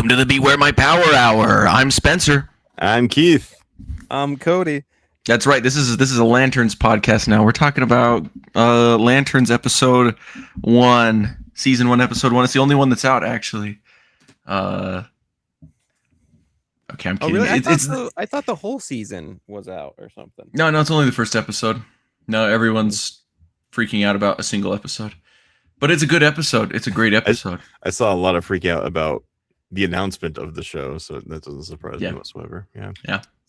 Welcome to the Beware My Power Hour. I'm Spencer. I'm Keith. I'm Cody. That's right. This is a Lanterns podcast now. We're talking about Lanterns episode 1, season 1, episode 1. It's the only one that's out, actually. Okay, I'm kidding. Oh, really? I thought the whole season was out or something. No, it's only the first episode. No, everyone's freaking out about a single episode. But it's a good episode. It's a great episode. I saw a lot of freak out about the announcement of the show, so that doesn't surprise me whatsoever. Yeah.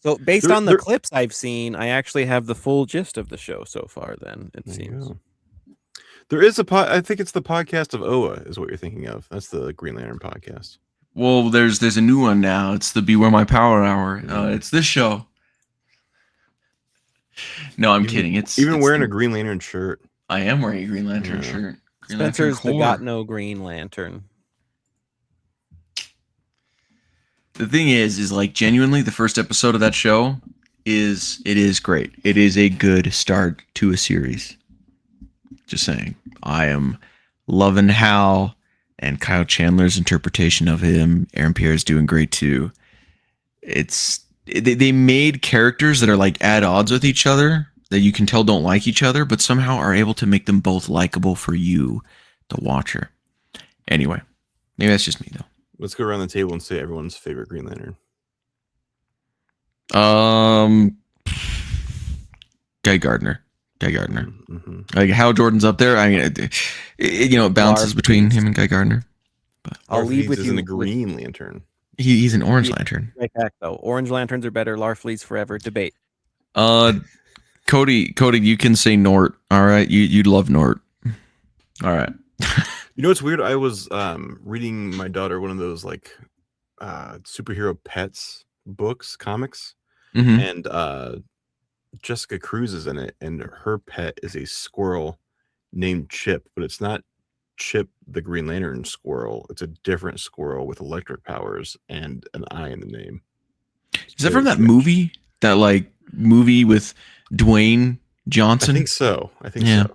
So based on the clips I've seen, I actually have the full gist of the show so far. Then it seems there is I think it's the podcast of Oa is what you're thinking of. That's the Green Lantern podcast. Well, there's a new one now. It's the Beware My Power Hour. It's this show. No, I'm kidding. It's wearing a Green Lantern shirt. I am wearing a Green Lantern shirt. Green Spencer's the got no Green Lantern. The thing is like genuinely the first episode of that show is great. It is a good start to a series. Just saying. I am loving Hal and Kyle Chandler's interpretation of him. Aaron Pierre is doing great too. They made characters that are like at odds with each other that you can tell don't like each other, but somehow are able to make them both likable for you, the watcher. Anyway, maybe that's just me though. Let's go around the table and say everyone's favorite Green Lantern. Guy Gardner. Mm-hmm. Like Hal Jordan's up there. It bounces between him and Guy Gardner. But I'll leave with you. The Green Lantern. He's an Orange Lantern. Right back though. Orange Lanterns are better. Larfleeze forever. Debate. Cody, you can say Nort. All right, you'd love Nort. All right. You know what's weird? I was reading my daughter one of those like superhero pets books, comics, and Jessica Cruz is in it, and her pet is a squirrel named Chip, but it's not Chip the Green Lantern squirrel. It's a different squirrel with electric powers and an I in the name. Is that from that movie? That like movie with Dwayne Johnson? I think so. Yeah.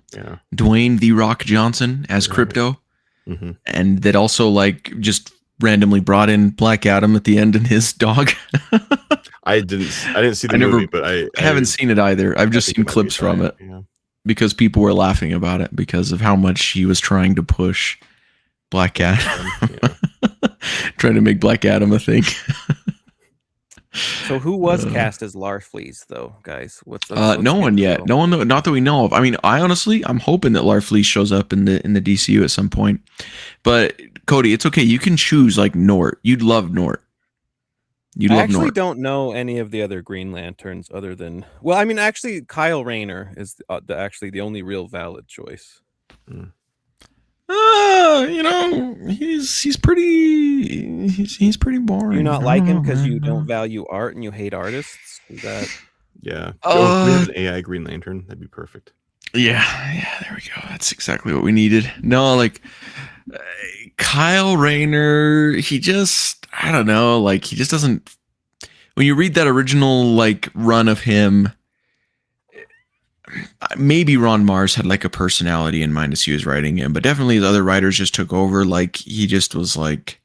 Dwayne The Rock Johnson as Crypto. Mm-hmm. And that also like just randomly brought in Black Adam at the end and his dog. I didn't see the movie, but I haven't seen it either. I've just seen clips from it because people were laughing about it because of how much he was trying to push Black Adam, trying to make Black Adam a thing. So who was cast as Larfleeze though, guys? No one yet. No one, not that we know of. I mean, I'm hoping that Larfleeze shows up in the DCU at some point. But Cody, it's okay. You can choose like Nort. You'd love Nort. I actually don't know any of the other Green Lanterns other than actually Kyle Rayner is actually the only real valid choice. He's pretty boring. You not like him because you don't value art and you hate artists? Is that... Yeah. If we have an AI Green Lantern, that'd be perfect. Yeah, there we go. That's exactly what we needed. No, like Kyle Rayner, he just, I don't know, like he just doesn't. When you read that original like run of him, maybe Ron Mars had like a personality in mind as he was writing him, but definitely the other writers just took over. Like he just was like,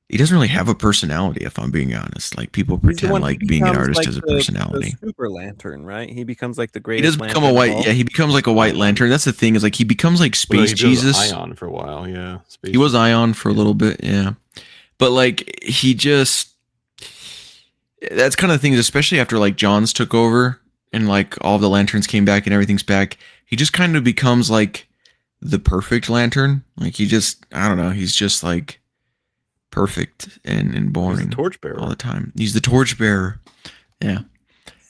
he doesn't really have a personality, if I'm being honest. Like people pretend like being an artist has a personality. The Super Lantern, right? He becomes like the greatest. He does become a white. Yeah, he becomes like a White Lantern. That's the thing is like he becomes like Space Jesus. Ion for a while, yeah. He was Ion for a little bit, yeah. But like he just, that's kind of the thing, especially after like Johns took over and like all the lanterns came back and everything's back. He just kind of becomes like the perfect lantern. Like he just, I don't know. He's just like perfect and boring. He's the torchbearer all the time. He's the torchbearer. Yeah.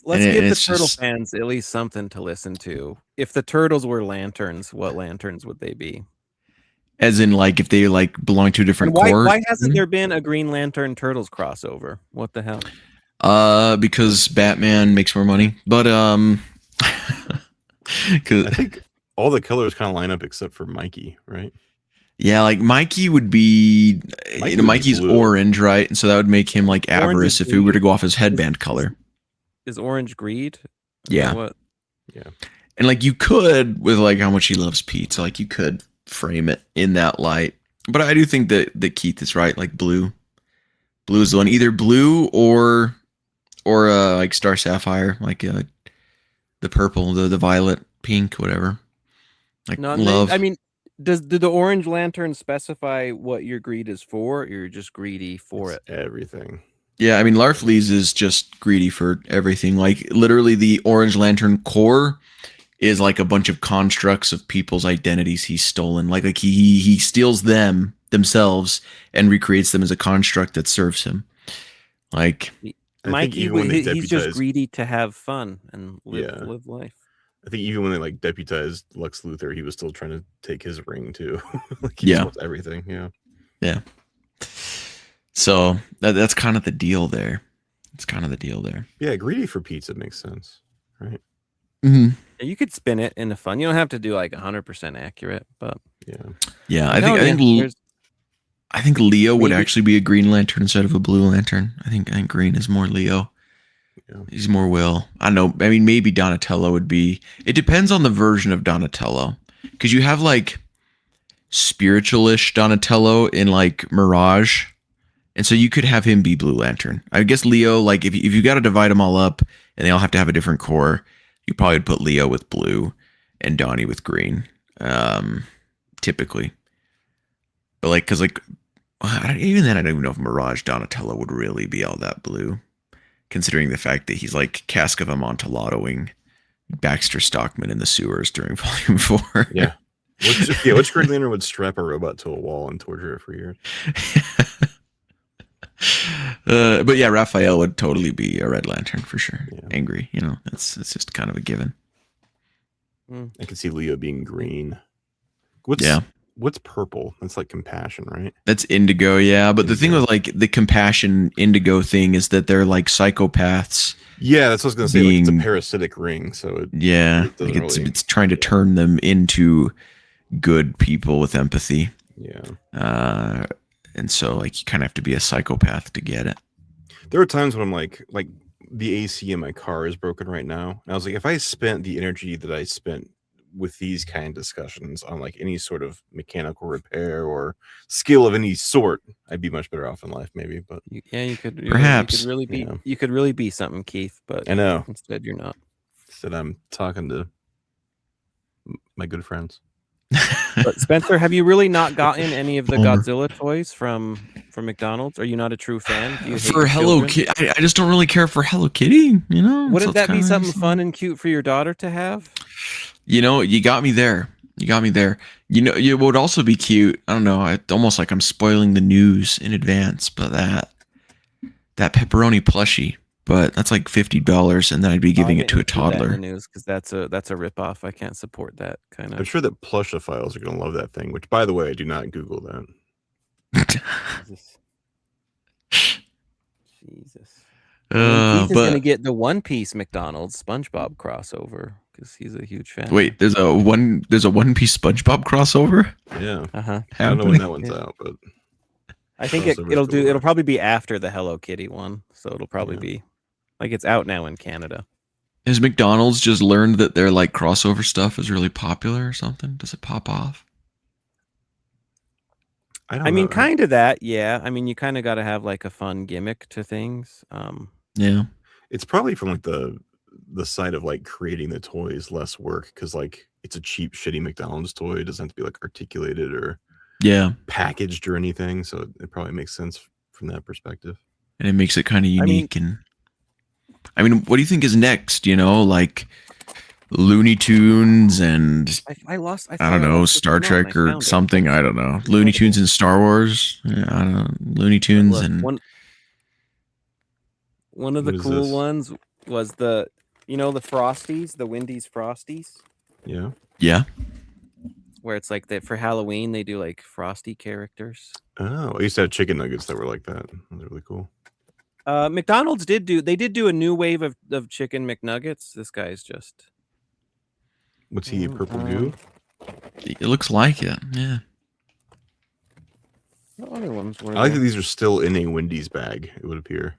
Let's give the Turtle fans at least something to listen to. If the Turtles were lanterns, what lanterns would they be? As in, like, if they like belong to a different core. Why hasn't there been a Green Lantern Turtles crossover? What the hell? Because Batman makes more money. But I think all the colors kind of line up except for Mikey, right? Yeah, like Mikey would be, Mikey's orange, right? And so that would make him like Avarice if we were to go off his headband color. Is orange greed? Yeah. What? Yeah. And like you could, with like how much he loves Pete, so like you could frame it in that light. But I do think that Keith is right. Like blue Blue is the one. Either blue or like Star Sapphire, like the purple, the violet, pink, whatever. Like No, love. I mean, do the orange lantern specify what your greed is for, or you're just greedy for It's it? everything. Yeah, I mean, Larfleeze is just greedy for everything. Like literally, the Orange Lantern core is like a bunch of constructs of people's identities he's stolen. Like he steals themselves and recreates them as a construct that serves him. Like Mikey, he's just greedy to have fun and live life. I think even when they like deputized Lex Luthor, he was still trying to take his ring too. Like he just wants everything. Yeah. Yeah. So that's kind of the deal there. It's kind of the deal there. Yeah, greedy for pizza makes sense, right? Mm-hmm. You could spin it into fun. You don't have to do like 100% accurate, but yeah. I think Leo would actually be a Green Lantern instead of a Blue Lantern. I think Green is more Leo. Yeah. He's more Will. I don't know. I mean, maybe Donatello would be. It depends on the version of Donatello, because you have like spiritualish Donatello in like Mirage. And so you could have him be Blue Lantern. I guess Leo, like if you got to divide them all up and they all have to have a different core, you probably would put Leo with blue and Donnie with green, typically. But like, because like, even then, I don't even know if Mirage Donatello would really be all that blue, considering the fact that he's like Cask of Amontillatoing Baxter Stockman in the sewers during Volume 4. Yeah. Which Green Lantern would strap a robot to a wall and torture it for years? But yeah, Raphael would totally be a Red Lantern for sure. Yeah. Angry, it's just kind of a given. I can see Leo being green. What's purple? That's like compassion, right? That's indigo, yeah. But the thing with like the compassion indigo thing is that they're like psychopaths. Yeah, that's what I was gonna say. Like it's a parasitic ring, so it's trying to turn them into good people with empathy. Yeah. And so, like, you kind of have to be a psychopath to get it. There are times when I'm like the AC in my car is broken right now. And I was like, if I spent the energy that I spent with these kind of discussions on like any sort of mechanical repair or skill of any sort, I'd be much better off in life, maybe. But you could perhaps you could really be something, Keith. But I know instead you're not. Instead, I'm talking to my good friends. But Spencer, have you really not gotten any of the Godzilla toys from McDonald's? Are you not a true fan? Do you for Hello Kitty, I just don't really care for Hello Kitty. Wouldn't that be something fun and cute for your daughter to have? You got me there. It would also be cute. I don't know. It's almost like I'm spoiling the news in advance, but that pepperoni plushie. But that's like $50, and then I'd be giving it to a toddler. That in the news, because that's a ripoff. I can't support that kind of. I'm sure that Plushophiles are going to love that thing. Which, by the way, I do not Google that. Jesus. Keith is going to get the One Piece McDonald's SpongeBob crossover because he's a huge fan. Wait, there's a One Piece SpongeBob crossover? Yeah. I don't know when that one's out, but I think it'll probably be after the Hello Kitty one, so it'll probably be. Like it's out now in Canada. Has McDonald's just learned that their like crossover stuff is really popular or something? Does it pop off? I mean, kind of that, yeah. I mean, you kind of got to have like a fun gimmick to things. Yeah, it's probably from like the side of like creating the toys less work because like it's a cheap, shitty McDonald's toy. It doesn't have to be like articulated or packaged or anything. So it probably makes sense from that perspective. And it makes it kind of unique. I mean, what do you think is next? Like Looney Tunes and I don't know, Star Trek or something. I don't know. Looney Tunes and Star Wars. Yeah, I don't know. Looney Tunes and one of the cool ones was the Frosties, the Wendy's Frosties. Yeah. Yeah. Where it's like that for Halloween they do like Frosty characters. Oh, I used to have chicken nuggets that were like that. Those are really cool. McDonald's did do a new wave of chicken McNuggets. This guy's just. What's he? Purple goo? It looks like it. Yeah. What other ones were I like that these are still in a Wendy's bag. It would appear.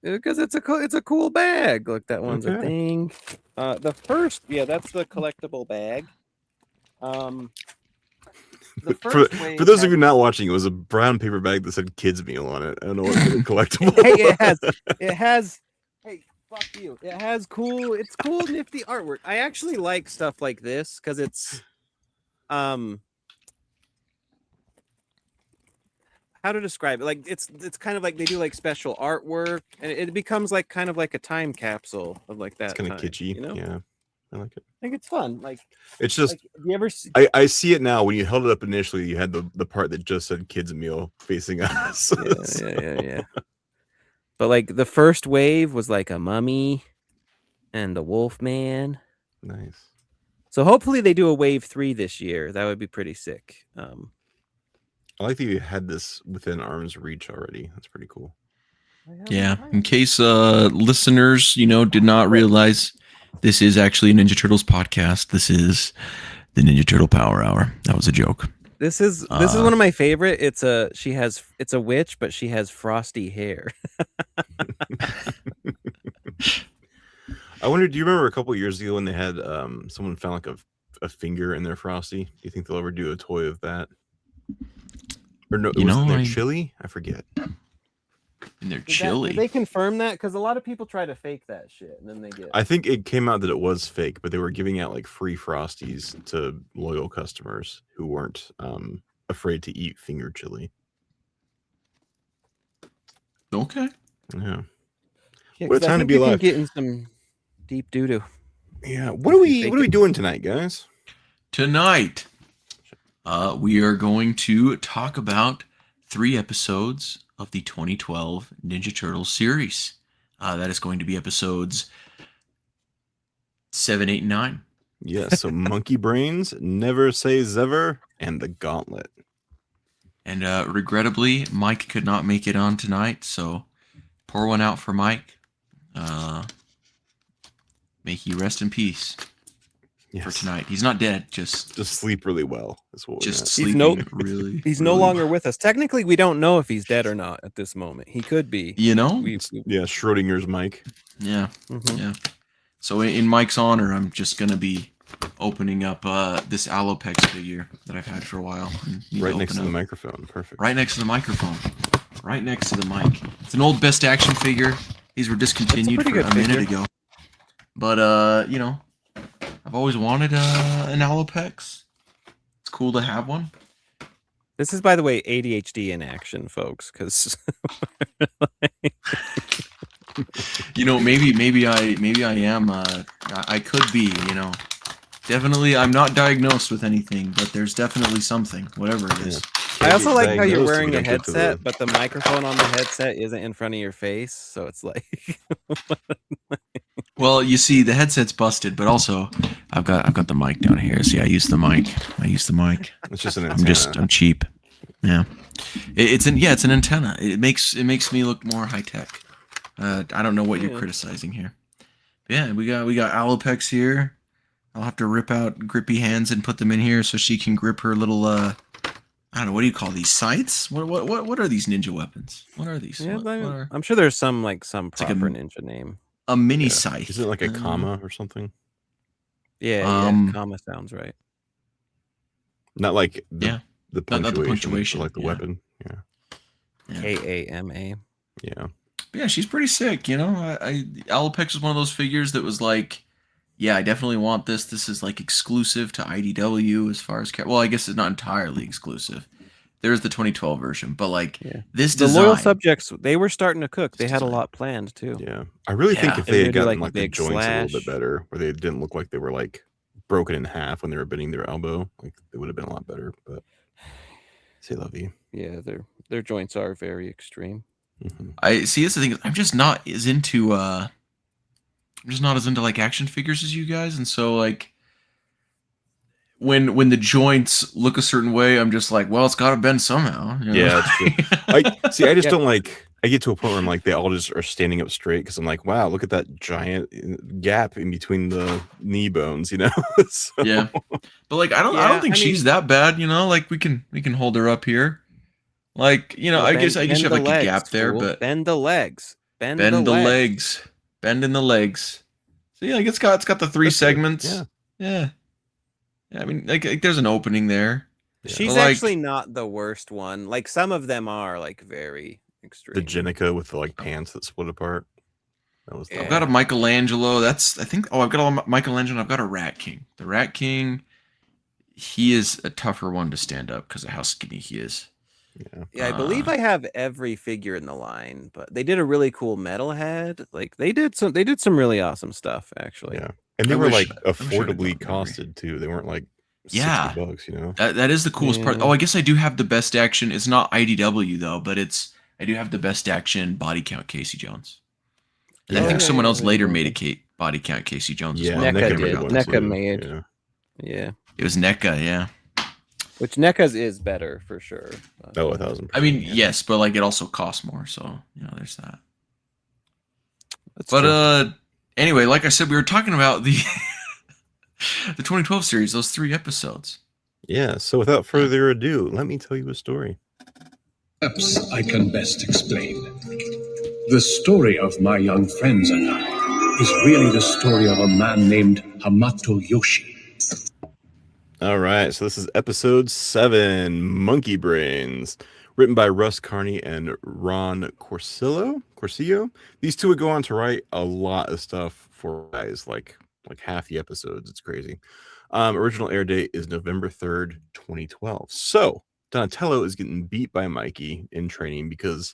Because it's a cool bag. Look, that one's a thing. The first, that's the collectible bag. the first wave for those of you not watching, it was a brown paper bag that said "kids meal" on it. I don't know what kind of collectible. Hey, it has. Hey, fuck you! It's cool, nifty artwork. I actually like stuff like this because it's, how to describe it? Like it's kind of like they do like special artwork, and it becomes like kind of like a time capsule of like that. It's kind of time, kitschy, you know? Yeah, I like it. I think it's fun. Like it's just. Like, have you ever seen... I see it now. When you held it up initially, you had the part that just said "kids meal" facing us. Yeah. But like the first wave was like a mummy and the wolf man. Nice. So hopefully they do a wave 3 this year. That would be pretty sick. I like that you had this within arm's reach already. That's pretty cool. Yeah. In case listeners, did not realize, this is actually a Ninja Turtles podcast. This is the Ninja Turtle Power Hour. That was a joke. This is one of my favorite. It's a witch, but she has frosty hair. I wonder, do you remember a couple years ago when they had someone found like a finger in their Frosty? Do you think they'll ever do a toy of that? Or no, it was in their chili? I forget. In their chili? Did they confirm that? Because a lot of people try to fake that shit, and then they get... I think it came out that it was fake, but they were giving out like free Frosties to loyal customers who weren't afraid to eat finger chili. Okay. Yeah. What a time to be alive. Getting some deep doo-doo. Yeah. What are we doing tonight, guys? Tonight, we are going to talk about 3 episodes of the 2012 Ninja Turtles series. That is going to be episodes 7, 8, and 9. Yes, so Monkey Brains, Never Say Xever, and the Gauntlet. And regrettably, Mike could not make it on tonight, so pour one out for Mike. May he rest in peace for tonight. He's not dead, just sleep really well. That's what just sleeping really. He's no longer with us. Technically, we don't know if he's dead or not at this moment. He could be. Schrodinger's Mike. Yeah, yeah. So in Mike's honor, I'm just gonna be opening up this Alopex figure that I've had for a while. Right next to the microphone. Perfect. Right next to the microphone. Right next to the mic. It's an old Best Action figure. These were discontinued for a minute ago. But I've always wanted an Alopex. It's cool to have one. This is, by the way, ADHD in action, folks, because maybe I am. I could be. Definitely, I'm not diagnosed with anything, but there's definitely something, whatever it is. I also like how you're wearing a headset, but the microphone on the headset isn't in front of your face, so it's like. Well, you see, the headset's busted, but also I've got the mic down here. See, I use the mic. It's just an antenna. I'm cheap. Yeah, it's an antenna. It makes me look more high tech. I don't know what you're criticizing here. But yeah, we got Alopex here. I'll have to rip out Grippy hands and put them in here so she can grip her little I don't know, what do you call these, sights? What are these ninja weapons? What are these? Yeah, I'm sure there's some proper ninja name. A mini scythe. Is it like a comma or something? Yeah, comma sounds right. Not like the punctuation, not the punctuation, like the weapon. Yeah. KAMA. Yeah. Yeah, she's pretty sick, Alopex was one of those figures that was like, yeah, I definitely want this. This is like exclusive to IDW as far as well, I guess it's not entirely exclusive. There's the 2012 version, but this design, the loyal subjects, they were starting to cook. They had a lot planned too. Yeah, I really think if they had gotten like the joints a little bit better, where they didn't look like they were like broken in half when they were bending their elbow, like it would have been a lot better. But c'est la vie. Yeah, their joints are very extreme. Mm-hmm. I see. That's the thing. I'm just not as into like action figures as you guys, and so like when the joints look a certain way, I'm just like, well, it's got to bend somehow. Yeah, that's true. I just don't like. I get to a point where I'm like, they all just are standing up straight because I'm like, wow, look at that giant gap in between the knee bones, So. Yeah, but like, I don't think she's that bad, Like we can hold her up here, like I guess you have like a gap there, but bend the legs, bend the legs, bend in the legs. So yeah, like it's got the 3 segments. Yeah. I mean, like there's an opening there. She's actually not the worst one. Like some of them are like very extreme. The Jenica with the like pants that split apart. That was. I've got a Michelangelo. I've got a Michelangelo. I've got a Rat King. The Rat King. He is a tougher one to stand up because of how skinny he is. Yeah, I believe I have every figure in the line, but they did a really cool metalhead. Like they did some really awesome stuff actually. Yeah, and they were like affordably costed too. They weren't like $60, you know. That is the coolest part. Oh, I guess I do have the best action. It's not IDW though, but I do have the best action body count Casey Jones. And I think someone else later made a body count Casey Jones as well. NECA did. NECA made. Yeah. It was NECA, yeah. Which NECA's is better for sure. Oh, 1,000%. I mean, yes, but like it also costs more, so there's that. Anyway, like I said, we were talking about the the 2012 series, those 3 episodes. Yeah, so without further ado, let me tell you a story. Perhaps I can best explain. The story of my young friends and I is really the story of a man named Hamato Yoshi. All right, so this is episode 7, Monkey Brains, written by Russ Carney and Ron Corsillo. These two would go on to write a lot of stuff for guys, like half the episodes. It's crazy. Original air date is November 3rd, 2012. So Donatello is getting beat by Mikey in training because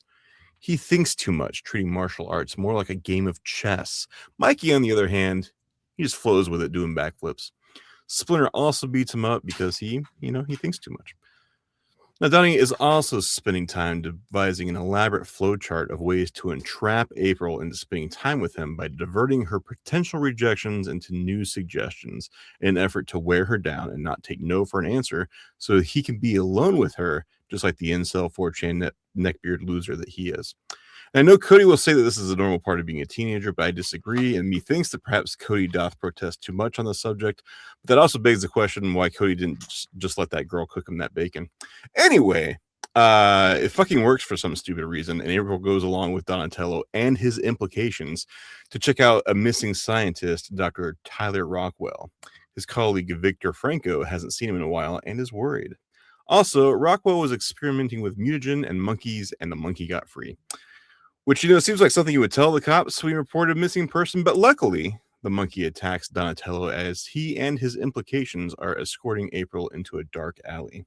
he thinks too much, treating martial arts more like a game of chess. Mikey, on the other hand, he just flows with it, doing backflips. Splinter also beats him up because he thinks too much. Now, Donnie is also spending time devising an elaborate flowchart of ways to entrap April into spending time with him by diverting her potential rejections into new suggestions in an effort to wear her down and not take no for an answer so he can be alone with her, just like the incel 4chan neckbeard loser that he is. And I know Cody will say that this is a normal part of being a teenager, but I disagree, and methinks that perhaps Cody doth protest too much on the subject. But that also begs the question why Cody didn't just let that girl cook him that bacon. Anyway, it fucking works for some stupid reason, and April goes along with Donatello and his implications to check out a missing scientist, Dr. Tyler Rockwell. His colleague Victor Franco hasn't seen him in a while and is worried. Also, Rockwell was experimenting with mutagen and monkeys, and the monkey got free. Which, seems like something you would tell the cops when you report a missing person, but luckily, the monkey attacks Donatello as he and his implications are escorting April into a dark alley.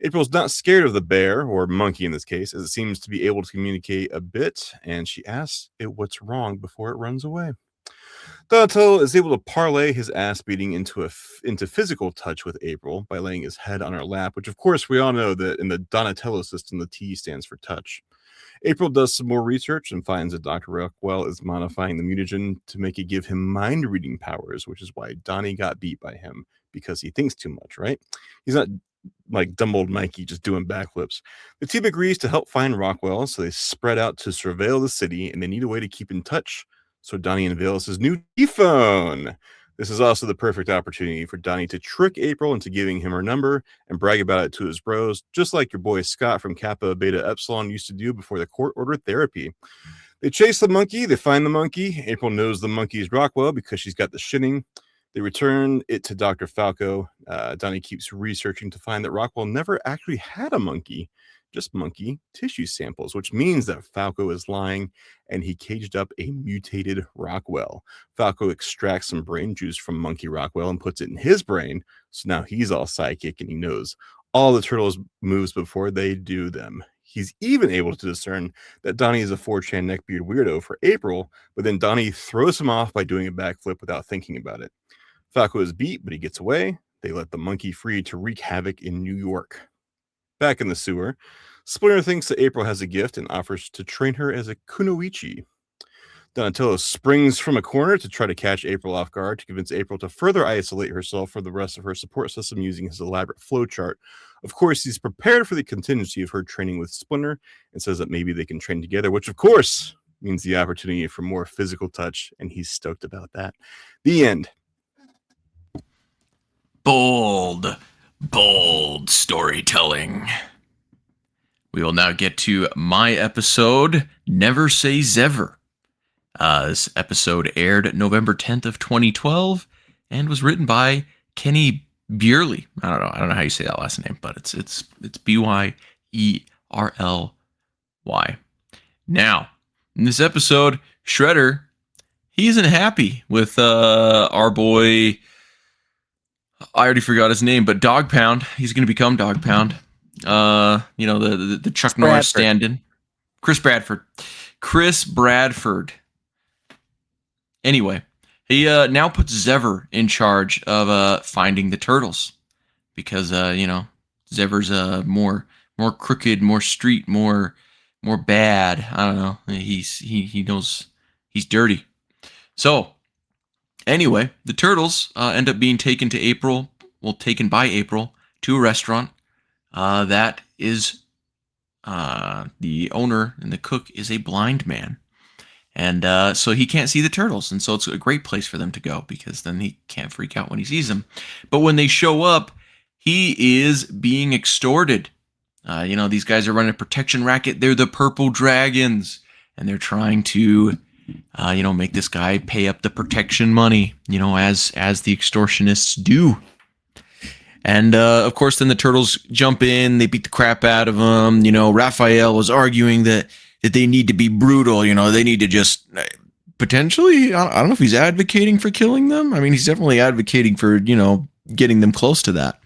April's not scared of the bear, or monkey in this case, as it seems to be able to communicate a bit, and she asks it what's wrong before it runs away. Donatello is able to parlay his ass beating into physical touch with April by laying his head on her lap, which of course we all know that in the Donatello system, the T stands for touch. April does some more research and finds that Dr. Rockwell is modifying the mutagen to make it give him mind-reading powers, which is why Donnie got beat by him, because he thinks too much, right? He's not like dumb old Mikey just doing backflips. The team agrees to help find Rockwell, so they spread out to surveil the city, and they need a way to keep in touch. So Donnie unveils his new T-phone. This is also the perfect opportunity for Donnie to trick April into giving him her number and brag about it to his bros, just like your boy Scott from Kappa Beta Epsilon used to do before the court-ordered therapy. They chase the monkey. They find the monkey. April knows the monkey is Rockwell because she's got the shinning. They return it to Dr. Falco. Donnie keeps researching to find that Rockwell never actually had a monkey, just monkey tissue samples, which means that Falco is lying and he caged up a mutated Rockwell. Falco extracts some brain juice from monkey Rockwell and puts it in his brain, so now he's all psychic and he knows all the turtles' moves before they do them. He's even able to discern that Donnie is a 4chan neckbeard weirdo for April, but then Donnie throws him off by doing a backflip without thinking about it. Falco is beat, but he gets away. They let the monkey free to wreak havoc in New York. Back in the sewer, Splinter thinks that April has a gift and offers to train her as a kunoichi. Donatello springs from a corner to try to catch April off guard to convince April to further isolate herself from the rest of her support system using his elaborate flowchart. Of course, he's prepared for the contingency of her training with Splinter and says that maybe they can train together, which of course means the opportunity for more physical touch, and he's stoked about that. The end. Bold storytelling. We will now get to my episode, Never Say Xever. This episode aired November 10th of 2012 and was written by Kenny Bierly. I don't know how you say that last name, but it's Byerly. Now, in this episode, Shredder, he isn't happy with our boy. I already forgot his name, but Dog Pound. He's going to become Dog Pound. The Chuck Norris stand-in. Chris Bradford. Anyway, he now puts Xever in charge of finding the turtles because Xever's more crooked, more street, more bad. I don't know. He knows he's dirty. So anyway, the turtles end up being taken by April to a restaurant. That is the owner and the cook is a blind man. And so he can't see the turtles. And so it's a great place for them to go because then he can't freak out when he sees them. But when they show up, he is being extorted. These guys are running a protection racket. They're the Purple Dragons. And they're trying to, make this guy pay up the protection money, as the extortionists do. And, of course, then the turtles jump in. They beat the crap out of them. Raphael was arguing that they need to be brutal. They need to just potentially, I don't know if he's advocating for killing them. I mean, he's definitely advocating for, getting them close to that,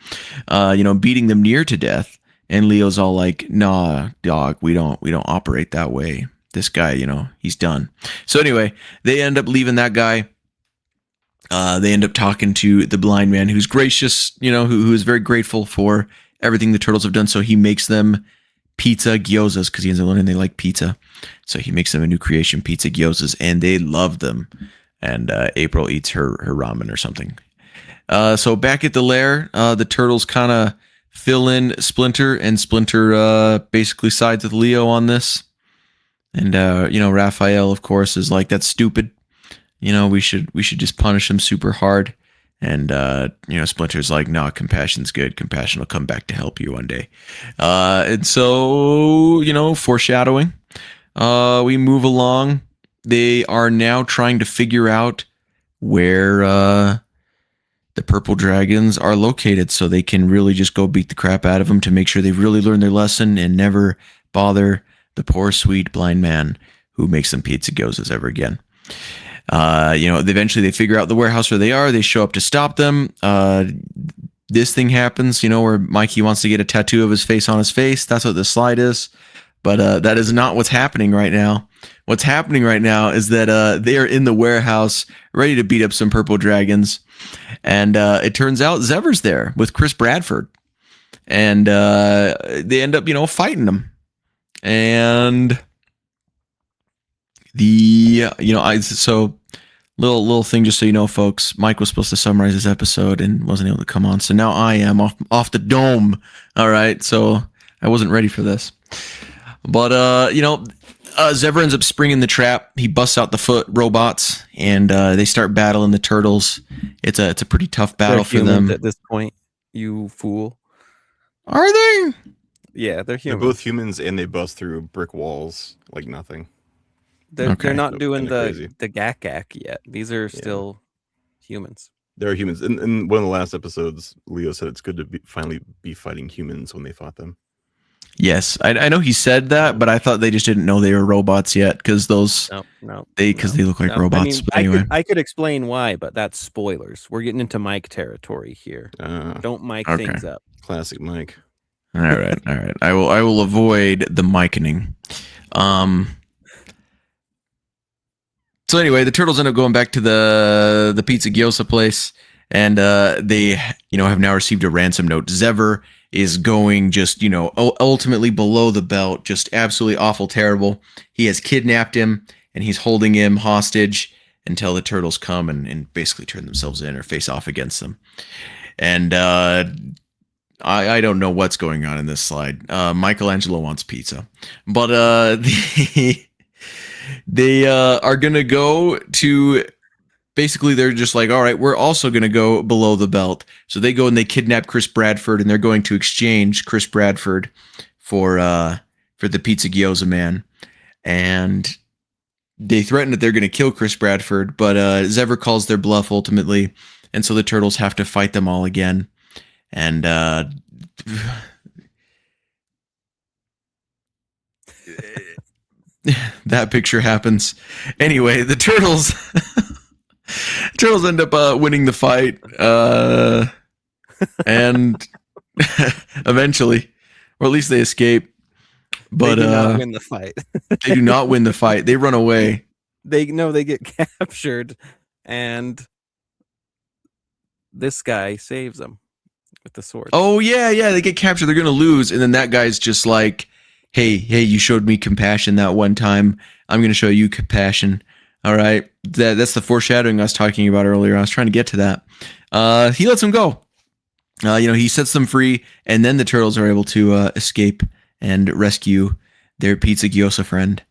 beating them near to death. And Leo's all like, nah, dog, we don't operate that way. This guy, he's done. So anyway, they end up leaving that guy. They end up talking to the blind man who's gracious, who is very grateful for everything the turtles have done. So he makes them pizza gyozas because he ends up learning they like pizza. So he makes them a new creation, pizza gyozas, and they love them. And April eats her ramen or something. So back at the lair, the turtles kind of fill in Splinter, and Splinter basically sides with Leo on this. And Raphael, of course, is like, that's stupid. We should just punish him super hard. And, Splinter's like, no, compassion's good. Compassion will come back to help you one day. And so, foreshadowing, we move along. They are now trying to figure out where the Purple Dragons are located so they can really just go beat the crap out of them to make sure they've really learned their lesson and never bother the poor, sweet blind man who makes them pizza gyozas ever again. Eventually they figure out the warehouse where they are. They show up to stop them. This thing happens, where Mikey wants to get a tattoo of his face on his face. That's what this slide is. But that is not what's happening right now. What's happening right now is that they are in the warehouse ready to beat up some Purple Dragons. And it turns out Xever's there with Chris Bradford. And they end up, fighting them. And so little thing just so you know, folks, Mike was supposed to summarize this episode and wasn't able to come on, so now I am off the dome. All right, so I wasn't ready for this, but Xever ends up springing the trap. He busts out the foot robots, and they start battling the turtles. It's a pretty tough battle for them at this point. You fool! Are they? Yeah, they're humans. They're both humans, and they bust through brick walls like nothing. They're not doing the gak yet. These are still humans. They're humans. In one of the last episodes, Leo said it's good to finally be fighting humans when they fought them. Yes, I know he said that, but I thought they just didn't know they were robots yet because they look like robots. I mean, anyway, I could explain why, but that's spoilers. We're getting into Mike territory here. Don't mic things up. Classic Mike. All right. I will avoid the mikening. So anyway, the turtles end up going back to the pizza gyoza place, and they have now received a ransom note. Xever is going just ultimately below the belt, just absolutely awful, terrible. He has kidnapped him, and he's holding him hostage until the turtles come and basically turn themselves in or face off against them. And I don't know what's going on in this slide. Michelangelo wants pizza, but they are going to go to, basically they're just like, all right, we're also going to go below the belt. So they go and they kidnap Chris Bradford, and they're going to exchange Chris Bradford for the pizza gyoza man. And they threaten that they're going to kill Chris Bradford, but Xever calls their bluff ultimately. And so the turtles have to fight them all again. And that picture happens. Anyway, the turtles end up winning the fight, and eventually, or at least they escape. But they do not win the fight. they do not win the fight. They run away. They get captured, and this guy saves them with the sword. Oh yeah, they get captured. They're gonna lose, and then that guy's just like, "Hey, you showed me compassion that one time. I'm gonna show you compassion." All right, that's the foreshadowing I was talking about earlier. I was trying to get to that. He lets them go. He sets them free, and then the turtles are able to escape and rescue their pizza gyoza friend.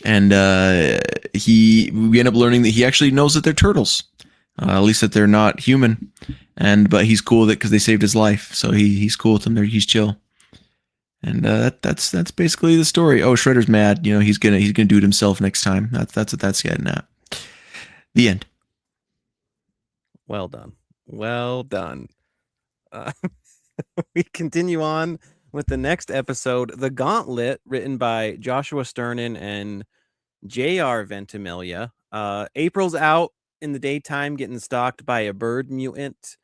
And we end up learning that he actually knows that they're turtles, at least that they're not human. But he's cool with it because they saved his life, so he's cool with them. He's chill. And that's basically the story. Oh, Shredder's mad. He's gonna do it himself next time. That's what that's getting at. The end. Well done. We continue on with the next episode, The Gauntlet, written by Joshua Sternin and J.R. Ventimiglia. April's out in the daytime getting stalked by a bird mutant.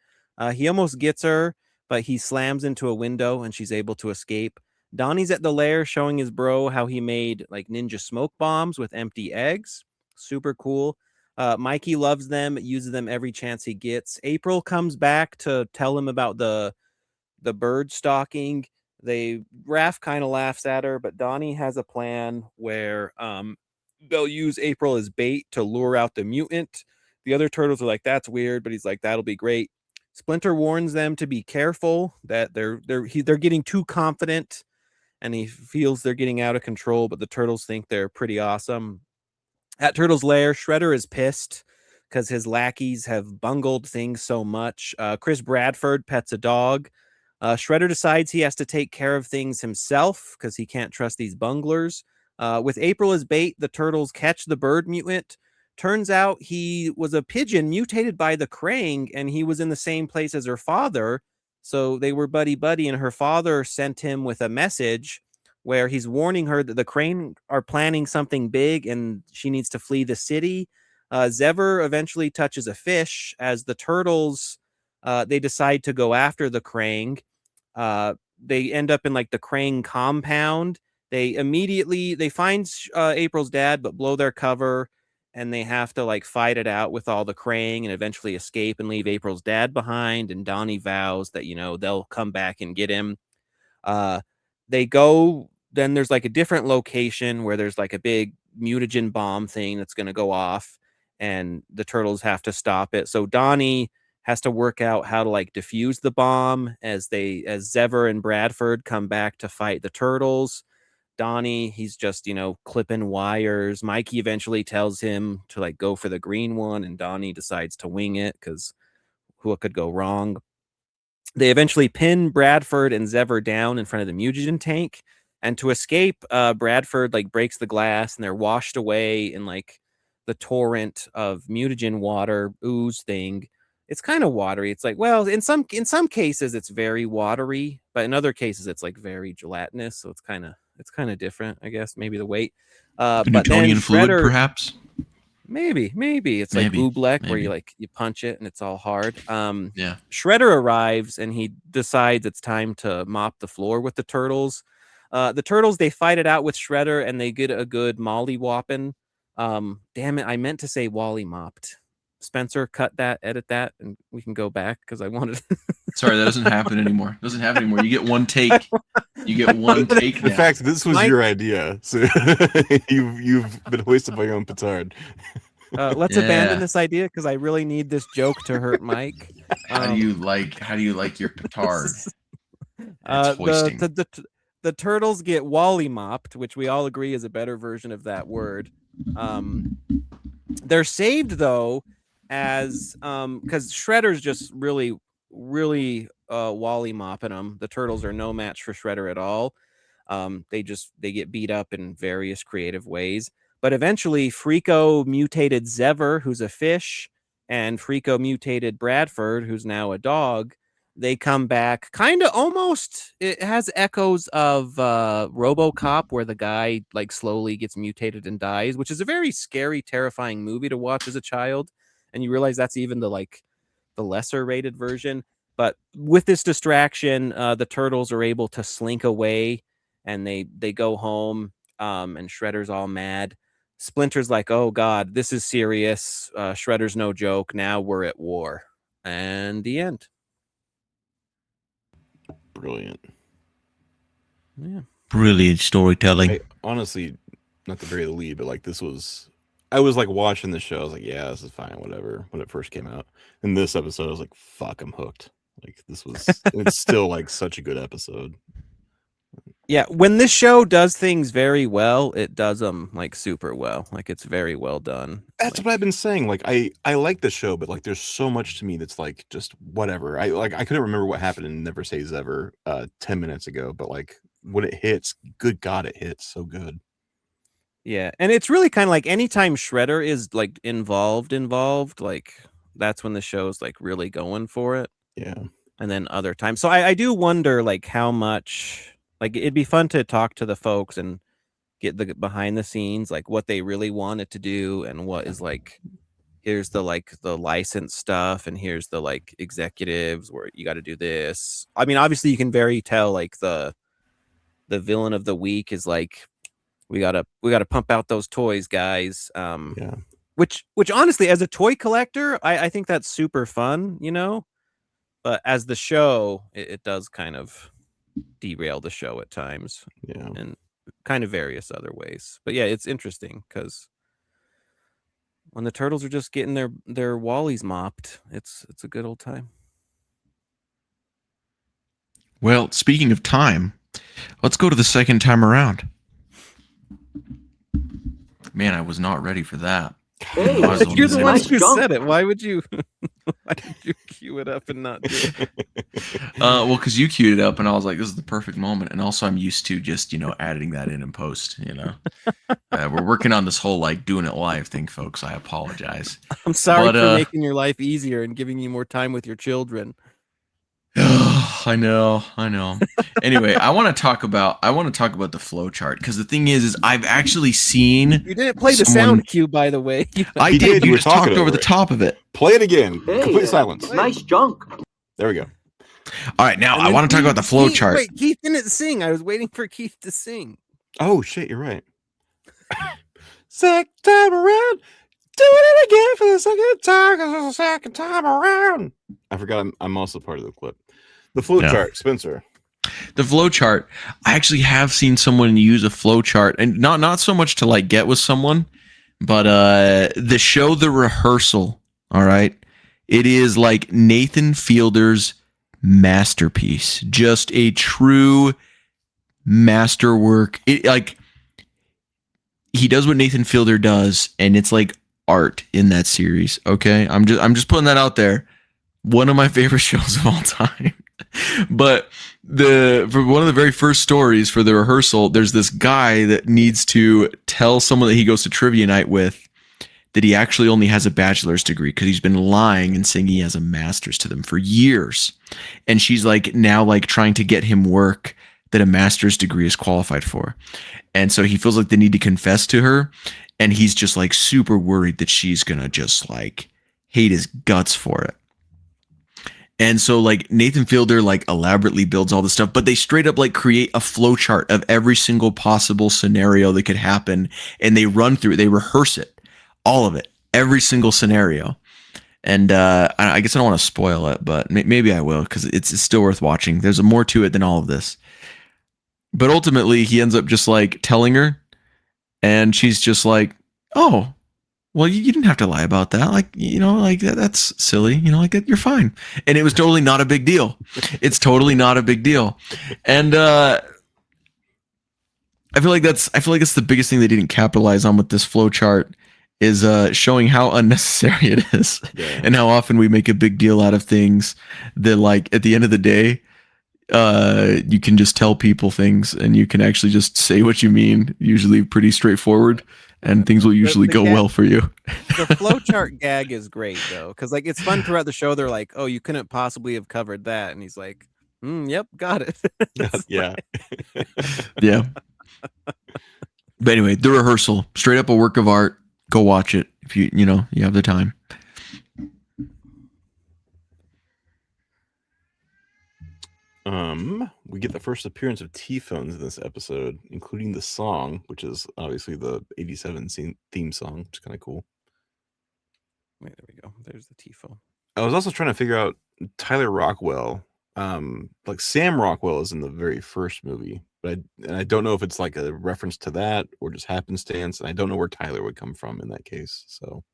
He almost gets her, but he slams into a window and she's able to escape. Donnie's at the lair showing his bro how he made like ninja smoke bombs with empty eggs. Super cool. Mikey loves them, uses them every chance he gets. April comes back to tell him about the bird stalking. Raph kind of laughs at her, but Donnie has a plan where they'll use April as bait to lure out the mutant. The other turtles are like, "That's weird," but he's like, "That'll be great." Splinter warns them to be careful, that they're getting too confident, and he feels they're getting out of control, but the turtles think they're pretty awesome. At Turtle's lair, Shredder is pissed because his lackeys have bungled things so much. Chris Bradford pets a dog. Shredder decides he has to take care of things himself because he can't trust these bunglers. With April as bait, the turtles catch the bird mutant. Turns out he was a pigeon mutated by the Krang, and he was in the same place as her father. So they were buddy-buddy, and her father sent him with a message where he's warning her that the Krang are planning something big and she needs to flee the city. Xever eventually touches a fish as the turtles, they decide to go after the Krang. They end up in like the Krang compound. They find April's dad, but blow their cover, and they have to like fight it out with all the Krang and eventually escape and leave April's dad behind. And Donnie vows that, they'll come back and get him. They go, then there's like a different location where there's like a big mutagen bomb thing that's going to go off, and the turtles have to stop it. So Donnie has to work out how to like defuse the bomb as Xever and Bradford come back to fight the turtles. Donnie, he's just, clipping wires. Mikey eventually tells him to like go for the green one, and Donnie decides to wing it because what could go wrong? They eventually pin Bradford and Xever down in front of the mutagen tank, and to escape, Bradford like breaks the glass, and they're washed away in like the torrent of mutagen water ooze thing. It's kind of watery. It's like, well, in some cases it's very watery, but in other cases it's like very gelatinous. So it's kind of different, I guess. Maybe the weight. But Newtonian fluid, perhaps. Maybe it's like oobleck, where you punch it and it's all hard. Yeah. Shredder arrives and he decides it's time to mop the floor with the turtles. The turtles, they fight it out with Shredder and they get a good molly whopping. Damn it, I meant to say wally mopped. Spencer, cut that, edit that, and we can go back because I wanted. Sorry, that doesn't happen anymore. You get one take. You get one take. In fact, this was your idea, so you've been hoisted by your own petard. Let's abandon this idea because I really need this joke to hurt Mike. How do you like your petard? Hoisting. The turtles get wally mopped, which we all agree is a better version of that word. They're saved though, as because Shredder's just really wally mopping them. The turtles are no match for Shredder at all. They get beat up in various creative ways. But eventually, Frico mutated Xever, who's a fish, and Frico mutated Bradford, who's now a dog. They come back kind of almost, it has echoes of RoboCop, where the guy like slowly gets mutated and dies, which is a very scary, terrifying movie to watch as a child. And you realize that's even the lesser rated version. But with this distraction, the turtles are able to slink away, and they go home, and Shredder's all mad. Splinter's like, oh God, this is serious. Shredder's no joke. Now we're at war. And the end. Brilliant. Yeah. Brilliant storytelling. Honestly, not to bury the lead, but like I was like watching the show. I was like, yeah, this is fine, whatever. When it first came out, and this episode, I was like, fuck, I'm hooked. Like it's still like such a good episode. Yeah, when this show does things very well, it does them like super well. Like it's very well done. That's like, what I've been saying. Like I like the show, but like there's so much to me that's like just whatever. I couldn't remember what happened in Never Say Xever 10 minutes ago, but like when it hits, good God, it hits so good. Yeah, and it's really kind of like anytime Shredder is like involved, like that's when the show's like really going for it. Yeah. And then other times. So I do wonder like how much, like it'd be fun to talk to the folks and get the behind the scenes, like what they really wanted to do and what is like, here's the like the license stuff and here's the like executives where you got to do this. I mean, obviously you can very tell like the villain of the week is like, we gotta pump out those toys, guys. Yeah. Which honestly, as a toy collector, I think that's super fun, you know. But as the show, it does kind of derail the show at times. Yeah. And kind of various other ways. But yeah, it's interesting because when the turtles are just getting their wallies mopped, it's a good old time. Well, speaking of time, let's go to the second time around. Man, I was not ready for that. Hey, You're the one nice who jump. said it. Why would you? Why did you cue it up and not do it? Well, because you queued it up, and I was like, "This is the perfect moment." And also, I'm used to just adding that in post. We're working on this whole like doing it live thing, folks. I apologize. I'm sorry for making your life easier and giving you more time with your children. I know. Anyway, I want to talk about the flow chart because the thing is I've actually seen. You didn't play the sound cue, by the way. I did. You just talked over the top of it. Play it again. Hey, Complete silence. Nice junk. There we go. All right, now I want to talk about the flow chart. Wait, Keith didn't sing. I was waiting for Keith to sing. Oh shit, you're right. Second time around. Doing it again for the second time around. I forgot I'm also part of the clip. The flow chart, Spencer. The flow chart. I actually have seen someone use a flow chart, and not so much to like get with someone, but the show The Rehearsal. All right, it is like Nathan Fielder's masterpiece, just a true masterwork. It like he does what Nathan Fielder does, and it's like art in that series. Okay, I'm just putting that out there. One of my favorite shows of all time. But for one of the very first stories for The Rehearsal, there's this guy that needs to tell someone that he goes to trivia night with that he actually only has a bachelor's degree because he's been lying and saying he has a master's to them for years. And she's like now like trying to get him work that a master's degree is qualified for. And so he feels like they need to confess to her. And he's just like super worried that she's going to just like hate his guts for it. And so like Nathan Fielder like elaborately builds all this stuff, but they straight up like create a flow chart of every single possible scenario that could happen. And they run through it. They rehearse it, all of it, every single scenario. And I guess I don't want to spoil it, but maybe I will because it's still worth watching. There's more to it than all of this. But ultimately he ends up just like telling her and she's just like, oh, well, you didn't have to lie about that. Like, like that's silly. Like you're fine. And it was totally not a big deal. It's totally not a big deal. And I feel like it's the biggest thing they didn't capitalize on with this flow chart is showing how unnecessary it is and how often we make a big deal out of things that like at the end of the day, you can just tell people things and you can actually just say what you mean, usually pretty straightforward. and things will usually go well for you. The flowchart gag is great though, because like it's fun throughout the show. They're like, "Oh, you couldn't possibly have covered that," and he's like, "Yep, got it." Yeah. Yeah. But anyway, the rehearsal, straight up a work of art. Go watch it if you have the time. We get the first appearance of T-Phones in this episode, including the song, which is obviously the 87 theme song, which is kind of cool. Wait, there we go. There's the T-phone. I was also trying to figure out Tyler Rockwell. Like Sam Rockwell is in the very first movie, but I don't know if it's like a reference to that or just happenstance, and I don't know where Tyler would come from in that case. So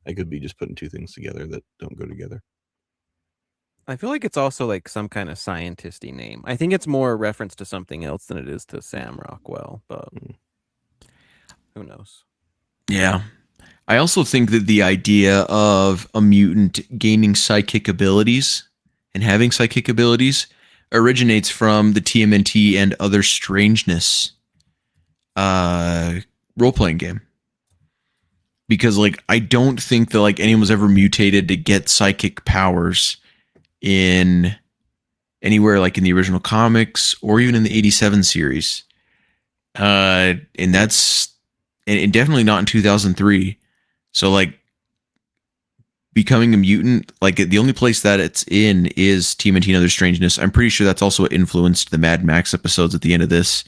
I could be just putting two things together that don't go together. I feel like it's also like some kind of scientisty name. I think it's more a reference to something else than it is to Sam Rockwell, but who knows? Yeah. I also think that the idea of a mutant gaining psychic abilities and having psychic abilities originates from the TMNT and Other Strangeness role-playing game. Because like I don't think that like anyone was ever mutated to get psychic powers in anywhere like in the original comics or even in the 87 series. And that's and definitely not in 2003. So like becoming a mutant, like the only place that it's in is TMNT and Other Strangeness. I'm pretty sure that's also what influenced the Mad Max episodes at the end of this.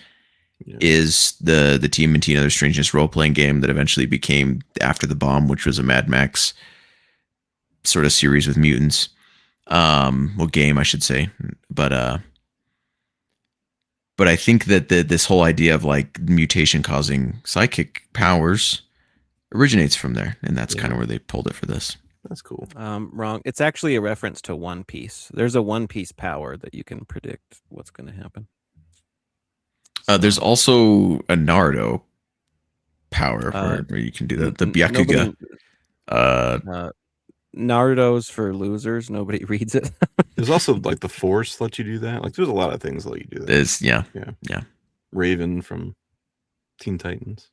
Yeah. Is the TMNT and Other Strangeness role-playing game that eventually became After the Bomb, which was a Mad Max sort of series with mutants. Well, game, I should say. But I think that this whole idea of like mutation causing psychic powers originates from there, and that's kind of where they pulled it for this. That's cool. Wrong. It's actually a reference to One Piece. There's a One Piece power that you can predict what's going to happen. There's also a Naruto power where you can do the Byakuga. Naruto's for losers. Nobody reads it. There's also like the Force lets you do that. Like there's a lot of things that let you do that. There's yeah. Raven from Teen Titans.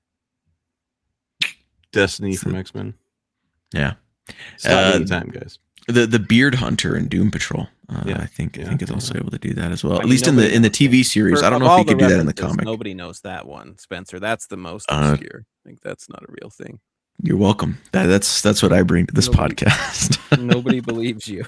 Destiny from X-Men. Yeah. Stop in time, guys. The Beard Hunter in Doom Patrol. I think is also able to do that as well. At least in the TV series. I don't know if he could do that in the comic. Nobody knows that one, Spencer. That's the most obscure. I think that's not a real thing. You're welcome. That's what I bring to this podcast. Nobody believes you.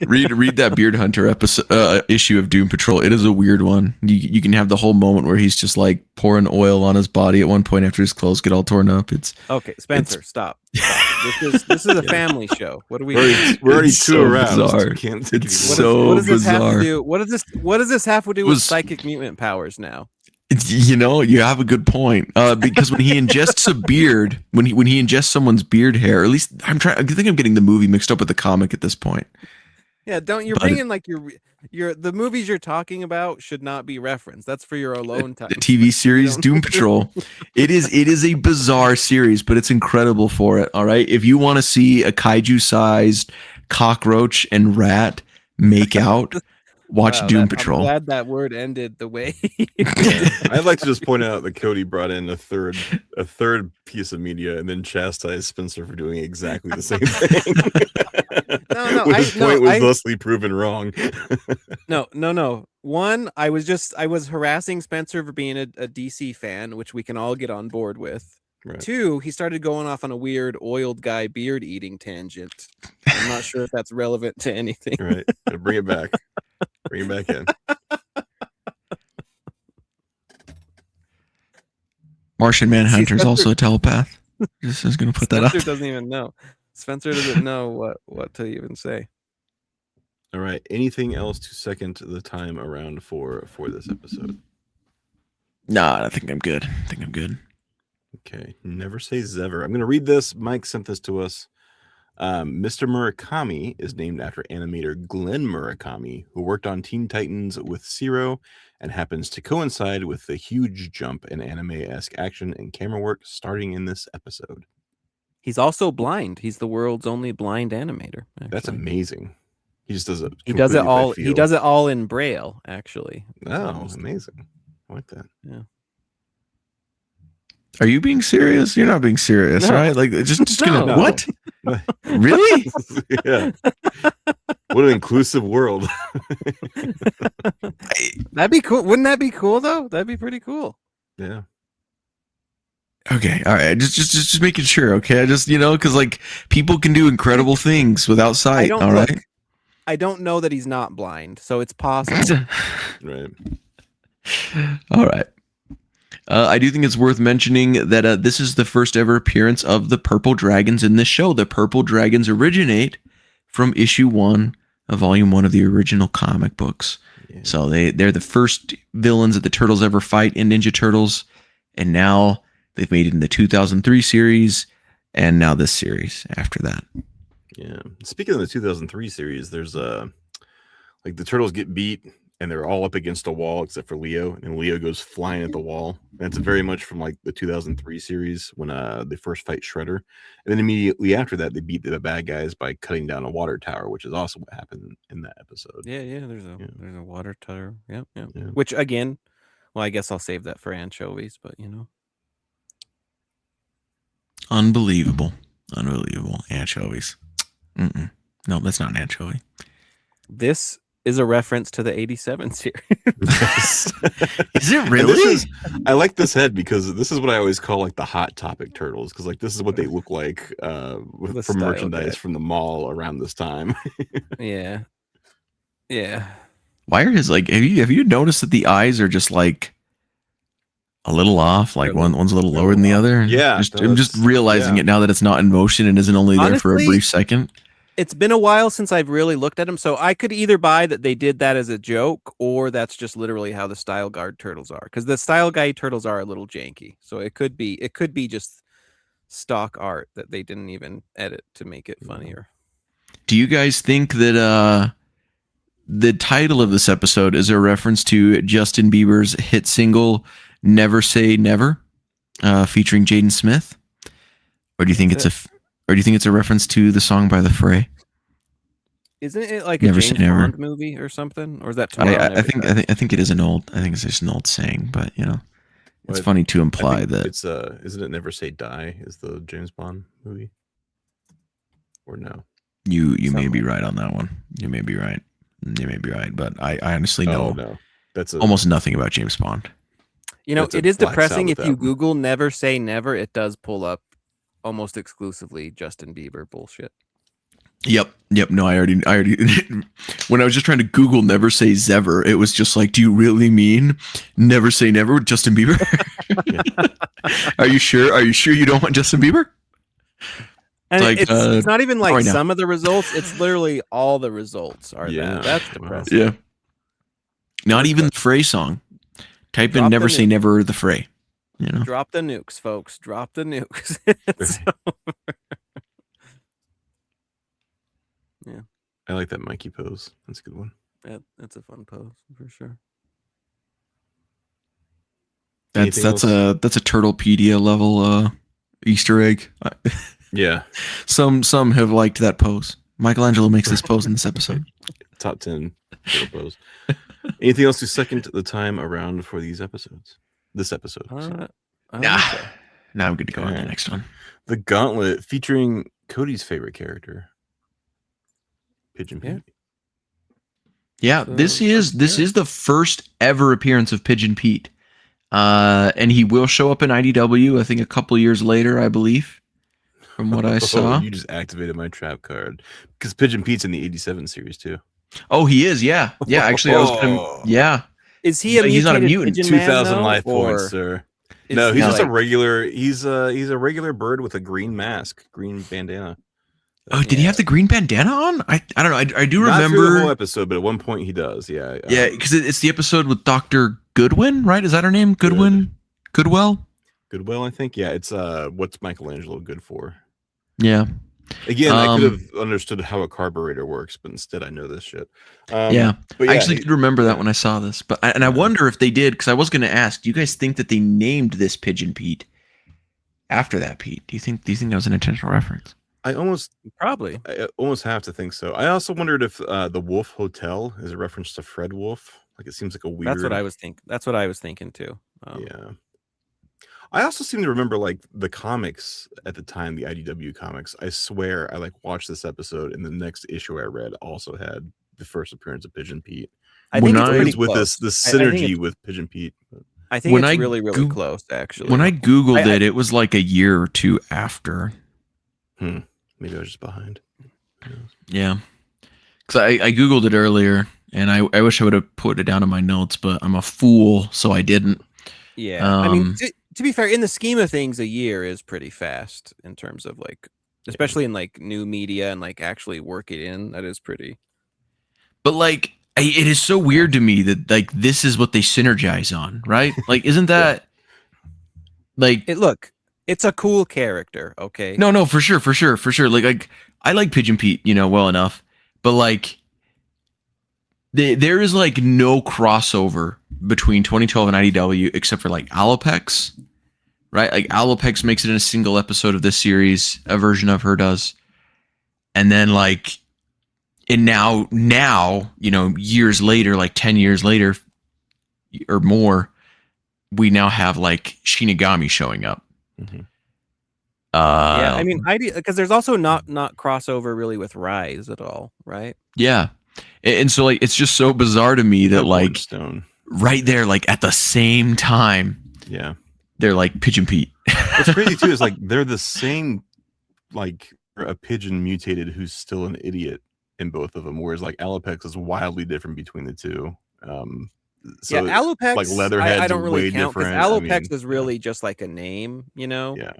read that Beard Hunter episode issue of Doom Patrol. It is a weird one. You can have the whole moment where he's just like pouring oil on his body at one point after his clothes get all torn up. It's okay, Spencer. Stop. This is a family show. What are we? We're already too aroused. It's so bizarre. What does this have to do with psychic mutant powers now? You have a good point. Because when he ingests a beard, when he ingests someone's beard hair, or at least I think I'm getting the movie mixed up with the comic at this point. Yeah, bringing like the movies you're talking about should not be referenced. That's for your alone time. The TV series Doom Patrol. It is a bizarre series, but it's incredible for it. All right, if you want to see a kaiju-sized cockroach and rat make out. Watch Doom Patrol. I'm glad that word ended the way. I'd like to just point out that Cody brought in a third piece of media and then chastised Spencer for doing exactly the same thing. His point was thusly proven wrong. No. One, I was harassing Spencer for being a DC fan, which we can all get on board with. Right. Two, he started going off on a weird oiled guy beard eating tangent. I'm not sure if that's relevant to anything. Right. Bring it back. Bring it back in. Martian Manhunter is also a telepath. Just is going to put that up. Spencer doesn't even know. Spencer doesn't know what to even say. All right. Anything else to second the time around for this episode? Nah, I think I'm good. Okay. Never say Xever. I'm going to read this. Mike sent this to us. Mr. Murakami is named after animator Glenn Murakami, who worked on Teen Titans with Zero and happens to coincide with the huge jump in anime-esque action and camera work starting in this episode. He's also blind. He's the world's only blind animator. Actually. That's amazing. He just does it. He does it all. He does it all in Braille. Actually. Oh, amazing! I like that. Yeah. Are you being serious? You're not being serious, No. right? Like just gonna No. what? Really? Yeah. What an inclusive world. That'd be cool. Wouldn't that be cool though? That'd be pretty cool. Yeah. Okay, all right. Just making sure. Okay, I just because like people can do incredible things without sight. All right. Look, I don't know that he's not blind, so it's possible. Right. All right. I do think it's worth mentioning that this is the first ever appearance of the Purple Dragons in this show. The Purple Dragons originate from issue 1 of volume 1 of the original comic books. Yeah. So they're the first villains that the Turtles ever fight in Ninja Turtles, and now they've made it in the 2003 series, and now this series after that. Yeah. Speaking of the 2003 series, there's like the Turtles get beat and they're all up against a wall except for Leo, and Leo goes flying at the wall. That's very much from like the 2003 series when they first fight Shredder, and then immediately after that they beat the bad guys by cutting down a water tower, which is also what happened in that episode. Yeah. There's a water tower. Yeah. Which again, well, I guess I'll save that for anchovies, but Unbelievable anchovies. No, that's not an anchovy. This is a reference to the 87 series. Is it really? I like this head because this is what I always call like the hot topic turtles, because like this is what they look like for merchandise from the mall around this time. Yeah. Why are his have you noticed that the eyes are just like a little off? Like one's a little lower than the other. Yeah, I'm just realizing it now that it's not in motion and isn't only there for a brief second. It's been a while since I've really looked at them, so I could either buy that they did that as a joke, or that's just literally how the Style Guide turtles are. Because the Style Guide turtles are a little janky, so it could be just stock art that they didn't even edit to make it funnier. Do you guys think that the title of this episode is a reference to Justin Bieber's hit single "Never Say Never," featuring Jaden Smith, or do you think it's a reference to the song by The Fray? Isn't it like a James Bond movie or something, or is that? I think it is an old. I think it's just an old saying, but it's funny to imply that it's isn't it Never Say Die is the James Bond movie, or no? You may be right on that one. You may be right, but I honestly know that's almost nothing about James Bond. It is depressing if you Google "Never Say Never." It does pull up almost exclusively Justin Bieber bullshit. Yep. No, I already. When I was just trying to Google "Never Say Xever," it was just like, do you really mean "Never Say Never" with Justin Bieber? Are you sure you don't want Justin Bieber? And it's not even like some of the results. It's literally all the results are that. That's depressing. Yeah. Not even the Fray song. Type in "Never Say Never" the Fray. Drop the nukes, folks. Drop the nukes. Yeah. I like that Mikey pose. That's a good one. Yeah, that's a fun pose for sure. That's a Turtlepedia level Easter egg. Yeah. Some have liked that pose. Michelangelo makes this pose in this episode. Top 10 pose. Anything else to second the time around for these episodes? This episode. Now I'm good to go on the next one. The Gauntlet, featuring Cody's favorite character, Pigeon Pete. Yeah, so, this is the first ever appearance of Pigeon Pete. And he will show up in IDW, I think a couple years later, I believe, from what I saw. You just activated my trap card. Because Pigeon Pete's in the 87 series too. Oh, he is, yeah. Yeah, actually, I was gonna, yeah. Is he he's not a mutant? 2,000 life points, sir. No, he's just a regular. He's a regular bird with a green mask, green bandana. Oh, did he have the green bandana on? I don't know. I do remember not through the whole episode, but at one point he does. Yeah. Yeah, because it's the episode with Dr. Goodwin, right? Is that her name? Goodwin? Goodwell, I think. Yeah, it's what's Michelangelo good for? Yeah. Again, I could have understood how a carburetor works, but instead I know this shit. But I actually could remember that when I saw this. But I wonder if they did, because I was going to ask, do you guys think that they named this Pigeon Pete after that Pete? Do you think that was an intentional reference? I almost have to think so. I also wondered if the Wolf Hotel is a reference to Fred Wolf. Like it seems like a weird. That's what I was thinking. That's what I was thinking too. Yeah. I also seem to remember like the comics at the time, the IDW comics. I swear I like watched this episode, and the next issue I read also had the first appearance of Pigeon Pete. I think When it's I- pretty With close. this I think synergy it's, with Pigeon Pete. I think When it's I really, really Goo- close, actually. When I Googled I- it was like a year or two after. Maybe I was just behind. Yeah. Because I Googled it earlier, and I wish I would have put it down in my notes, but I'm a fool, so I didn't. Yeah, I mean, to be fair, in the scheme of things, a year is pretty fast in terms of like, especially in like new media and like actually work it in. That is pretty. But like, it is so weird to me that like this is what they synergize on, right? Like, isn't that like? Look, it's a cool character. Okay. No, for sure. Like I like Pigeon Pete, well enough, but like, there is like no crossover between 2012 and IDW except for like Alopex, right? Like Alopex makes it in a single episode of this series, a version of her does, and then like, and now years later, like 10 years later or more, we now have like Shinigami showing up. Mm-hmm. Yeah, I mean, because there's also not crossover really with Rise at all, right? Yeah, and so like it's just so bizarre to me that like Stone. right there, like at the same time, Yeah, they're like Pigeon Pete. what's crazy too is like they're the same, like a pigeon mutated who's still an idiot in both of them, whereas like Alopex is wildly different between the two. So yeah, Alopex, like Leatherhead's I don't really way count because different. Alopex is really just like a name, Yeah.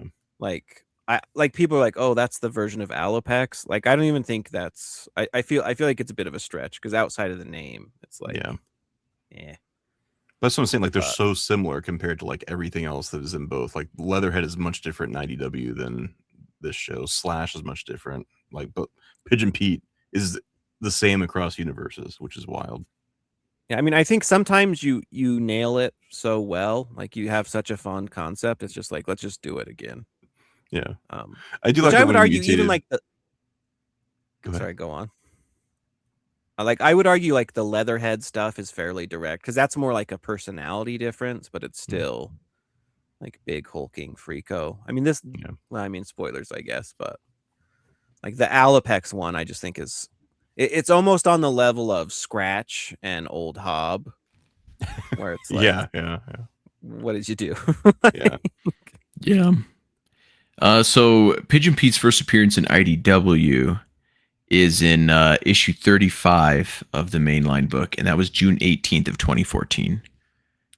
Like people are like, oh, that's the version of Alopex. Like I don't even think that's. I feel like it's a bit of a stretch because outside of the name, it's like, yeah. That's what I'm saying. Like they're so similar compared to like everything else that is in both. Like Leatherhead is much different in IDW than this show. Slash is much different. Like, but Pigeon Pete is the same across universes, which is wild. Yeah, I mean, I think sometimes you nail it so well, like you have such a fun concept. It's just like, let's just do it again. Yeah, I do. like. I would argue even like the. Go ahead. Sorry, go on. Like I would argue like the Leatherhead stuff is fairly direct because that's more like a personality difference, but it's still like big hulking freako. I mean well, I mean spoilers, I guess, but like the Alopex one, I just think it's almost on the level of Scratch and Old Hob, where it's like, yeah. What did you do? Yeah. So Pigeon Pete's first appearance in IDW is in issue 35 of the mainline book, and that was June 18th of 2014.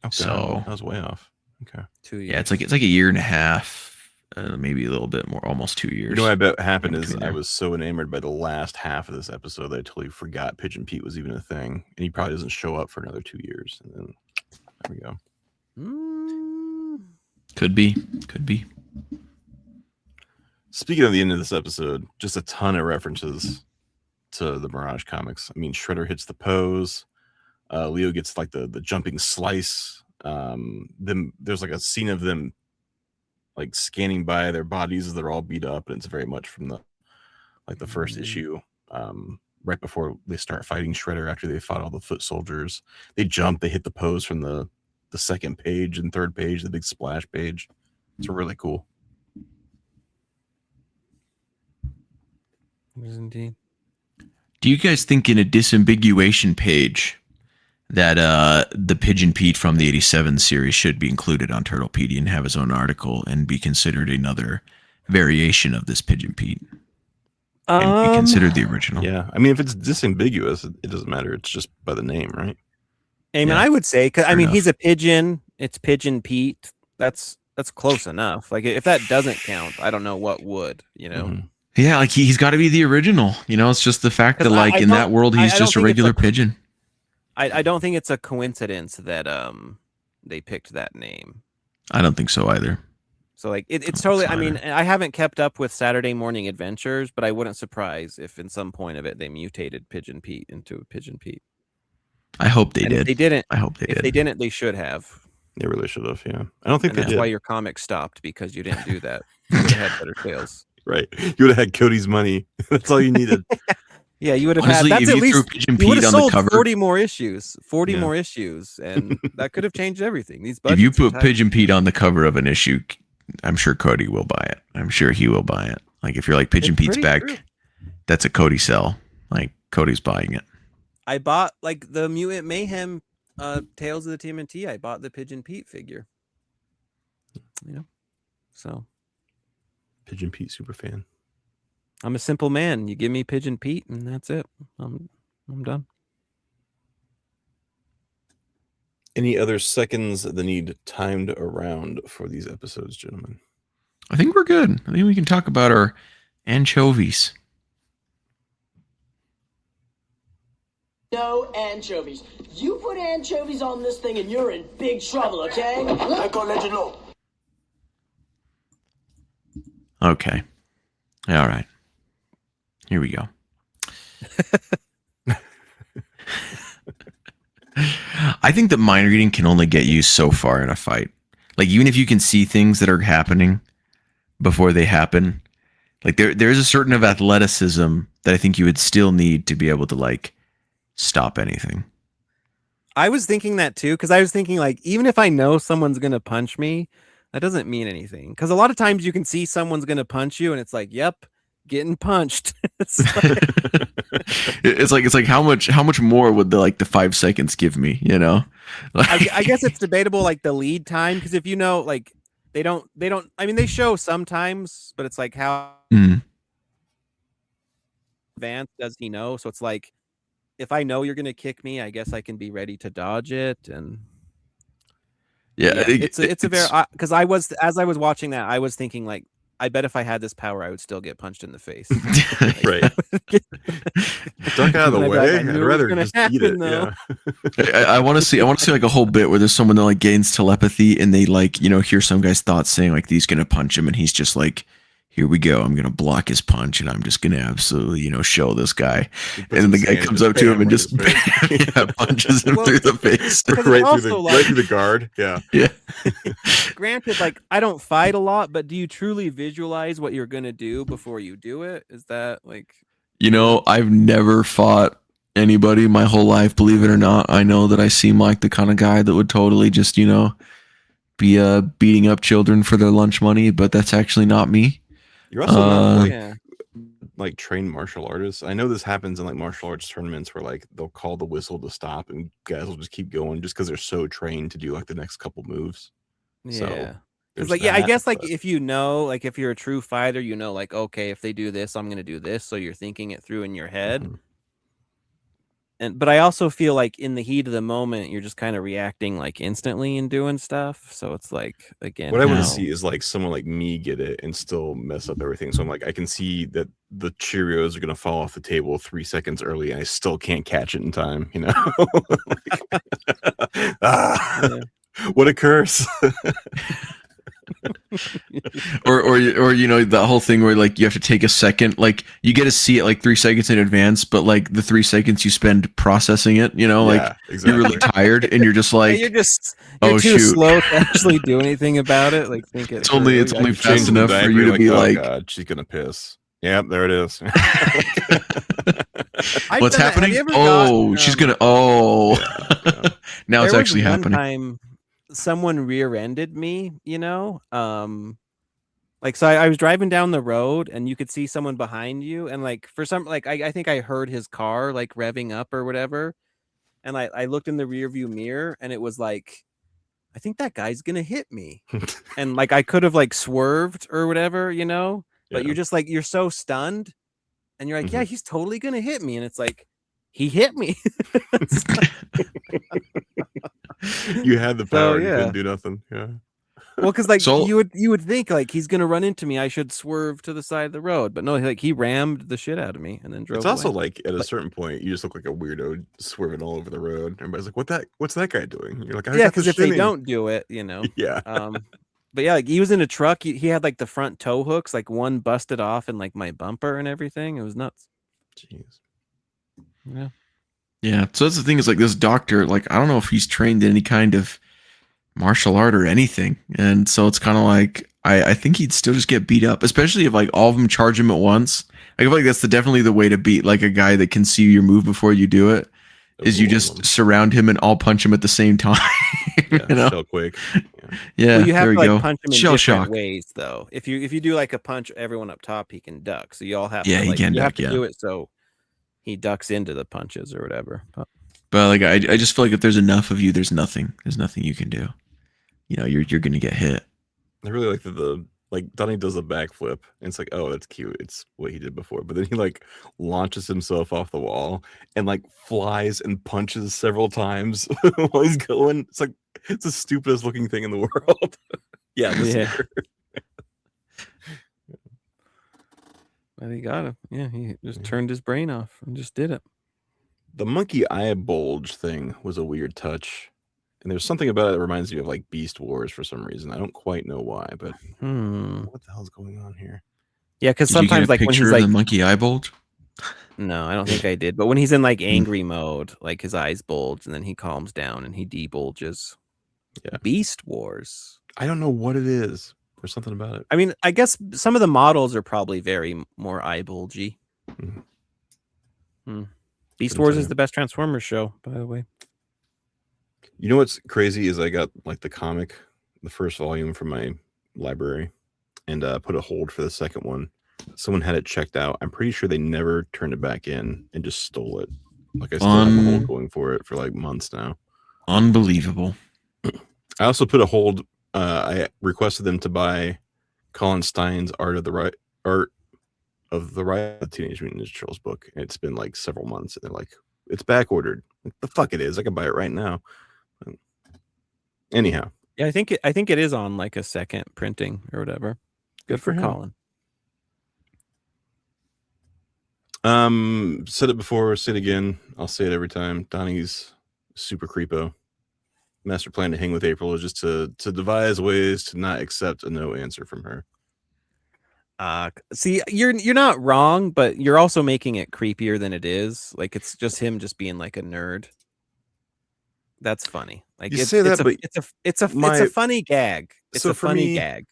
Okay. So that was way off. Okay. 2 years. Yeah, it's like a year and a half, maybe a little bit more, almost 2 years. You know what I bet happened is I was so enamored by the last half of this episode that I totally forgot Pigeon Pete was even a thing, and he probably doesn't show up for another 2 years. And then there we go. Could be. Speaking of the end of this episode, just a ton of references to the Mirage comics. I mean, Shredder hits the pose. Leo gets like the jumping slice. Then there's like a scene of them like scanning by their bodies as they're all beat up, and it's very much from the first issue. Right before they start fighting Shredder, after they fought all the foot soldiers, they jump, they hit the pose from the second page and third page, the big splash page. It's really cool. Indeed. Do you guys think in a disambiguation page that the Pigeon Pete from the 87 series should be included on Turtlepedia and have his own article and be considered another variation of this Pigeon Pete? And be considered the original? Yeah. I mean, if it's disambiguous, it doesn't matter. It's just by the name, right? I mean, I would say, because I mean, he's a pigeon. It's Pigeon Pete. That's close enough. Like, if that doesn't count, I don't know what would, Mm-hmm. Yeah, like he's got to be the original. It's just the fact that like in that world he's just a regular pigeon. I don't think it's a coincidence that they picked that name. I don't think so either. So like it's totally. I mean, I haven't kept up with Saturday Morning Adventures, but I wouldn't surprise if in some point of it they mutated Pigeon Pete into Pigeon Pete. I hope they did. If they didn't. I hope they did. If they didn't, they should have. They really should have. Yeah, I don't think that's they did. why your comic stopped, because you didn't do that. You had better sales. Right. You would have had Cody's money. That's all you needed. Yeah, you would have Honestly, had. That's if at you least threw Pigeon you would Pete have on the sold cover, 40 more issues. 40 Yeah. more issues, and that could have changed everything. These if you budgets are put tight. Pigeon Pete on the cover of an issue, I'm sure Cody will buy it. I'm sure he will buy it. Like if you're like Pigeon It's Pete's pretty back, true. that's a Cody sell. Like Cody's buying it. I bought like the Mutant Mayhem Tales of the TMNT. I bought the Pigeon Pete figure. You know, so Pigeon Pete super fan. I'm a simple man. You give me Pigeon Pete, and that's it. I'm done. Any other seconds that need timed around for these episodes, gentlemen? I think we're good. I think we can talk about our anchovies. No anchovies. You put anchovies on this thing and you're in big trouble, okay? I'm gonna let you know. Okay. All right. Here we go. I think that mind reading can only get you so far in a fight. Like even if you can see things that are happening before they happen, like there's a certain of athleticism that I think you would still need to be able to like stop anything. I was thinking that too, because I was thinking like even if I know someone's gonna punch me, that doesn't mean anything. Because a lot of times you can see someone's gonna punch you, and it's like, yep, getting punched. It's like how much more would the 5 seconds give me, you know? I guess it's debatable, like the lead time, because if you know, like they don't. I mean, they show sometimes, but it's like how advanced does he know? So it's like, if I know you're gonna kick me, I guess I can be ready to dodge it. And yeah, it's a very, because I was, as I was watching that, I was thinking like, I bet if I had this power, I would still get punched in the face. Right. Duck out of the I'd be way. like, I I'd knew it was rather gonna just eat it. happen, though. Yeah. I want to see like a whole bit where there's someone that like gains telepathy and they like, you know, hear some guy's thoughts saying like he's gonna punch him and he's just like, here we go, I'm gonna block his punch and I'm just gonna absolutely, you know, show this guy. And then the guy comes up to him and just punches him through the face. right also, through the guard. Yeah. Yeah. Granted, like I don't fight a lot, but do you truly visualize what you're gonna do before you do it? Is that like, You know, I've never fought anybody my whole life, believe it or not. I know that I seem like the kind of guy that would totally just, you know, be beating up children for their lunch money, but that's actually not me. You're also not yeah. like trained martial artists. I know this happens in like martial arts tournaments where like they'll call the whistle to stop and guys will just keep going just because they're so trained to do like the next couple moves. So, Yeah. there's Because like, yeah, I that, guess like but- if you know, like if you're a true fighter, you know, like, okay, if they do this, I'm gonna do this. So you're thinking it through in your head. Mhm. But I also feel like in the heat of the moment, you're just kind of reacting like instantly and doing stuff. So it's like, again, What I want how- to see is like someone like me get it and still mess up everything. So I'm like, I can see that the Cheerios are gonna fall off the table 3 seconds early, and I still can't catch it in time. You know, what a curse! or you know, the whole thing where like you have to take a second, like you get to see it like 3 seconds in advance, but like the 3 seconds you spend processing it, you know, like you're really tired and you're just like, you're too shoot. slow to actually do anything about it. Like think It's only through. it's Yeah, only you fast change enough for you to be like, God, she's gonna piss. Yep, there it is. I've what's done that. Have happening? you ever Oh, got, she's gonna. Oh, Yeah. now it's there was actually one happening. time someone rear-ended me, you know, like, so I was driving down the road and you could see someone behind you, and like for some, like I think I heard his car like revving up or whatever, and I looked in the rear view mirror and it was like, I think that guy's gonna hit me. And like I could have like swerved or whatever, you know, but Yeah. you're just like, you're so stunned and you're like, Mhm. yeah, he's totally gonna hit me, and it's like, he hit me. You had the power. You yeah. couldn't do nothing. Yeah. Well, because like So- you would think like he's gonna run into me, I should swerve to the side of the road, but no, like he rammed the shit out of me and then drove. It's also away. like at a certain point, you just look like a weirdo swerving all over the road. Everybody's like, what's that guy doing? You're like, I yeah, got the because if they shinny." don't do it, you know. Yeah. But yeah, like he was in a truck. He had like the front tow hooks, like one busted off in like my bumper and everything. It was nuts. Jeez. Yeah. Yeah. So that's the thing is like this doctor, like I don't know if he's trained in any kind of martial art or anything, and so it's kind of like I think he'd still just get beat up, especially if like all of them charge him at once. I feel like that's definitely the way to beat like a guy that can see your move before you do it. Is you just surround him and all punch him at the same time. Yeah, you know? shell quake. Yeah, Well, you have there to we like go. punch him in Shell different shock. ways, though. If you do like a punch, everyone up top he can duck. So you all have Yeah, to he like can you have duck, to yeah. do it so he ducks into the punches or whatever. But like I just feel like if there's enough of you, there's nothing you can do. You know, you're gonna get hit. I really like that the like Donnie does a backflip, and it's like, oh, that's cute. It's what he did before. But then he like launches himself off the wall and like flies and punches several times while he's going. It's like it's the stupidest looking thing in the world. Yeah, this year. But he got him. Yeah, he just turned his brain off and just did it. The monkey eye bulge thing was a weird touch. And there's something about it that reminds me of like Beast Wars for some reason. I don't quite know why, but what the hell's going on here? Yeah, because Did you get sometimes a like when picture he's of like the monkey eye bulge? no, I don't think I did. But when he's in like angry mode, like his eyes bulge and then he calms down and he debulges. Yeah. Beast Wars. I don't know what it is. There's something about it. I mean, I guess some of the models are probably very more eye bulgy. Beast Wars is the best Transformers show, by the way. You know what's crazy is I got like the comic, the first volume from my library, and put a hold for the second one. Someone had it checked out. I'm pretty sure they never turned it back in and just stole it. Like I still have a hold going for it for like months now. Unbelievable. I also put a hold. I requested them to buy Colin Stein's Art of the Teenage Mutant Ninja Turtles book. And it's been like several months, and they're like, "It's back ordered." Like, the fuck it is. I can buy it right now. But anyhow, yeah, I think it is on like a second printing or whatever. Good for Colin. Said it before, say it again. I'll say it every time. Donnie's super creepo. Master plan to hang with April is just to devise ways to not accept a no answer from her. See, you're not wrong, but you're also making it creepier than it is. Like it's just him just being like a nerd. That's funny. Like you say that, but it's a funny gag. It's a funny gag.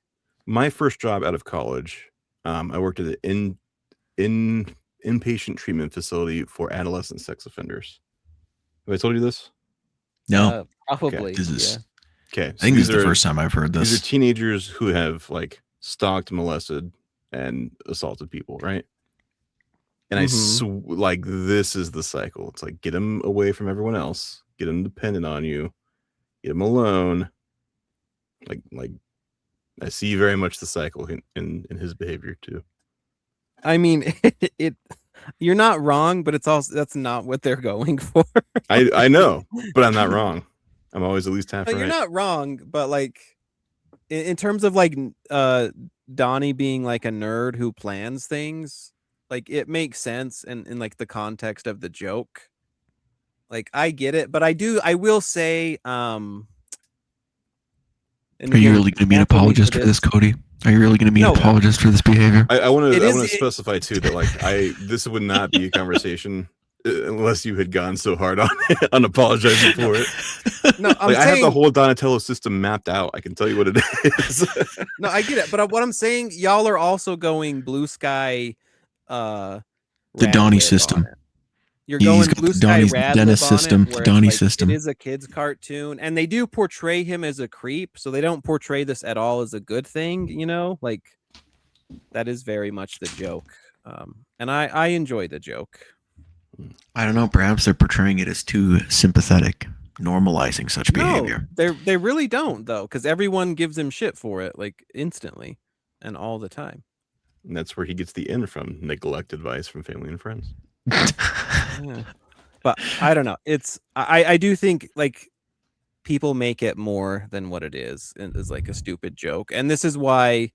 My first job out of college, I worked at an inpatient treatment facility for adolescent sex offenders. Have I told you this? No. Probably. Okay. Okay. I think this is the first time I've heard this. These are teenagers who have like stalked, molested, and assaulted people, right? And like this is the cycle. It's like get them away from everyone else, get them dependent on you, get them alone. Like I see very much the cycle in his behavior too. I mean, you're not wrong, but it's also that's not what they're going for. I know, but I'm not wrong. I'm always at least half right. You're not wrong, but like in terms of like Donnie being like a nerd who plans things, like it makes sense in like the context of the joke. Like I get it, but I will say are you really going to be an apologist for this, Cody? Are you really going to be an apologist for this behavior? I want to specify too that like this would not be a conversation unless you had gone so hard on apologizing for it. No, I have the whole Donatello system mapped out. I can tell you what it is. No, I get it, but what I'm saying, y'all are also going blue sky. The Donnie system. You're going blue sky Dennis system, the Donnie system. It is a kid's cartoon, and they do portray him as a creep, so they don't portray this at all as a good thing. You know, like that is very much the joke, and I enjoy the joke. I don't know. Perhaps they're portraying it as too sympathetic, normalizing such behavior. They really don't though, because everyone gives him shit for it, like instantly and all the time. And that's where he gets the in from neglect advice from family and friends. Yeah. But I don't know. I do think like people make it more than what it is. It's like a stupid joke, and this is why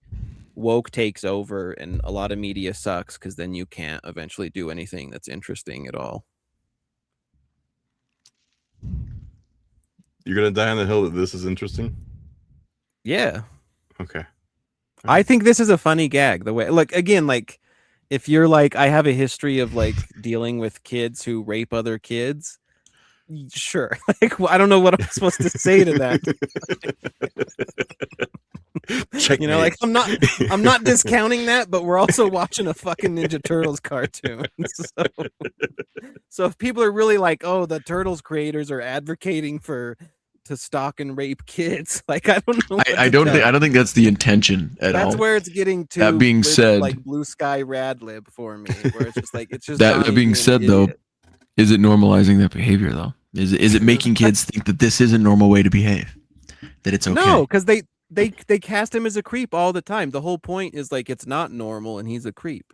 woke takes over and a lot of media sucks, because then you can't eventually do anything that's interesting at all. You're gonna die on the hill that this is interesting? Yeah. Okay. I think this is a funny gag. The way, like, again, like if you're like, I have a history of like dealing with kids who rape other kids, Sure. Like, well, I don't know what I'm supposed to say to that. You know, like I'm not discounting that, but we're also watching a fucking Ninja Turtles cartoon. So if people are really like, oh, the Turtles creators are advocating to stalk and rape kids, like I don't know. I don't think that's the intention at all. That's where it's getting to. That being said, like Blue Sky Rad Lib for me, where it's just like it's just that being said, though, is it normalizing that behavior though? Is it making kids think that this is a normal way to behave? That it's okay? No, because they cast him as a creep all the time. The whole point is like it's not normal, and he's a creep.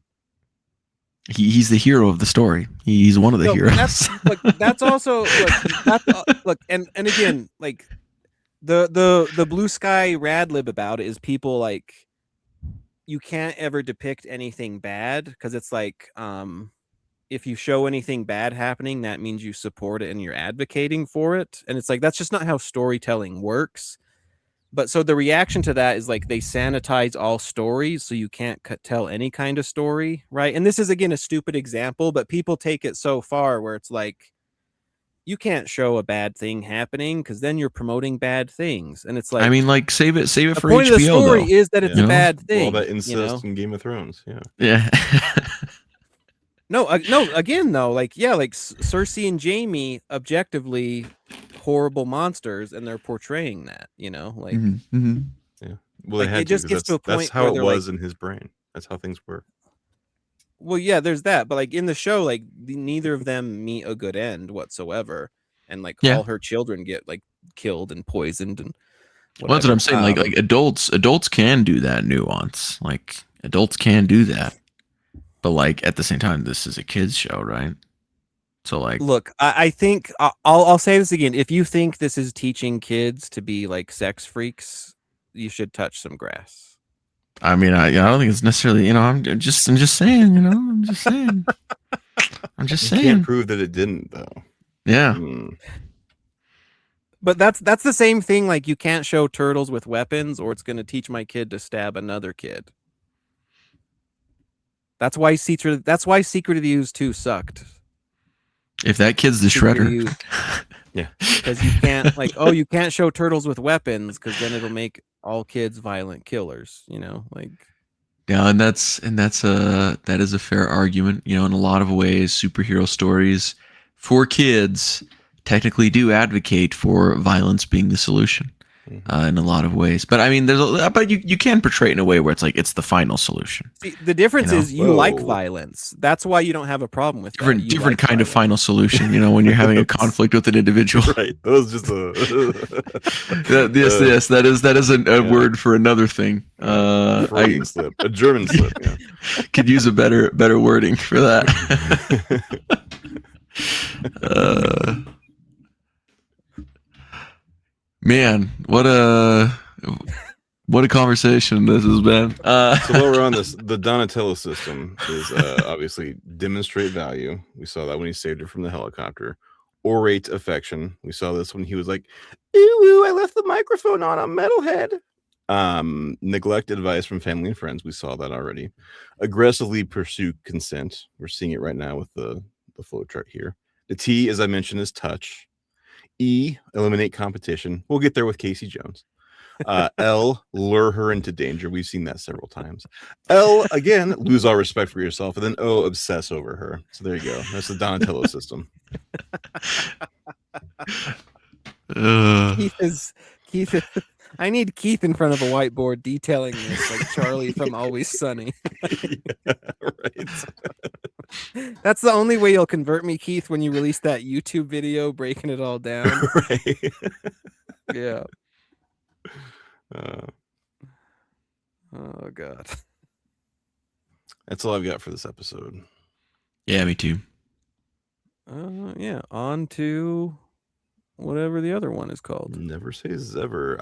He's the hero of the story. He's one of the heroes. That's also look, and again, like the Blue Sky Rad Lib about it is people like you can't ever depict anything bad because it's like if you show anything bad happening, that means you support it and you're advocating for it, and it's like that's just not how storytelling works. But so the reaction to that is like they sanitize all stories, so you can't tell any kind of story, right? And this is again a stupid example, but people take it so far where it's like you can't show a bad thing happening because then you're promoting bad things, and it's like I mean, like save it for the point HBO. Of the story though. is that it's a bad thing. All that incest in Game of Thrones, yeah. No, again though, like Cersei and Jaime objectively horrible monsters, and they're portraying that, like yeah. Well, like, it just gets to a point that's how where it was like, in his brain. That's how things were. Well, yeah, there's that, but like in the show, like neither of them meet a good end whatsoever, and like all her children get like killed and poisoned and whatever. Well, that's what I'm saying. Like adults can do that nuance. Like adults can do that, but like at the same time, this is a kids show, right? So like, look, I think I'll say this again. If you think this is teaching kids to be like sex freaks, you should touch some grass. I mean, I don't think it's necessarily, I'm just saying, I'm just saying. I'm just saying. You can't prove that it didn't, though. Yeah. But that's the same thing. Like you can't show turtles with weapons, or it's going to teach my kid to stab another kid. That's why Secret of the Ooze 2 sucked. If that kid's the Shredder. Yeah. Because you can't you can't show turtles with weapons because then it'll make all kids violent killers, like. Yeah, and that is a fair argument. In a lot of ways, superhero stories for kids technically do advocate for violence being the solution. In a lot of ways, but I mean, but you can portray it in a way where it's like it's the final solution. See, the difference is you like violence. That's why you don't have a problem with different like kind of final solution. When you're having a conflict with an individual. Right. That was just yes. That is a word for another thing. Slip, a German slip. Yeah. Could use a better wording for that. Man, what a conversation this has been. So while we're on this, the Donatello system is obviously demonstrate value. We saw that when he saved her from the helicopter. Orate affection. We saw this when he was like, "Ooh, I left the microphone on a metalhead." Neglect advice from family and friends. We saw that already. Aggressively pursue consent. We're seeing it right now with the flow chart here. The T, as I mentioned, is touch. E, eliminate competition. We'll get there with Casey Jones. L, lure her into danger. We've seen that several times. L, again, lose all respect for yourself. And then O, obsess over her. So there you go. That's the Donatello system. Keith is I need Keith in front of a whiteboard detailing this like Charlie from Always Sunny. Yeah, right. That's the only way you'll convert me, Keith, when you release that YouTube video breaking it all down. Right. Yeah. Oh God. That's all I've got for this episode. Yeah, me too. Yeah. On to whatever the other one is called. Never say Xever.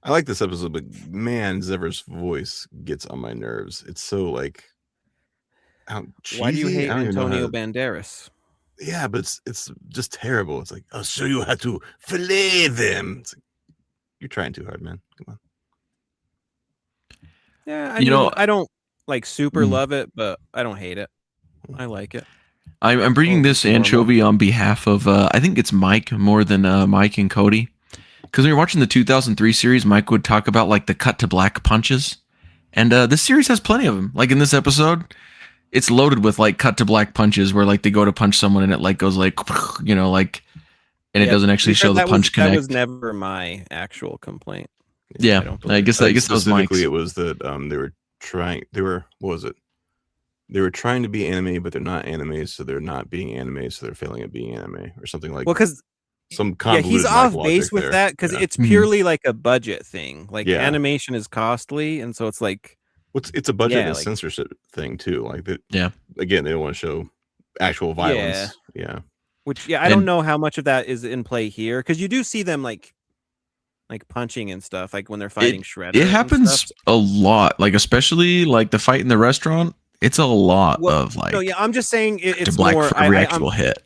I like this episode, but man, Xever's voice gets on my nerves. It's so like cheesy. Why do you hate Antonio Banderas? Yeah, but it's just terrible. It's like, I'll show you how to fillet them. It's like, you're trying too hard, man. Come on. Yeah, I don't like super love it, but I don't hate it. I like it. I'm bringing this anchovy on behalf of I think it's Mike more than Mike and Cody, because when you're watching the 2003 series, Mike would talk about like the cut to black punches, and this series has plenty of them. Like in this episode, it's loaded with like cut to black punches where like they go to punch someone and it like goes like like, and it doesn't actually show the punch connect. That was never my actual complaint. Yeah, I guess that was Mike's. It was that what was it? They were trying to be anime, but they're not anime, so they're not being anime, so they're failing at being anime, or something like. Well, because some convoluted he's off base there. with that because it's purely like a budget thing. Like animation is costly, and so it's like it's a budget and a censorship thing too. Like that. Yeah. Again, they don't want to show actual violence. Yeah. Which I don't know how much of that is in play here, because you do see them like punching and stuff, like when they're fighting Shredder. It happens a lot, like especially like the fight in the restaurant. It's a lot of like. No, yeah, I'm just saying it's black more for every actual hit.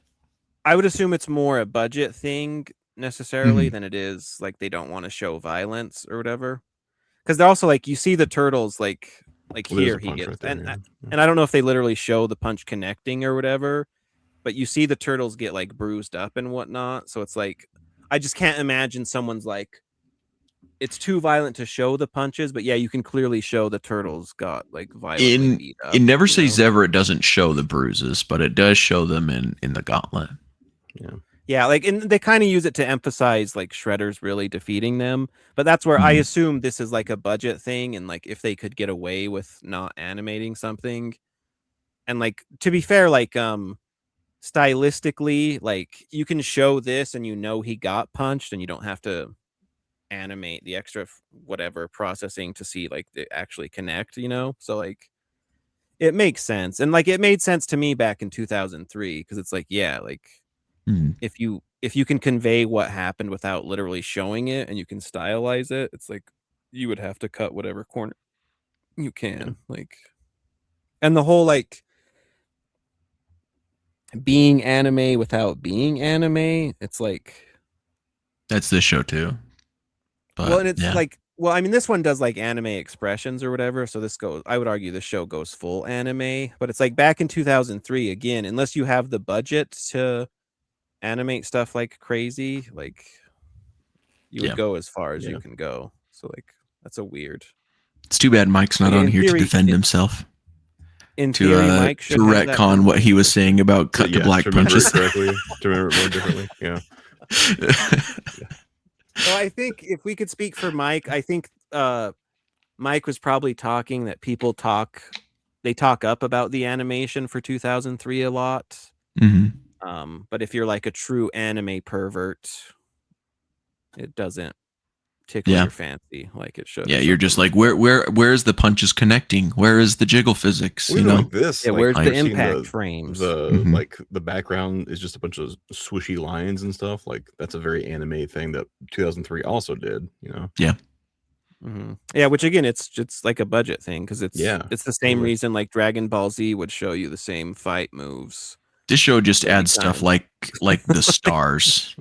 I would assume it's more a budget thing necessarily than it is like they don't want to show violence or whatever. Because they're also like, you see the turtles like here he gets, and I don't know if they literally show the punch connecting or whatever, but you see the turtles get like bruised up and whatnot. So it's like, I just can't imagine someone's like, it's too violent to show the punches, but yeah, you can clearly show the turtles got like violently beat up. It never says ever it doesn't show the bruises, but it does show them in the Gauntlet. Yeah, like, and they kind of use it to emphasize like Shredder's really defeating them, but that's where I assume this is like a budget thing, and like if they could get away with not animating something, and like to be fair, like stylistically, like you can show this and he got punched, and you don't have to animate the extra whatever processing to see like they actually connect, so like it makes sense. And like it made sense to me back in 2003, because it's like, yeah, like if you can convey what happened without literally showing it, and you can stylize it, it's like you would have to cut whatever corner you can. Like, and the whole like being anime without being anime, it's like that's this show too. But, well, and it's like, well, I mean, this one does like anime expressions or whatever. So I would argue the show goes full anime, but it's like back in 2003, again, unless you have the budget to animate stuff like crazy, like you would go as far as you can go. So like, that's a weird. It's too bad Mike's not on here to defend himself. In theory, Mike should to retcon what he was saying about cut to black punches. Correctly, to remember it more differently. Yeah. So I think if we could speak for Mike, I think Mike was probably talking that people talk up about the animation for 2003 a lot. But if you're like a true anime pervert, it doesn't tickle your fancy like it should. Yeah, you're just like, where's the punches connecting? Where is the jiggle physics? Like this. Yeah, where's the impact frames? Like the background is just a bunch of swooshy lines and stuff. Like that's a very anime thing that 2003 also did. Yeah. Yeah, which again, it's like a budget thing, because it's the same reason like Dragon Ball Z would show you the same fight moves. This show just adds stuff like the stars.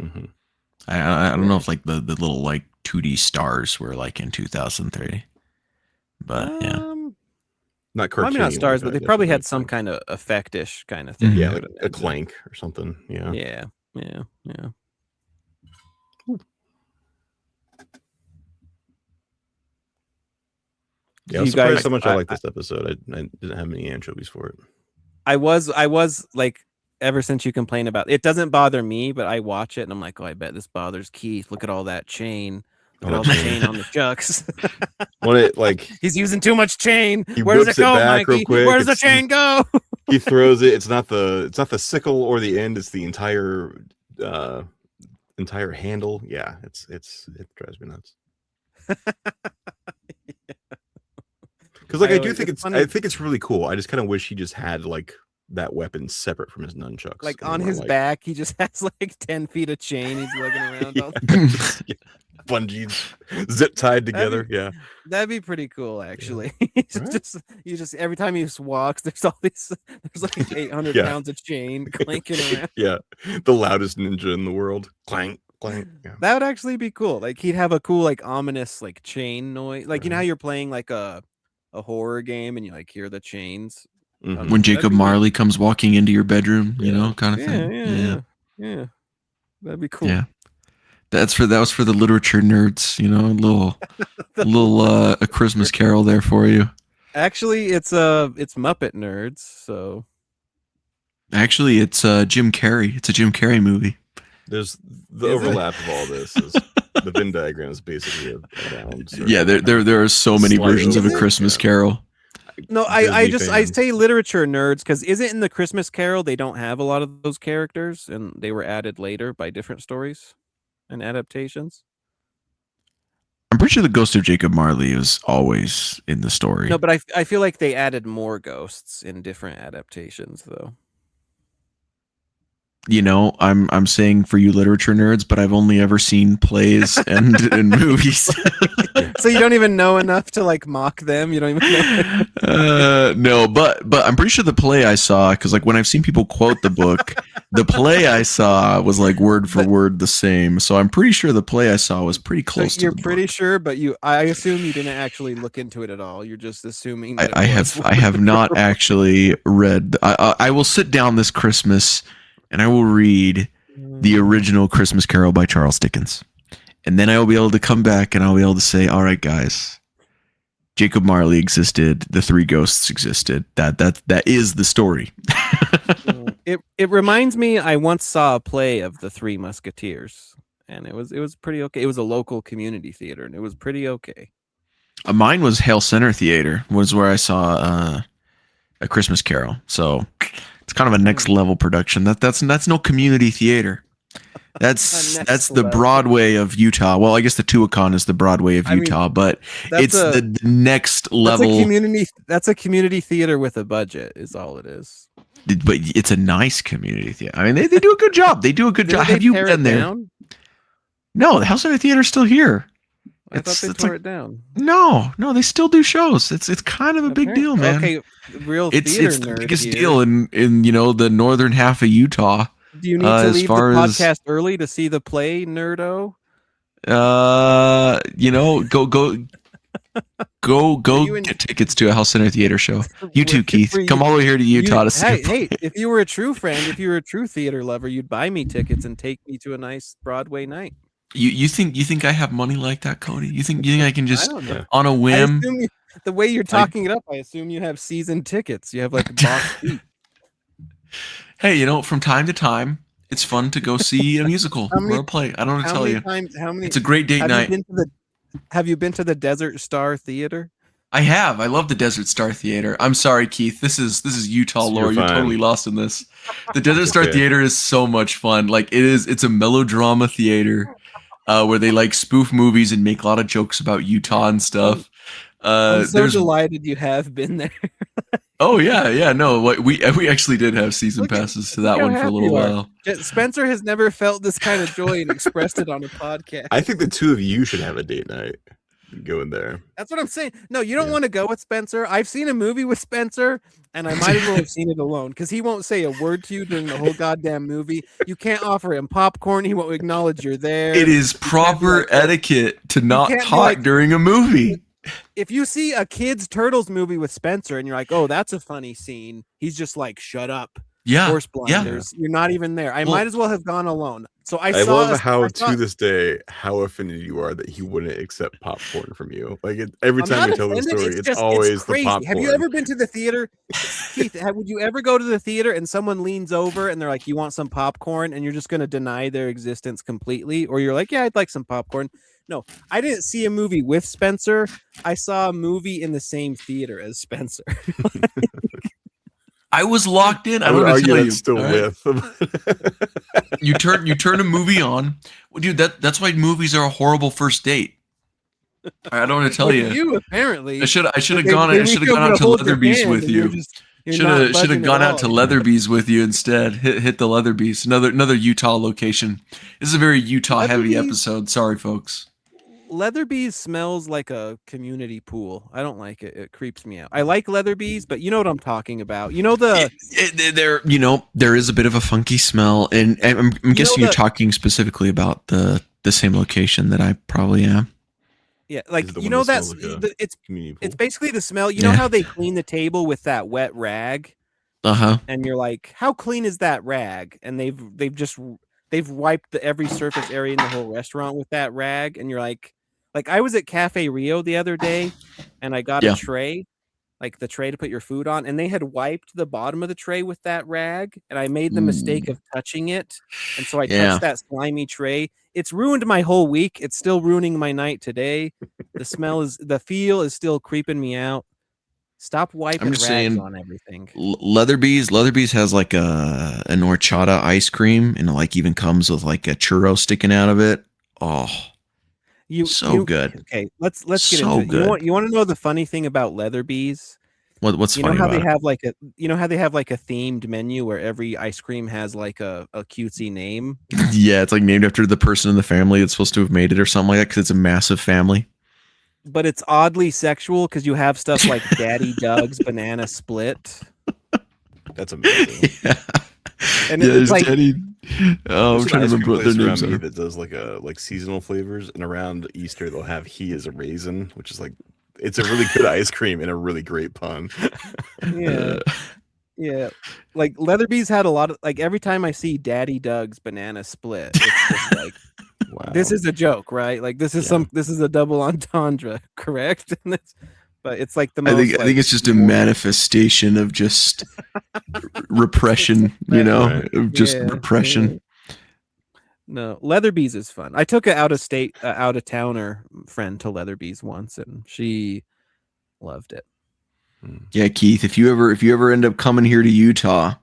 I don't know if like the little like 2D stars were like in 2003, but not cartoon. Maybe not stars, but they probably had some kind of effectish kind of thing. Yeah, like a clank or something. Yeah. Yeah. Yeah, I was surprised how much I liked this episode. I didn't have many anchovies for it. I was like, ever since you complain about it, doesn't bother me, but I watch it and I'm like, oh, I bet this bothers Keith. Look at all that chain. Look at all the chain on the chucks. When it like he's using too much chain. Where does it go, Mikey? Where does the chain go? He throws it. It's not the sickle or the end. It's the entire handle. Yeah, it drives me nuts. Because like I think it's really cool. I just kind of wish he just had like that weapon separate from his nunchucks. Like on his back, he just has like 10 feet of chain he's lugging around. Bungee, zip tied together. That'd be pretty cool, actually. Just every time he walks, there's like 800 pounds of chain clanking around. Yeah, the loudest ninja in the world. Clank. Yeah. That would actually be cool. Like he'd have a cool like ominous like chain noise. Like you know how you're playing like a horror game and you like hear the chains Mhm. When Jacob Marley comes walking into your bedroom, you know, kind of Yeah, thing. yeah. That'd be cool. Yeah. That was for the literature nerds, you know, a Christmas Carol there for you. Actually, it's Muppet Nerds, so Actually, it's Jim Carrey. It's a Jim Carrey movie. There's the Is it? overlap of all this is the Venn diagram is basically a round circle. Yeah, there are so many Slight versions of a overlap, Christmas yeah. Carol. no, I Disney I fans. say literature nerds because isn't in the Christmas Carol they don't have a lot of those characters and they were added later by different stories and adaptations. I'm pretty sure the ghost of Jacob Marley is always in the story. No, but I feel like they added more ghosts in different adaptations though. You know, I'm saying for you literature nerds, but I've only ever seen plays and movies. So you don't even know enough to like mock them. You don't even know. No, but I'm pretty sure the play I saw, because like when I've seen people quote the book, the play I saw was like word for word the same. So I'm pretty sure the play I saw was pretty close So to you're the pretty book. sure, but I assume you didn't actually look into it at all. You're just assuming that I it was. have not actually read. I will sit down this Christmas and I will read the original Christmas Carol by Charles Dickens, and then I will be able to come back and I'll be able to say, all right, guys, Jacob Marley existed. The three ghosts existed. That is the story. It reminds me. I once saw a play of the Three Musketeers, and it was pretty okay. It was a local community theater, and it was pretty okay. Mine was Hale Center Theater, was where I saw A Christmas Carol. So it's kind of a next level production. That's no community theater. That's next the level. Broadway of Utah. Well, I guess the Tuacahn is the Broadway of I mean, Utah, but that's it's the next level. That's a community theater with a budget, is all it is. But it's a nice community theater. I mean, they do a good job. They do a good job. Did Have they you tear been it there? down? No, the Hale Center Theater is still here. I thought they tore it down. No, they still do shows. It's kind of a big deal, man. Okay, real It's theater the nerd biggest here. deal in the northern half of Utah. Do you need to as leave the far as- podcast early to see the play, nerdo? Go you in- get tickets to a Hale Center Theater show. You too, Keith. For you- Come all the way here to Utah to see. Hey, if you were a true friend, if you were a true theater lover, you'd buy me tickets and take me to a nice Broadway night. You think I have money like that, Cody? You think I can just I don't know. on a I whim? assume the way you're talking it up, I assume you have season tickets. You have like box seats. Hey, from time to time, it's fun to go see a musical How many- or a play. I don't know what to tell you. How many? It's a great date night. Have you been to the Desert Star Theater? I have. I love the Desert Star Theater. I'm sorry, Keith. This is Utah lore. You're fine. totally lost in this. The Desert Star Okay. Theater is so much fun. Like it's a melodrama theater where they like spoof movies and make a lot of jokes about Utah and stuff. I'm so there's delighted you have been there. Oh yeah. No, we actually did have season Look at- passes to that Look how one for a happy little you are. while. Spencer has never felt this kind of joy and expressed it on a podcast. I think the two of you should have a date night. Go in there. That's what I'm saying. No, you don't Yeah. want to go with Spencer. I've seen a movie with Spencer, and I might as well have seen it alone because he won't say a word to you during the whole goddamn movie. You can't offer him popcorn. He won't acknowledge you're there. It is can't be proper like, "Oh, etiquette to not can't be talk like- during a movie. If you see a kids Turtles movie with Spencer and you're like, oh, that's a funny scene, he's just like, shut up. Yeah, Horse yeah. blinders. You're not even there. I Well- might as well have gone alone. So I I saw love us- how I saw- to this day how offended you are that he wouldn't accept popcorn from you. Like every I'm time not you tell the offended, story, it's just- always the crazy. popcorn. Have you ever been to the theater, Keith? Would you ever go to the theater and someone leans over and they're like, "You want some popcorn?" and you're just going to deny their existence completely, or you're like, "Yeah, I'd like some popcorn." No, I didn't see a movie with Spencer. I saw a movie in the same theater as Spencer. I was locked in. I I would don't know to argue tell you. that's still all right? with. You turn a movie on. Well, dude, that's why movies are a horrible first date. I don't want to tell Well, you. you apparently. I should have They- gone. they I should have reach gone over out to to hold your Leatherby's hand with and you're you. just- you're Should not have budging gone at out to all. Leatherby's with you instead. Hit the Leatherby's. Another Utah location. This is a very Utah heavy Leatherby's- episode. Sorry, folks. Leatherby's smells like a community pool. I don't like it. It creeps me out. I like Leatherby's, but you know what I'm talking about. You know the There is a bit of a funky smell, and I'm guessing you're the- talking specifically about the same location that I probably am. Yeah, Is like it the you one know that that's smells like a community it's pool? basically the smell. You know Yeah. how they clean the table with that wet rag, Uh-huh. and you're like, how clean is that rag? And they've wiped every surface area in the whole restaurant with that rag, and you're like I was at Cafe Rio the other day, and I got a Yeah. tray, like the tray to put your food on, and they had wiped the bottom of the tray with that rag, and I made the mistake of touching it, and so I Yeah. touched that slimy tray. It's ruined my whole week. It's still ruining my night today. The feel is still creeping me out. Stop wiping just rags saying, on everything. Leatherby's has like an horchata ice cream, and it like even comes with like a churro sticking out of it. Oh, good. Okay, let's get So into it. You know good. what? You want to know the funny thing about Leatherby's? What's You know funny how about they it? have like a themed menu where every ice cream has like a cutesy name? Yeah, it's like named after the person in the family that's supposed to have made it or something like that because it's a massive family. But it's oddly sexual because you have stuff like Daddy Doug's Banana Split. That's amazing. Yeah, And yeah. it's There's like, Daddy. Oh, I'm There's an trying to ice remember cream what their place names around me are. that does like seasonal flavors, and around Easter they'll have he is a raisin, which is like it's a really good ice cream and a really great pun. yeah, yeah. Like Leatherby's had a lot of like every time I see Daddy Doug's Banana Split, it's just like Wow. this is a joke, right? Like this is this is a double entendre, correct? But it's like the most. I think it's just a manifestation of just repression, Right. of just repression. No, Leatherby's is fun. I took an out of towner friend to Leatherby's once, and she loved it. Yeah, Keith, if you ever end up coming here to Utah,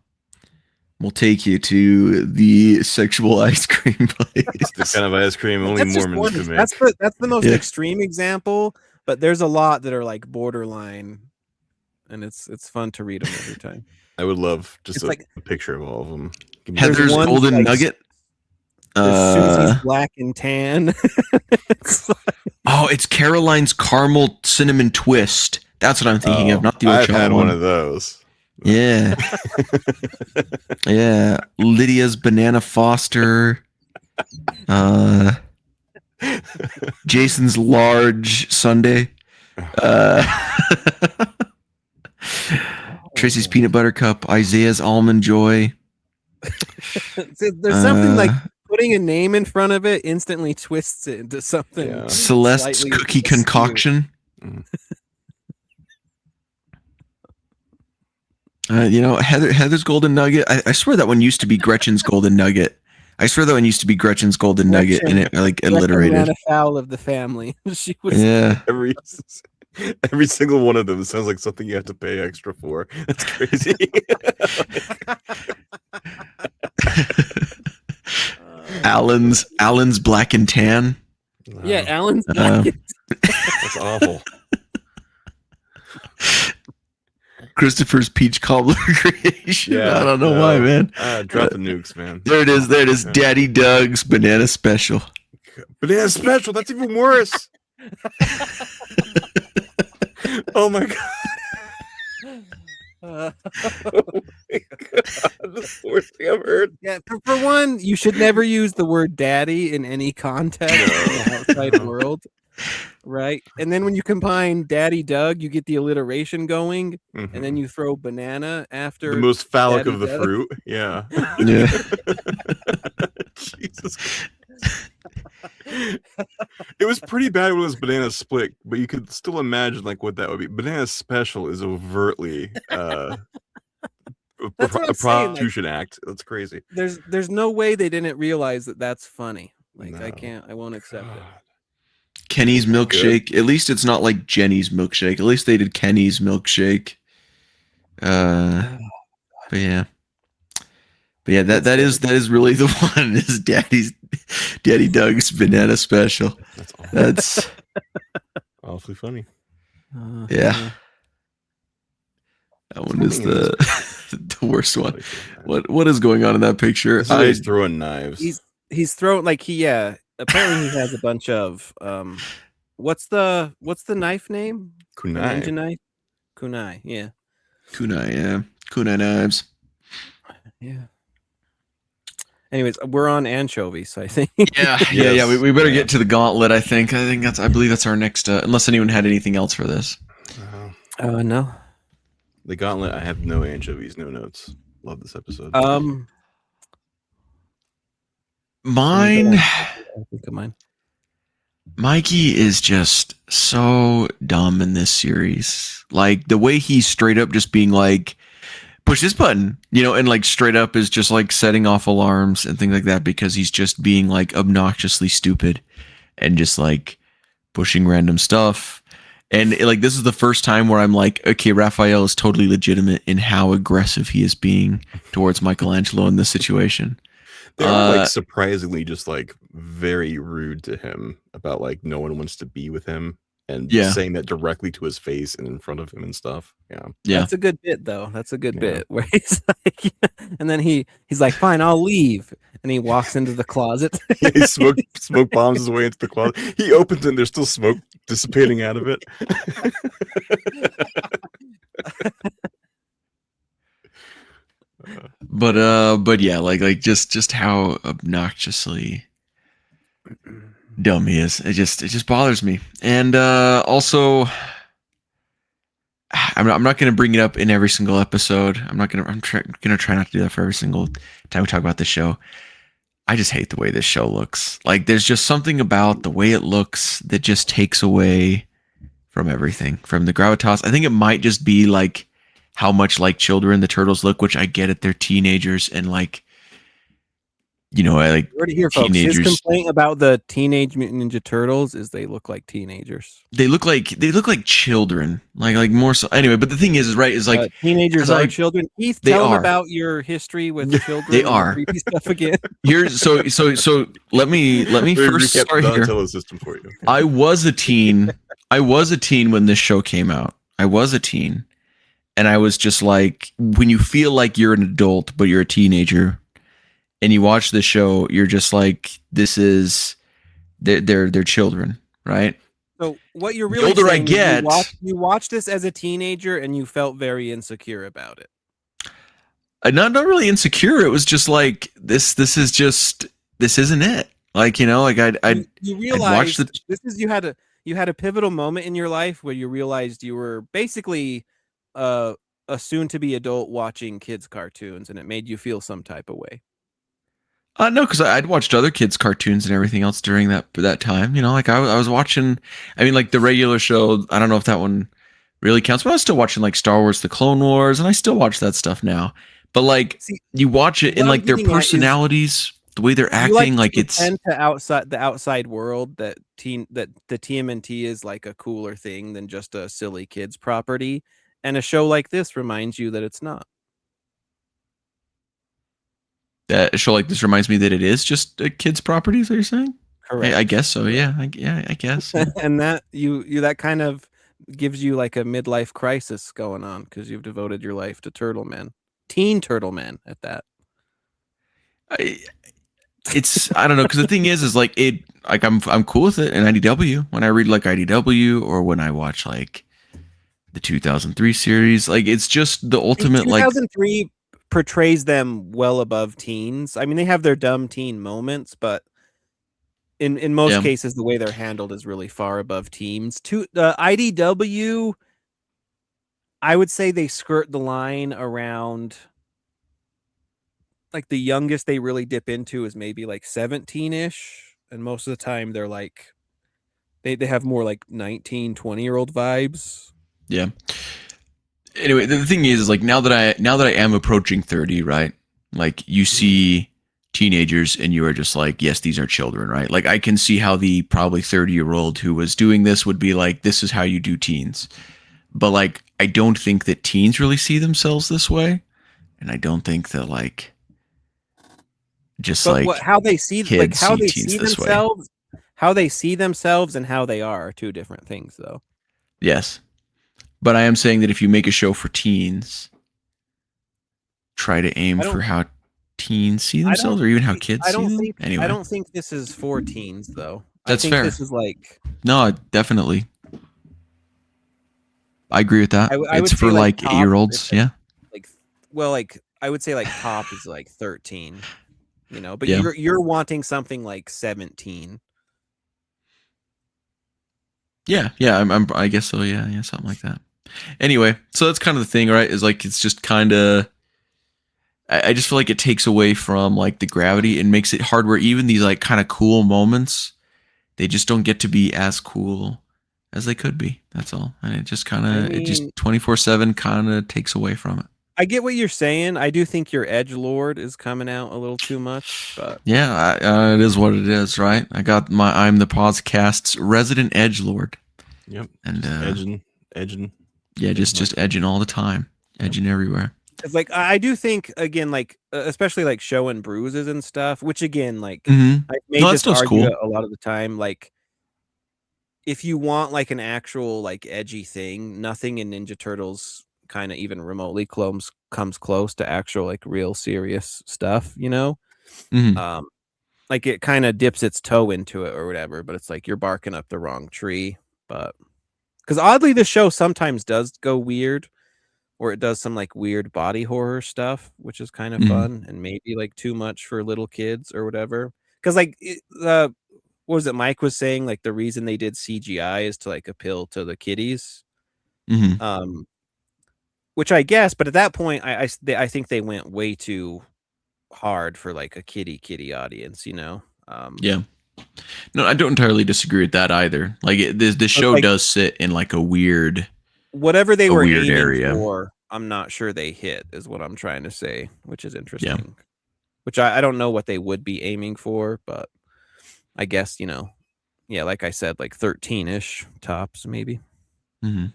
we'll take you to the sexual ice cream place. It's the kind of ice cream only That's just Mormons one. can make. That's the most extreme example, but there's a lot that are like borderline, and it's fun to read them every time. I would love just It's a picture of all of them. Heather's one, Golden like, Nugget. There's Susie's Black and Tan. Oh, it's Caroline's Caramel Cinnamon Twist. That's what I'm thinking of, not the I've Ochoa had one. one of those. Yeah. Yeah. Lydia's Banana Foster. Jason's Large Sundae. Tracy's Peanut Butter Cup. Isaiah's Almond Joy. There's something like putting a name in front of it instantly twists it into something. Yeah. Celeste's Cookie Concoction. Heather's Golden Nugget. I swear that one used to be Gretchen's Golden Nugget. And it like alliterated. Ran afoul of the family. She was every single one of them sounds like something you have to pay extra for. That's crazy. Alan's Black and Tan. Yeah, Alan's Black. That's awful. Christopher's Peach Cobbler creation. Yeah, I don't know why, man. Drop the nukes, man. There it is. Daddy Doug's Banana Special. Banana Special. That's even worse. Oh my god. Oh my god. That's the worst thing I've heard. Yeah, for one, you should never use the word daddy in any context in the outside world. Right. And then when you combine Daddy Doug, you get the alliteration going, and then you throw banana after the most phallic Daddy of the Doug. fruit. Yeah. Yeah. Jesus. It was pretty bad when it was Banana Split, but you could still imagine like what that would be. Banana Special is overtly a prostitution act. That's crazy. There's no way they didn't realize that that's funny. Like I won't accept it. Kenny's Milkshake. At least it's not like Jenny's Milkshake. At least they did Kenny's Milkshake. But yeah, that is really the one. Is Daddy Doug's Banana Special. That's awfully funny. Yeah. That one is the worst one. What is going on in that picture? He's throwing knives. He's throwing apparently he has a bunch of what's the knife name? Kunai. Ninja knife? Kunai, yeah. Kunai knives. Yeah. Anyways, we're on anchovies, so I think. Yeah. We better get to the Gauntlet. I believe that's our next. Unless anyone had anything else for this. No. The Gauntlet. I have no anchovies, no notes. Love this episode. Mine. I think of mine. Mikey is just so dumb in this series. Like the way he's straight up just being like, push this button, and like straight up is just like setting off alarms and things like that because he's just being like obnoxiously stupid and just like pushing random stuff. And like this is the first time where I'm like, okay, Raphael is totally legitimate in how aggressive he is being towards Michelangelo in this situation. They're like surprisingly just like very rude to him about like no one wants to be with him and saying that directly to his face and in front of him and stuff. Yeah. That's a good bit though. That's a good bit where he's like, and then he's like, fine, I'll leave. And he walks into the closet. He smoke bombs his way into the closet. He opens it and there's still smoke dissipating out of it. But yeah, like just how obnoxiously dumb he is. It just bothers me. And also, I'm not going to bring it up in every single episode. I'm gonna try not to do that for every single time we talk about the show. I just hate the way this show looks. Like there's just something about the way it looks that just takes away from everything, from the gravitas. I think it might just be like how much like children the turtles look, which I get it. They're teenagers and like, like you already hear, folks. His complaint about the Teenage Mutant Ninja Turtles is they look like teenagers. They look like children, like more so. Anyway, but the thing is like teenagers are children. Heath, tell them about your history with children. They are creepy stuff again. Here's so let me first start here. System for you. I was a teen. When this show came out. I was a teen, and I was just like, when you feel like you're an adult but you're a teenager. And you watch the show, you're just like, this is they're children, right? So what you're really the older saying I get, you watched this as a teenager and you felt very insecure about it. Not really insecure. It was just like this isn't it. Like you realized you had a pivotal moment in your life where you realized you were basically a soon to be adult watching kids cartoons, and it made you feel some type of way. No, because I'd watched other kids' cartoons and everything else during that time. Like I was watching. I mean, like the regular show. I don't know if that one really counts, but I was still watching like Star Wars: The Clone Wars, and I still watch that stuff now. But like, you watch it and like their personalities, the way they're acting, like it's to the outside world that the TMNT is like a cooler thing than just a silly kids property, and a show like this reminds you that it's not. That a show like this reminds me that it is just a kid's property. Is what you're saying? Correct. I guess so. Yeah. I guess. Yeah. And that you that kind of gives you like a midlife crisis going on because you've devoted your life to Turtle Man, Teen Turtle Man at that. I don't know, because the thing is like it, like I'm cool with it in IDW when I read like IDW or when I watch like the 2003 series. Like it's just the ultimate 2003 portrays them well above teens. I mean, they have their dumb teen moments, but in most cases, the way they're handled is really far above teens. To IDW, I would say they skirt the line around. Like the youngest they really dip into is maybe like 17-ish, and most of the time they're like they have more like 19, 20-year-old vibes. Yeah. Anyway, the thing is like now that I am approaching 30, right? Like you see teenagers and you are just like, yes, these are children, right? Like I can see how the probably 30-year-old who was doing this would be like, this is how you do teens. But like I don't think that teens really see themselves this way, and I don't think that like just but like how they see kids like how see they teens see this themselves way. How they see themselves and how they are two different things though. Yes. But I am saying that if you make a show for teens, try to aim for how teens see themselves or even how kids see them. Anyway. I don't think this is for teens though. That's I think fair. This is like no, definitely. I agree with that. I it's for like 8-year-olds, yeah. Like I would say like top is like 13. you know, but Yeah. you're wanting something like 17. Yeah, I guess so. Yeah, something like that. Anyway, so that's kind of the thing, right? Is like it's just kind of. I just feel like it takes away from like the gravity and makes it hard. Where even these like kind of cool moments, they just don't get to be as cool as they could be. That's all, and it just kind of it just 24/7 kind of takes away from it. I get what you're saying. I do think your edgelord is coming out a little too much, but yeah, it is what it is, right? I got my I'm the podcast's resident edgelord. Yep, and edging. Yeah, just edging all the time, edging everywhere. It's like I do think again, like especially like showing bruises and stuff, which again, like Mm-hmm. I may just argue a lot of the time, like if you want like an actual like edgy thing, nothing in Ninja Turtles kind of even remotely comes close to actual like real serious stuff, you know? Mm-hmm. Like it kind of dips its toe into it or whatever, but it's like you're barking up the wrong tree. But because oddly, the show sometimes does go weird, or it does some like weird body horror stuff, which is kind of fun and maybe like too much for little kids or whatever. Because like what was it Mike was saying, like the reason they did CGI is to like appeal to the kiddies. Mm-hmm. Which I guess, but at that point I think they went way too hard for like a kiddie audience, you know. Yeah, no, I don't entirely disagree with that either. Like the show like, does sit in like a weird, whatever they were aiming area for, I'm not sure they hit, is what I'm trying to say, which is interesting. Yeah. Which I don't know what they would be aiming for, but I guess, you know, yeah, like I said, like 13-ish tops maybe. Mm-hmm.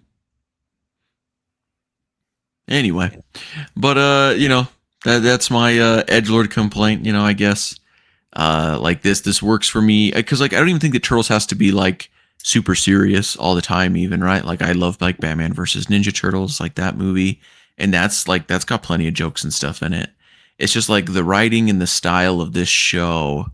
Anyway, but you know, that's my edgelord complaint. You know, I guess like this works for me because like I don't even think that Turtles has to be like super serious all the time, even, right? Like I love like Batman versus Ninja Turtles, like that movie, and that's got plenty of jokes and stuff in it. It's just like the writing and the style of this show.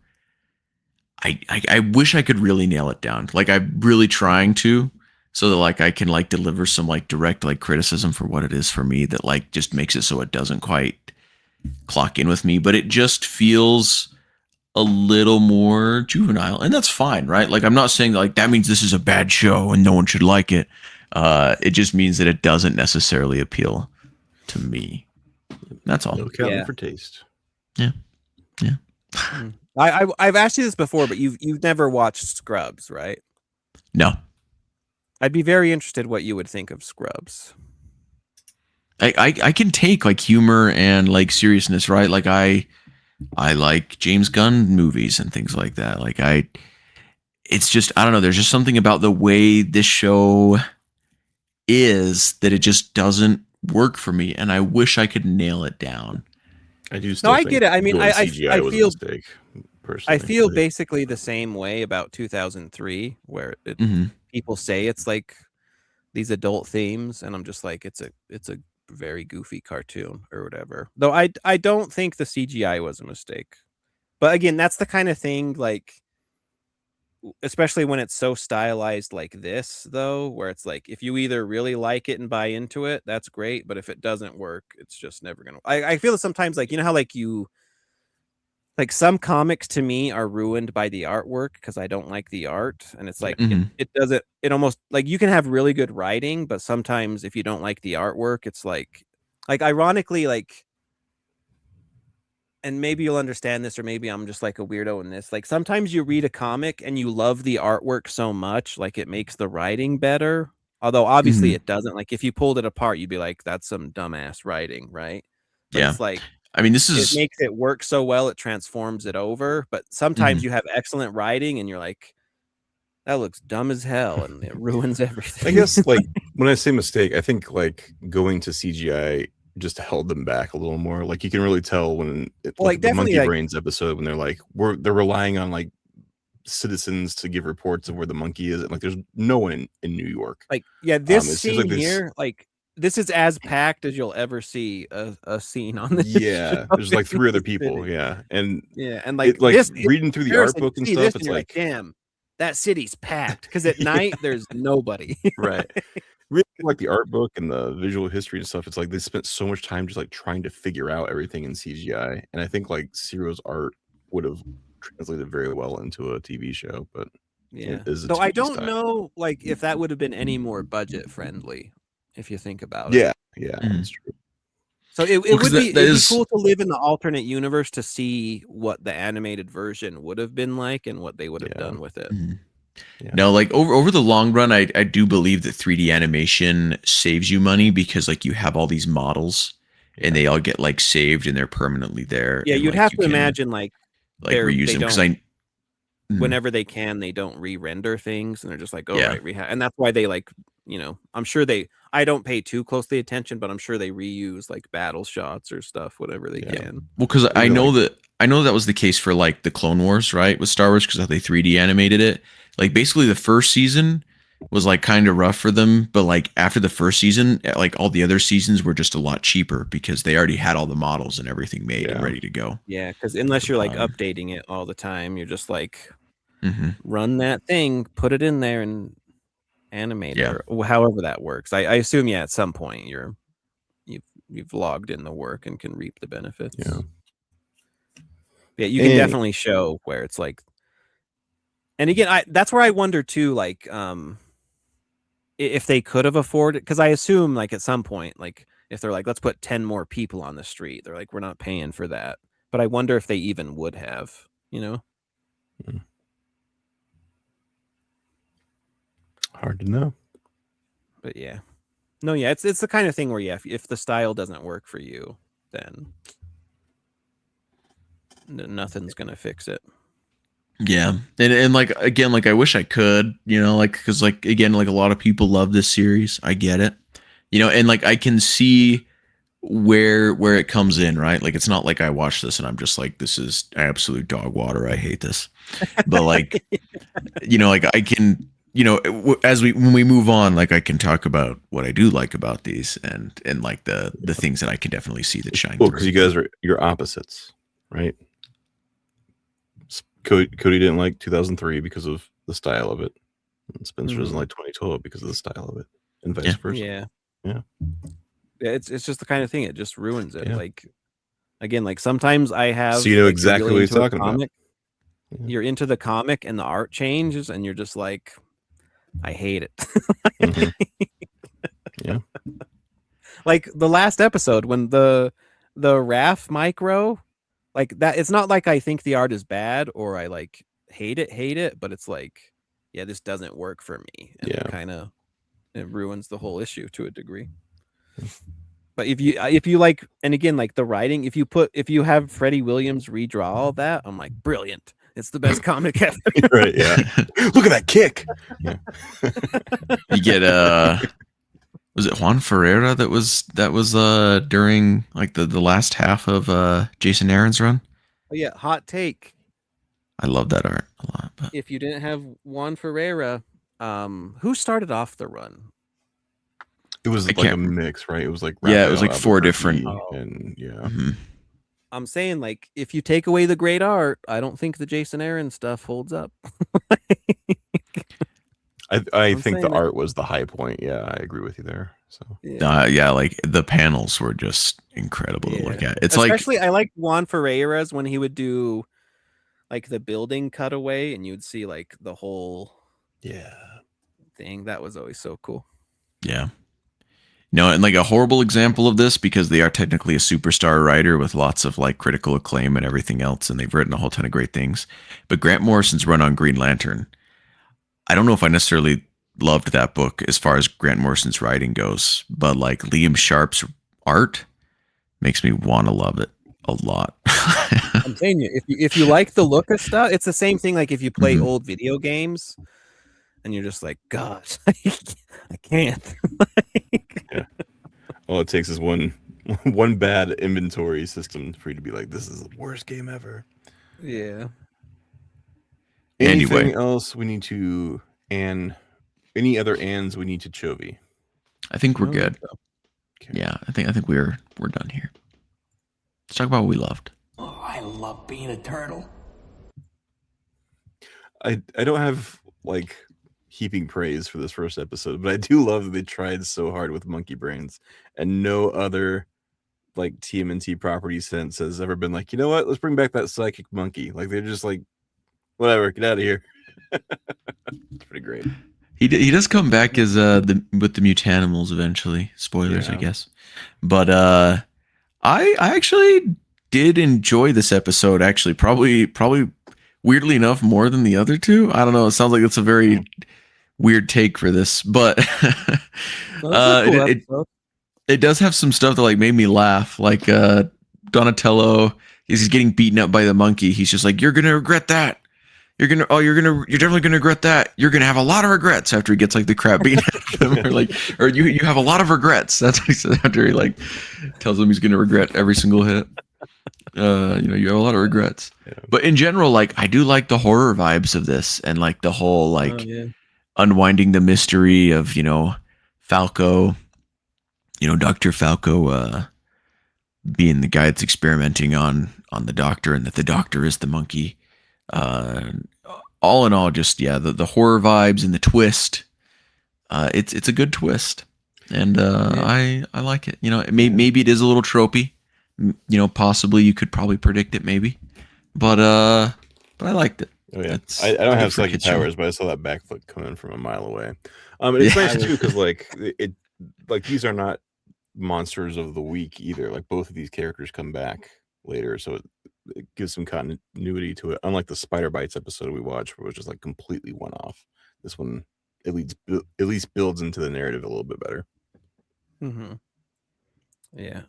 I wish I could really nail it down. Like I'm really trying to, so that like I can like deliver some like direct like criticism for what it is for me that like just makes it so it doesn't quite clock in with me, but it just feels a little more juvenile, and that's fine, right? Like I'm not saying like that means this is a bad show and no one should like it. It just means that it doesn't necessarily appeal to me. That's all. No accounting for taste. Yeah. I've asked you this before, but you've never watched Scrubs, right? No. I'd be very interested what you would think of Scrubs. I can take like humor and like seriousness, right? Like I like James Gunn movies and things like that. Like it's just, I don't know. There's just something about the way this show is that it just doesn't work for me. And I wish I could nail it down. I do. Still I get it. I mean, I feel, personally. I feel basically the same way about 2003, where people say it's like these adult themes, and I'm just like, it's a very goofy cartoon or whatever. Though I don't think the CGI was a mistake. But again, that's the kind of thing, like, especially when it's so stylized like this, though, where it's like if you either really like it and buy into it, that's great. But if it doesn't work, it's just never gonna. I feel sometimes like, you know how like some comics to me are ruined by the artwork because I don't like the art, and it's like it almost like you can have really good writing, but sometimes if you don't like the artwork, it's like ironically, like, and maybe you'll understand this, or maybe I'm just like a weirdo in this, like sometimes you read a comic and you love the artwork so much, like it makes the writing better, although obviously it doesn't. Like if you pulled it apart, you'd be like, that's some dumbass writing, right? But it's like, I mean, it makes it work so well, it transforms it over. But sometimes you have excellent writing and you're like, that looks dumb as hell, and it ruins everything. I guess like when I say mistake, I think like going to CGI just held them back a little more. Like you can really tell when like the Monkey Brains episode, when they're like they're relying on like citizens to give reports of where the monkey is, and like there's no one in New York. Like this scene here, like this is as packed as you'll ever see a scene on this. Yeah, there's like 3 other people. Yeah, and like reading through the art book and stuff, it's like, damn, that city's packed, because at night there's nobody. Right. Really like the art book and the visual history and stuff. It's like they spent so much time just like trying to figure out everything in CGI, and I think like Ciro's art would have translated very well into a TV show, but Yeah. it is a Though I 2D don't style. know, like, if that would have been any more budget friendly, if you think about it. Yeah, Mhm. that's true. So it Well, 'cause would be that it'd be is- cool to live in the alternate universe to see what the animated version would have been like and what they would have Yeah. done with it. Mhm. Yeah. No, like over the long run, I do believe that 3D animation saves you money because like you have all these models and they all get like saved and they're permanently there. Yeah, and, you'd like, have you to can, imagine like reuse they them because don't Mhm. whenever they can, they don't re-render things and they're just like, oh Yeah. right, and that's why they like, you know, I'm sure I don't pay too closely attention, but I'm sure they reuse like battle shots or stuff, whatever they Yeah. can. Well, because I Even, know like- that was the case for like the Clone Wars, right, with Star Wars, because how they 3D animated it. Like basically the first season was like kind of rough for them, but like after the first season, like all the other seasons were just a lot cheaper because they already had all the models and everything made and Yeah. ready to go. Yeah, because unless you're like Um, updating it all the time, you're just like hmm run that thing, put it in there and animate Yeah. it or however that works. I assume at some point you've logged in the work and can reap the benefits. Yeah. Yeah, you can And- definitely show where it's like, and again, that's where I wonder too, like, if they could have afforded, because I assume like at some point, like if they're like, let's put 10 more people on the street, they're like, we're not paying for that. But I wonder if they even would have, you know? Hard to know. But yeah, no, yeah, it's the kind of thing where if the style doesn't work for you, then nothing's gonna fix it. Yeah, and like again, like I wish I could, you know, like because like again, like a lot of people love this series. I get it, you know, and like I can see where it comes in, right? Like it's not like I watch this and I'm just like, this is absolute dog water. I hate this, but like, you know, like I can, you know, when we move on, like I can talk about what I do like about these and like the things that I can definitely see that shine. Well, because you guys you're opposites, right? Cody didn't like 2003 because of the style of it. And Spencer doesn't like 2012 because of the style of it, and vice versa. Yeah. Yeah. It's just the kind of thing, it just ruins it. Yeah. Like again, like sometimes I have, So you know like, exactly you're what really he's into a talking about. comic, Yeah. You're into the comic and the art changes and you're just like, I hate it. Mhm. Yeah. Like the last episode when the RAF micro, like that, it's not like I think the art is bad or I like hate it, but it's like, yeah, this doesn't work for me. And Yeah. it ruins the whole issue to a degree. But if you like, and again, like the writing, if you have Freddie Williams redraw all that, I'm like, brilliant. It's the best comic ever. Right. Yeah. Look at that kick. Yeah. You get was it Juan Ferreira that was during like the last half of Jason Aaron's run? Oh yeah, hot take. I love that art a lot. But If you didn't have Juan Ferreira, who started off the run? It was I like can't a mix, right? It was like Yeah, it was like Raphael 4 Albuquerque different- and yeah. Mhm. I'm saying, like, if you take away the great art, I don't think the Jason Aaron stuff holds up. I think the saying that- art was the high point. Yeah, I agree with you there. So Yeah, like the panels were just incredible to look at. It's especially I like Juan Ferreira's when he would do like the building cutaway and you'd see like the whole yeah. thing. That was always so cool. Yeah. No, and like a horrible example of this because they are technically a superstar writer with lots of like critical acclaim and everything else, and they've written a whole ton of great things. But Grant Morrison's run on Green Lantern, I don't know if I necessarily loved that book as far as Grant Morrison's writing goes, but like Liam Sharp's art makes me want to love it a lot. I'm saying you, if you like the look of stuff, it's the same thing like if you play Mhm. old video games and you're just like, God, I can't. All it takes is one bad inventory system for you to be like, this is the worst game ever. Yeah. Anything Anyway. else we need to any other ands we need to Chovy? I think we're I don't good. think so. Okay. Yeah, I think we're done here. Let's talk about what we loved. Oh, I love being a turtle. I don't have like heaping praise for this first episode, but I do love that they tried so hard with monkey brains and no other like TMNT property since has ever been like, you know what? Let's bring back that psychic monkey. Like they're just like, whatever, get out of here. It's pretty great. He does come back as with the mutanimals eventually. Spoilers, I guess. But I actually did enjoy this episode. Actually, probably weirdly enough more than the other two. I don't know. It sounds like it's a very weird take for this, but it does have some stuff that like made me laugh. Like Donatello, he's getting beaten up by the monkey. He's just like, "You're gonna regret that. You're definitely gonna regret that. You're gonna have a lot of regrets," after he gets like the crap beaten out of him, or you have a lot of regrets. That's what he said after he like tells him he's gonna regret every single hit. You have a lot of regrets. Yeah. But in general, like I do like the horror vibes of this, and like the whole like unwinding the mystery of Falco, Dr. Falco being the guy that's experimenting on the doctor, and that the doctor is the monkey. All in all, just the horror vibes and the twist. It's a good twist, and I like it. Maybe it is a little tropey. Possibly you could probably predict it, maybe, but I liked it. Oh yeah, I don't have psychic powers, but I saw that backflip coming from a mile away. And it's nice too because like these are not monsters of the week either. Like both of these characters come back later, so it gives some continuity to it. Unlike the Spider Bites episode we watched, where it was just like completely one off. This one at least builds into the narrative a little bit better. Mm-hmm. Yeah.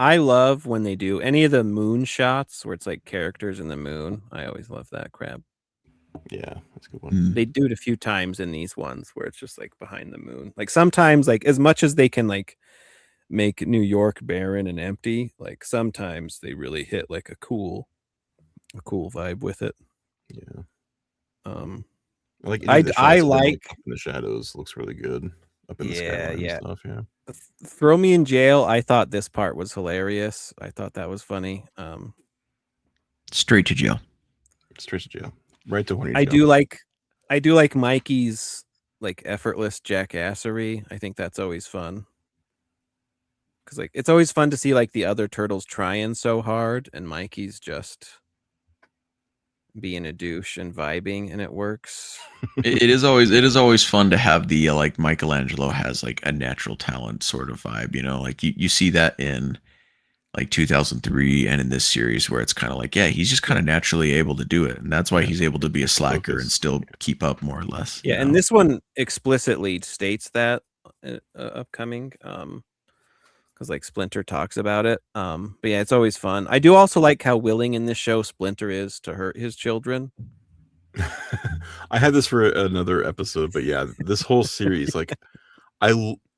I love when they do any of the moon shots where it's like characters in the moon. I always love that crap. Yeah, that's a good one. They do it a few times in these ones where it's just like behind the moon. Like sometimes, like as much as they can like make New York barren and empty, like sometimes they really hit like a cool vibe with it. Yeah. I like up in the shadows looks really good up in the skyline and stuff. Yeah. Throw Me in Jail. I thought this part was hilarious. I thought that was funny. Straight to jail. Right to horny jail. I do like Mikey's like effortless jackassery. I think that's always fun. Cause like it's always fun to see like the other turtles trying so hard and Mikey's just being a douche and vibing, and it works. It is always fun to have the like Michelangelo has like a natural talent sort of vibe, like you see that in like 2003 and in this series where it's kind of like, he's just kind of naturally able to do it, and that's why he's able to be a slacker and still keep up more or less. And this one explicitly states that upcoming because like Splinter talks about it. But yeah, it's always fun. I do also like how willing in this show Splinter is to hurt his children. I had this for another episode, but yeah, this whole series, like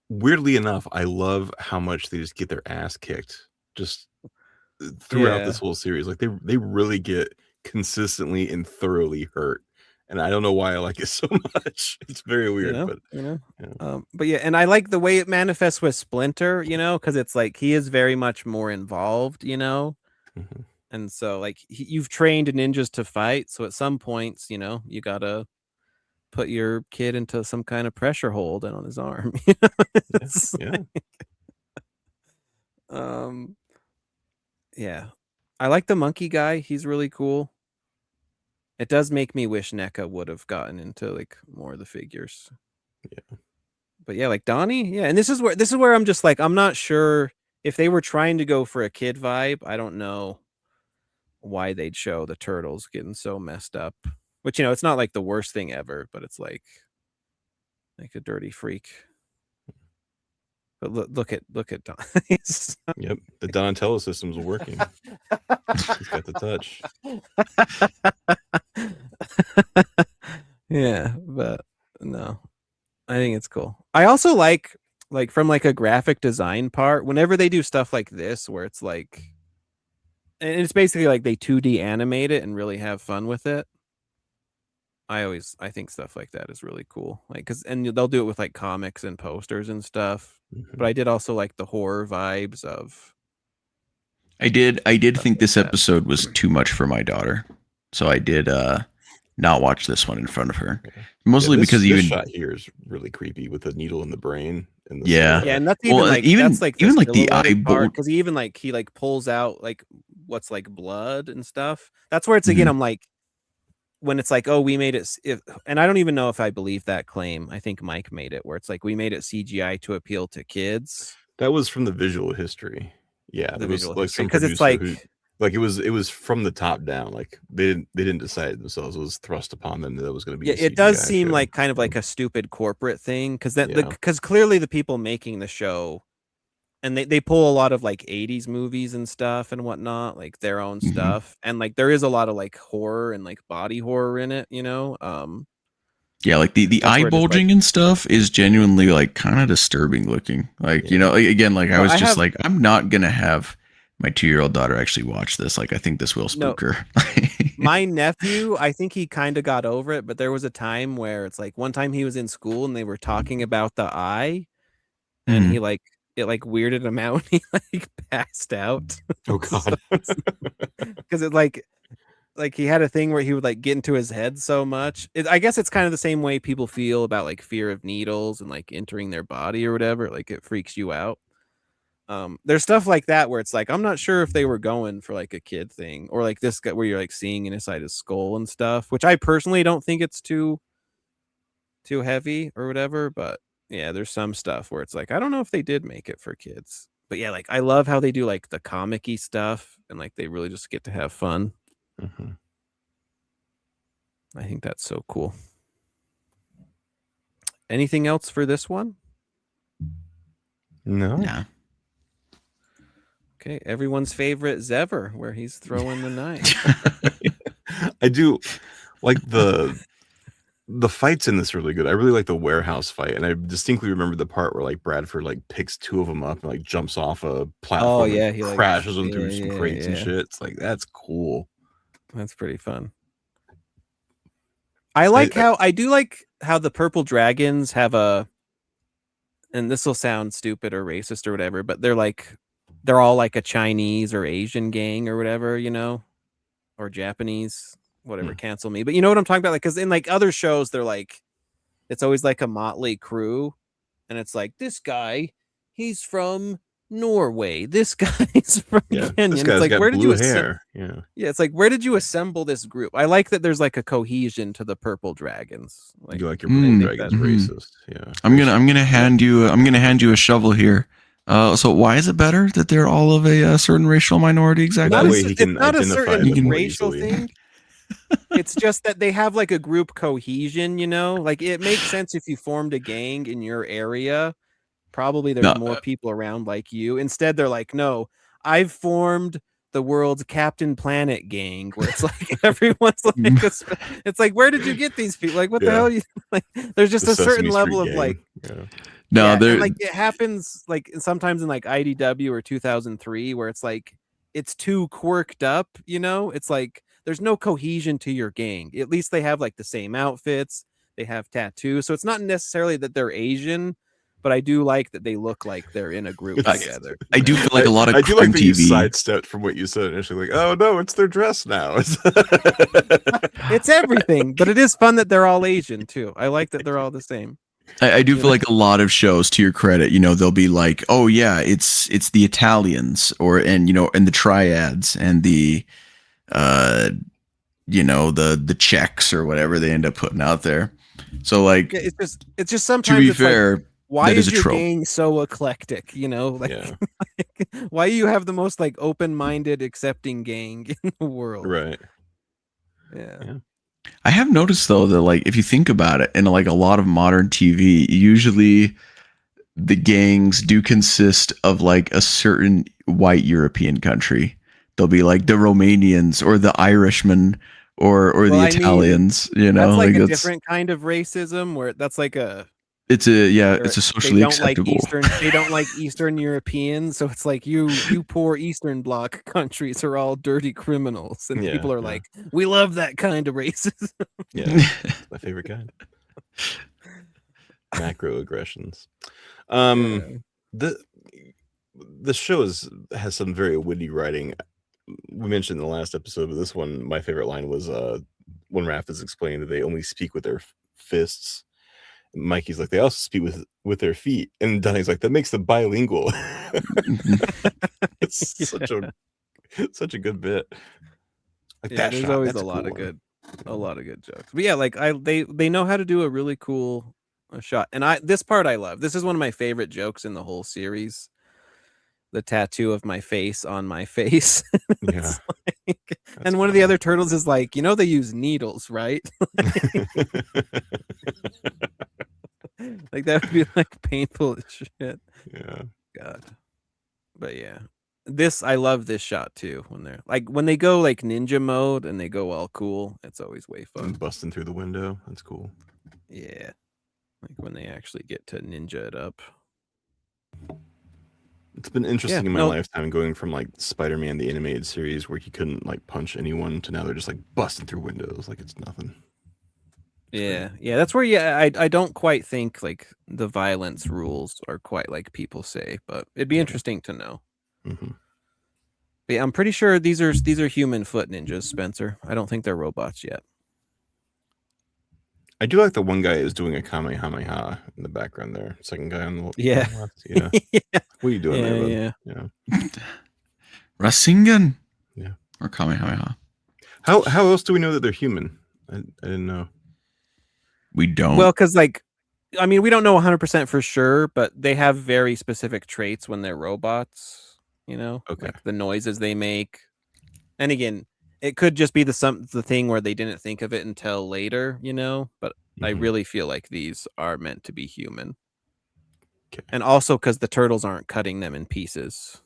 weirdly enough, I love how much they just get their ass kicked just throughout this whole series. Like they really get consistently and thoroughly hurt. And I don't know why I like it so much. It's very weird, but yeah, and I like the way it manifests with Splinter, because it's like he is very much more involved, Mm-hmm. And so like you've trained ninjas to fight, so at some points, you gotta put your kid into some kind of pressure hold and on his arm. I like the monkey guy. He's really cool. It does make me wish NECA would have gotten into like more of the figures. Yeah. But yeah, like Donnie, and this is where I'm just like, I'm not sure if they were trying to go for a kid vibe. I don't know why they'd show the turtles getting so messed up. Which, it's not like the worst thing ever, but it's like a dirty freak. But look at Don. Yep, the Donatello system's working. He's got the touch. Yeah, but no, I think it's cool. I also like from like a graphic design part, whenever they do stuff like this, where it's like, and it's basically like they 2D animate it and really have fun with it. I think stuff like that is really cool. Like, and they'll do it with like comics and posters and stuff. Mm-hmm. But I did also like the horror vibes of. I did think this episode was too much for my daughter, so I did not watch this one in front of her. Mostly because this even shot here is really creepy with the needle in the brain. And the Yeah. Yeah, and that's even Well, like even- that's like even like the silhouetted eye part, bolt- because he like pulls out like what's like blood and stuff. That's where it's Mhm. again. I'm like, when it's like, oh, we made it, and I don't even know if I believe that claim. I think Mike made it, where it's like we made it CGI to appeal to kids. That was from the visual history. Yeah, The there was visual like history, some 'cause it's producer like- who, like it was from the top down. Like they didn't decide themselves. It was thrust upon them that it was going to be. Yeah, a it does CGI seem show. like kind of like a stupid corporate thing, because that Yeah. because clearly the people making the show, and they pull a lot of like 80s movies and stuff and whatnot, like their own Mhm. stuff, and like there is a lot of like horror and like body horror in it, Yeah, like the That's eye where it's like- bulging and stuff is genuinely like kind of disturbing looking. Like, again, like I Well, was I just have- like, I'm not gonna have my 2-year-old daughter actually watch this. Like, I think this will No. spook her. My nephew, I think he kind of got over it, but there was a time where it's like one time he was in school and they were talking about the eye, and Mhm. he like it like weirded him out. And he like passed out Oh god. because it like he had a thing where he would like get into his head so much. I guess it's kind of the same way people feel about like fear of needles and like entering their body or whatever. Like it freaks you out. There's stuff like that where it's like I'm not sure if they were going for like a kid thing, or like this guy where you're like seeing inside his skull and stuff, which I personally don't think it's too heavy or whatever. But yeah, there's some stuff where it's like I don't know if they did make it for kids. But yeah, like I love how they do like the comic-y stuff, and like they really just get to have fun. Mhm. I think that's so cool. Anything else for this one? No. Nah. Okay, everyone's favorite Xever, where he's throwing the knife. I do like the fights in this are really good. I really like the warehouse fight, and I distinctly remember the part where like Bradford like picks two of them up and like jumps off a platform. Oh, yeah, and he, like- crashes them through yeah, some crates and yeah. shit. It's like that's cool. That's pretty fun. I like how I do like how the purple dragons have a, and this will sound stupid or racist or whatever, but they're all like a Chinese or Asian gang or whatever, or Japanese, whatever. Cancel me, but you know what I'm talking about? Like, because in like other shows, they're like, it's always like a motley crew, and it's like this guy, he's from Norway. This guy's from Kenya. This And guy's it's like, got where did blue you hair. Yeah. Yeah, it's like, where did you assemble this group? I like that there's like a cohesion to the purple dragons. Like, You like your Mm, purple dragons mhm. racist. Yeah. I'm gonna hand you a shovel here. So why is it better that they're all of a certain racial minority exactly? That not way a, he it's can not a identify certain them more racial easily. thing. It's just that they have like a group cohesion, like it makes sense if you formed a gang in your area. Probably there's No, more people around like you. Instead, they're like, no, I've formed the world's Captain Planet gang, where it's like everyone's like, it's like, where did you get these people? Like, what the Yeah. hell? Are you like? There's just The a certain Sesame level Street of like, gang. Yeah. No, yeah, they're and, like it happens like sometimes in like IDW or 2003, where it's like it's too quirked up. It's like there's no cohesion to your gang. At least they have like the same outfits, they have tattoos, so it's not necessarily that they're Asian, but I do like that they look like they're in a group together. I do feel like a lot of I do crime like that you TV. sidestepped from what you said initially. Like, oh no, it's their dress now. It's everything, but it is fun that they're all Asian too. I like that they're all the same. I do feel like a lot of shows, to your credit, they'll be like, oh yeah, it's the Italians and the triads and the the Czechs or whatever they end up putting out there. So like, Yeah, it's just sometimes to be it's like, fair, why that is is a your trope. gang so eclectic? Like, Yeah. why you have the most like open-minded, accepting gang in the world? Right. Yeah. I have noticed though that like if you think about it, in like a lot of modern TV, usually the gangs do consist of like a certain white European country. They'll be like the Romanians or the Irishmen or Well, the I mean, Italians. That's like a that's different kind of racism, where that's like a it's a where socially they don't acceptable. they don't like Eastern Europeans, so it's like you poor Eastern Bloc countries are all dirty criminals, and Yeah, people are yeah. like, we love that kind of racism. Yeah. My favorite kind. Macroaggressions. The show has some very witty writing. We mentioned in the last episode, but this one, my favorite line was when Raph is explaining that they only speak with their fists. And Mikey's like, they also speak with their feet. And Donnie's like, that makes them bilingual. It's such a good bit. Like that there's shot, always that's a lot cool of good jokes. But yeah, like they know how to do a really cool shot. And this part I love. This is one of my favorite jokes in the whole series. The tattoo of my face on my face. Yeah. And one of the other turtles is like, they use needles, right? Like that would be like painful as shit. Yeah. God. But yeah. I love this shot too when they go like ninja mode and they go all cool. It's always way fun. And busting through the window. That's cool. Yeah. Like when they actually get to ninja it up. It's been interesting in my lifetime going from like Spider-Man the animated series where he couldn't like punch anyone to now they're just like busting through windows like it's nothing. Yeah, that's where I don't quite think like the violence rules are quite like people say, but it'd be interesting to know. Mm-hmm. But yeah, I'm pretty sure these are human foot ninjas, Spencer. I don't think they're robots yet. I do like the one guy is doing a Kamehameha in the background there. Second guy on the left. Yeah. What are you doing there, bud? Yeah. Rasengan. Yeah. Or Kamehameha. How else do we know that they're human? I didn't know. We don't. Well, because we don't know 100% for sure, but they have very specific traits when they're robots. Okay. Like the noises they make. And again, it could just be the thing where they didn't think of it until later, but I really feel like these are meant to be human. Okay. And also because the turtles aren't cutting them in pieces.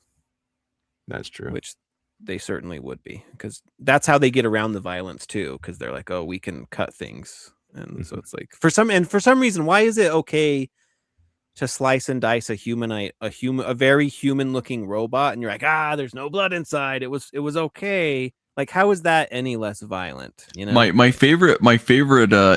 That's true. Which they certainly would be, because that's how they get around the violence too, because they're like, oh, we can cut things. And so it's like for some reason, why is it okay to slice and dice a very human looking robot, and you're like, there's no blood inside. It was okay. Like, how is that any less violent? My favorite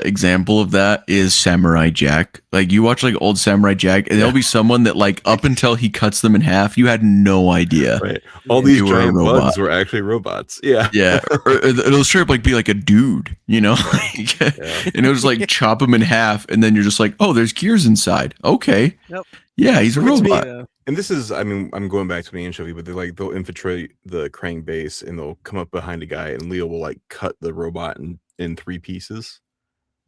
example of that is Samurai Jack. Like, you watch like old Samurai Jack, and there'll be someone that like up until he cuts them in half, you had no idea. Right. All these giant bugs were actually robots. Yeah. Yeah. Or it'll straight up like be like a dude, and it'll just like chop him in half, and then you're just like, oh, there's gears inside. Okay. Nope. Yeah, he's a robot. And this is, I'm going back to the anchovy, but they'll infiltrate the Krang base and they'll come up behind a guy, and Leo will like cut the robot in 3 pieces.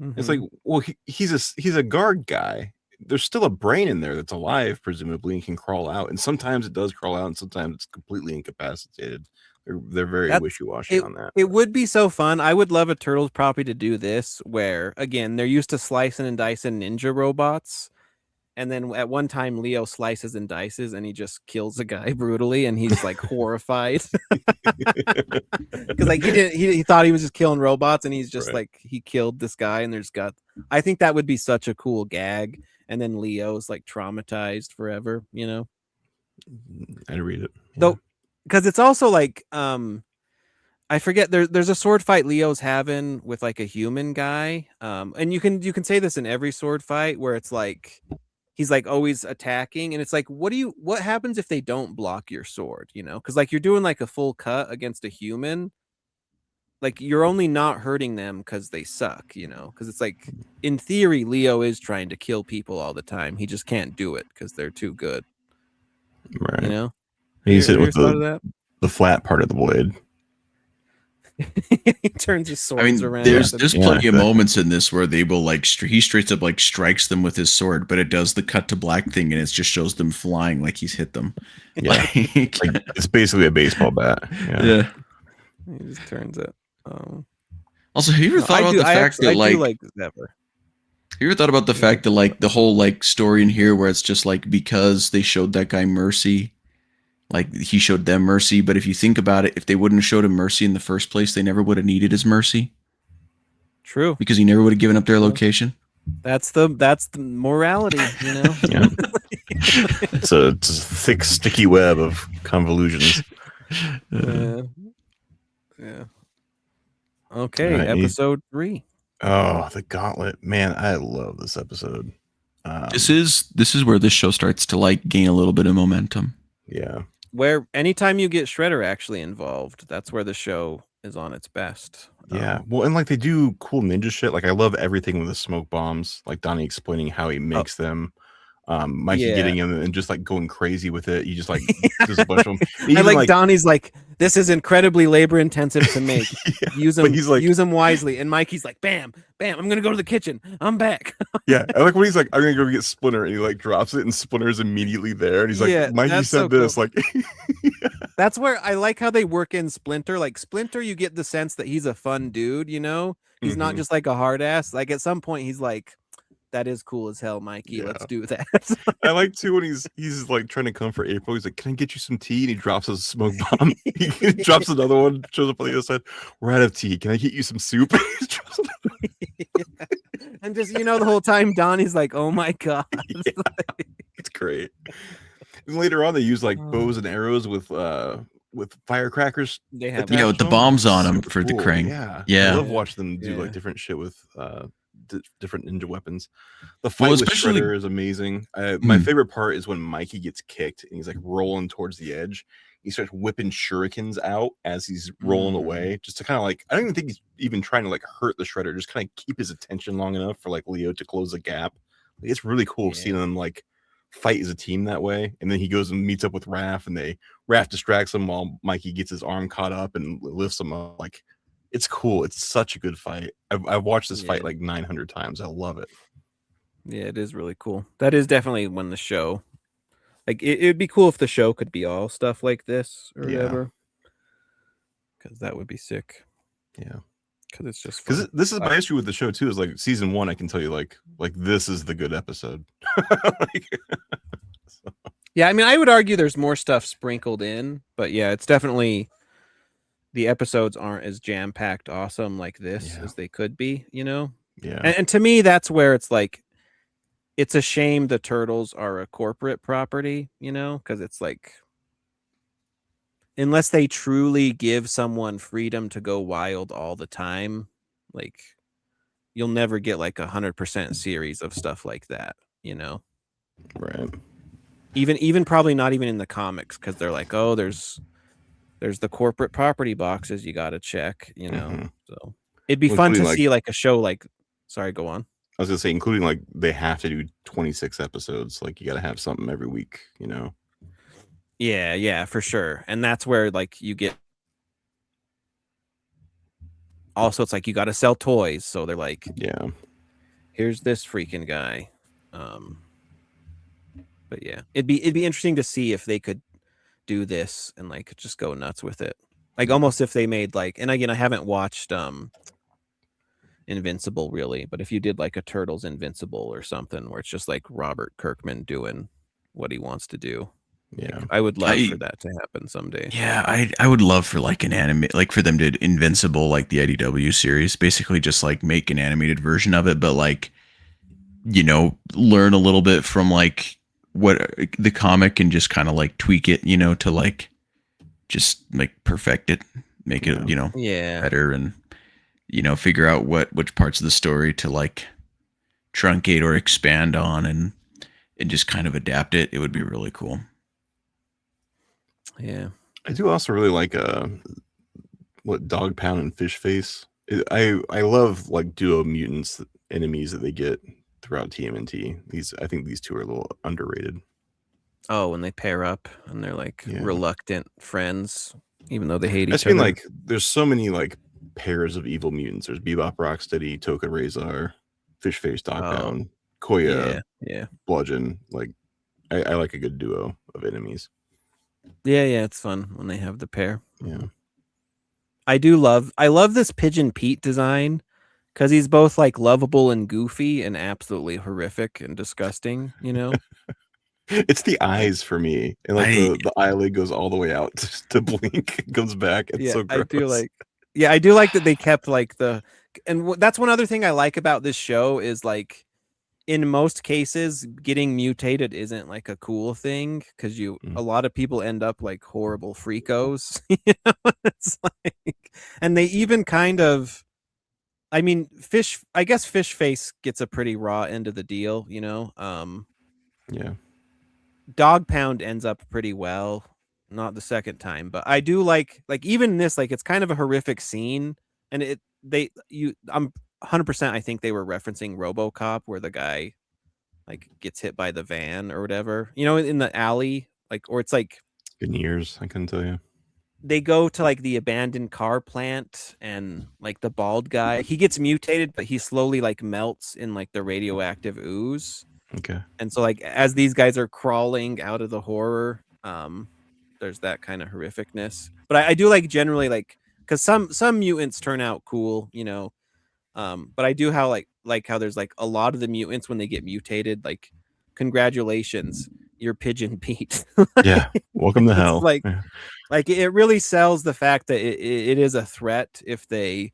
Mm-hmm. It's like, well, he's a guard guy. There's still a brain in there that's alive, presumably, and can crawl out. And sometimes it does crawl out, and sometimes it's completely incapacitated. They're very wishy-washy on that. It would be so fun. I would love a Turtles property to do this, where again they're used to slicing and dicing ninja robots. And then at one time, Leo slices and dices, and he just kills a guy brutally, and he's like horrified because like he thought he was just killing robots, and he's just like he killed this guy, and there's I think that would be such a cool gag, and then Leo's like traumatized forever, I'd read it though, because it's also like I forget there's a sword fight Leo's having with like a human guy, and you can say this in every sword fight where it's like. He's like always attacking, and it's like, what happens if they don't block your sword? Because like you're doing like a full cut against a human, like you're only not hurting them because they suck, because it's like in theory Leo is trying to kill people all the time. He just can't do it because they're too good. Right. He's hit with the flat part of the blade. He turns his swords around. There's plenty of moments in this where they will like he straight up like strikes them with his sword, but it does the cut to black thing, and it just shows them flying like he's hit them. Yeah, like, it's basically a baseball bat. Yeah. He just turns it. Also, have you ever thought about the fact that like Xever? You ever thought about the fact that like the whole like story in here where it's just like because they showed that guy mercy. Like, he showed them mercy, but if you think about it, if they wouldn't have showed him mercy in the first place, they never would have needed his mercy. True. Because he never would have given up their location. That's the morality, Yeah. It's a thick, sticky web of convolutions. Yeah. Okay, right, episode 3. Oh, the Gauntlet. Man, I love this episode. This is where this show starts to like gain a little bit of momentum. Yeah. Where anytime you get Shredder actually involved, that's where the show is on its best. Yeah, well, and like they do cool ninja shit. Like I love everything with the smoke bombs. Like Donnie explaining how he makes them. Mikey Yeah. getting him and just like going crazy with it. You just like there's a bunch of them. I like Donnie's like, this is incredibly labor intensive to make. Yeah, use but them, he's like- use them wisely. And Mikey's like, bam, bam. I'm gonna go to the kitchen. I'm back. Yeah, I like when he's like, I'm gonna go get Splinter, and he like drops it, and Splinter's immediately there, and he's Yeah, like, Mikey that's said so this, cool. like, That's where I like how they work in Splinter. Like Splinter, you get the sense that he's a fun dude. You know, he's not Mhm. just like a hard ass. Like at some point, he's like, that is cool as hell, Mikey. Yeah. Let's do that. I like too when he's like trying to come for April. He's like, "Can I get you some tea?" And he drops a smoke bomb. He drops another one. Shows up on the other side. We're out of tea. Can I get you some soup? He drops another- Yeah. And just the whole time Donnie's like, oh my god. Yeah, it's great. And later on, they use like bows and arrows with firecrackers. They have Yeah, with the attached to 'em. bombs on Super them for the cool. Krang. Yeah, Yeah. I love watching them do Yeah. like different shit with different ninja weapons. The fight Well, with especially- Shredder is amazing. My Mm. favorite part is when Mikey gets kicked and he's like rolling towards the edge. He starts whipping shurikens out as he's rolling away, just to kind of like, I don't even think he's even trying to like hurt the Shredder, just kind of keep his attention long enough for like Leo to close the gap. Like, it's really cool seeing them like fight as a team that way. And then he goes and meets up with Raph, and Raph distracts him while Mikey gets his arm caught up and lifts him up. Like, it's cool. It's such a good fight. I've watched this fight like 900 times. I love it. Yeah, it is really cool. That is definitely when the show, like, it'd be cool if the show could be all stuff like this or Yeah. whatever, because that would be sick. Yeah, because it's just because fun. this is my issue with the show too. Is like season 1, I can tell you like this is the good episode. Like, Yeah, I mean, I would argue there's more stuff sprinkled in, but yeah, it's definitely the episodes aren't as jam packed awesome like this Yeah. as they could be. yeah, And to me, that's where it's like, it's a shame the Turtles are a corporate property, because it's like, unless they truly give someone freedom to go wild all the time, like, you'll never get like 100% series of stuff like that, right. even probably not even in the comics, because they're like, oh, there's the corporate property boxes you got to check, Mhm. So it'd be Well, fun to including, like- see like a show like, sorry, go on. I was gonna say, including like they have to do 26 episodes. Like you got to have something every week. Yeah, for sure. And that's where like you get, also it's like you got to sell toys, so they're like, Yeah, here's this freaking guy. But yeah, it'd be interesting to see if they could do this and like just go nuts with it. Like almost if they made like, and again, I haven't watched Invincible really, but if you did like a Turtles Invincible or something where it's just like Robert Kirkman doing what he wants to do. yeah. I would love for that to happen someday. Yeah, I would love for like an anime, like for them to Invincible, like the IDW series, basically just like make an animated version of it, but like, learn a little bit from like what the comic and just kind of like tweak it, to like just like perfect it, make it, Yeah. better, and figure out which parts of the story to like truncate or expand on, and just kind of adapt it. It would be really cool. Yeah. I do also really like Dog Pound and Fish Face. I love like duo mutants enemies that they get throughout TMNT. I think these two are a little underrated. Oh, when they pair up and they're like Yeah. reluctant friends, even though they hate I each just mean other. like there's so many like pairs of evil mutants. There's Bebop, Rocksteady, Toka Razor, Fish Face, Dog Pound, Koya, yeah. Bludgeon. Like I like a good duo of enemies. Yeah, it's fun when they have the pair. Yeah. I love this Pigeon Pete design because he's both like lovable and goofy and absolutely horrific and disgusting, It's the eyes for me, and like the eyelid goes all the way out to blink, and comes back. It's so gross. I do like that they kept like that's one other thing I like about this show is like, in most cases, getting mutated isn't like a cool thing because a lot of people end up like horrible freakos. It's like, and they even kind of, I mean, I guess Fish Face gets a pretty raw end of the deal, Yeah. Dog Pound ends up pretty well, not the second time, but I do like even this, like it's kind of a horrific scene, and I'm 100% I think they were referencing RoboCop, where the guy like gets hit by the van or whatever, in the alley, like, or it's like been years, I couldn't tell you. They go to like the abandoned car plant, and like the bald guy, he gets mutated, but he slowly like melts in like the radioactive ooze. Okay. And so like as these guys are crawling out of the horror, there's that kind of horrificness. But I do like generally like, because some mutants turn out cool, but I do how like how there's like a lot of the mutants when they get mutated, like congratulations, you're Pigeon Pete. Yeah, welcome to hell. Like, like it really sells the fact that it is a threat if they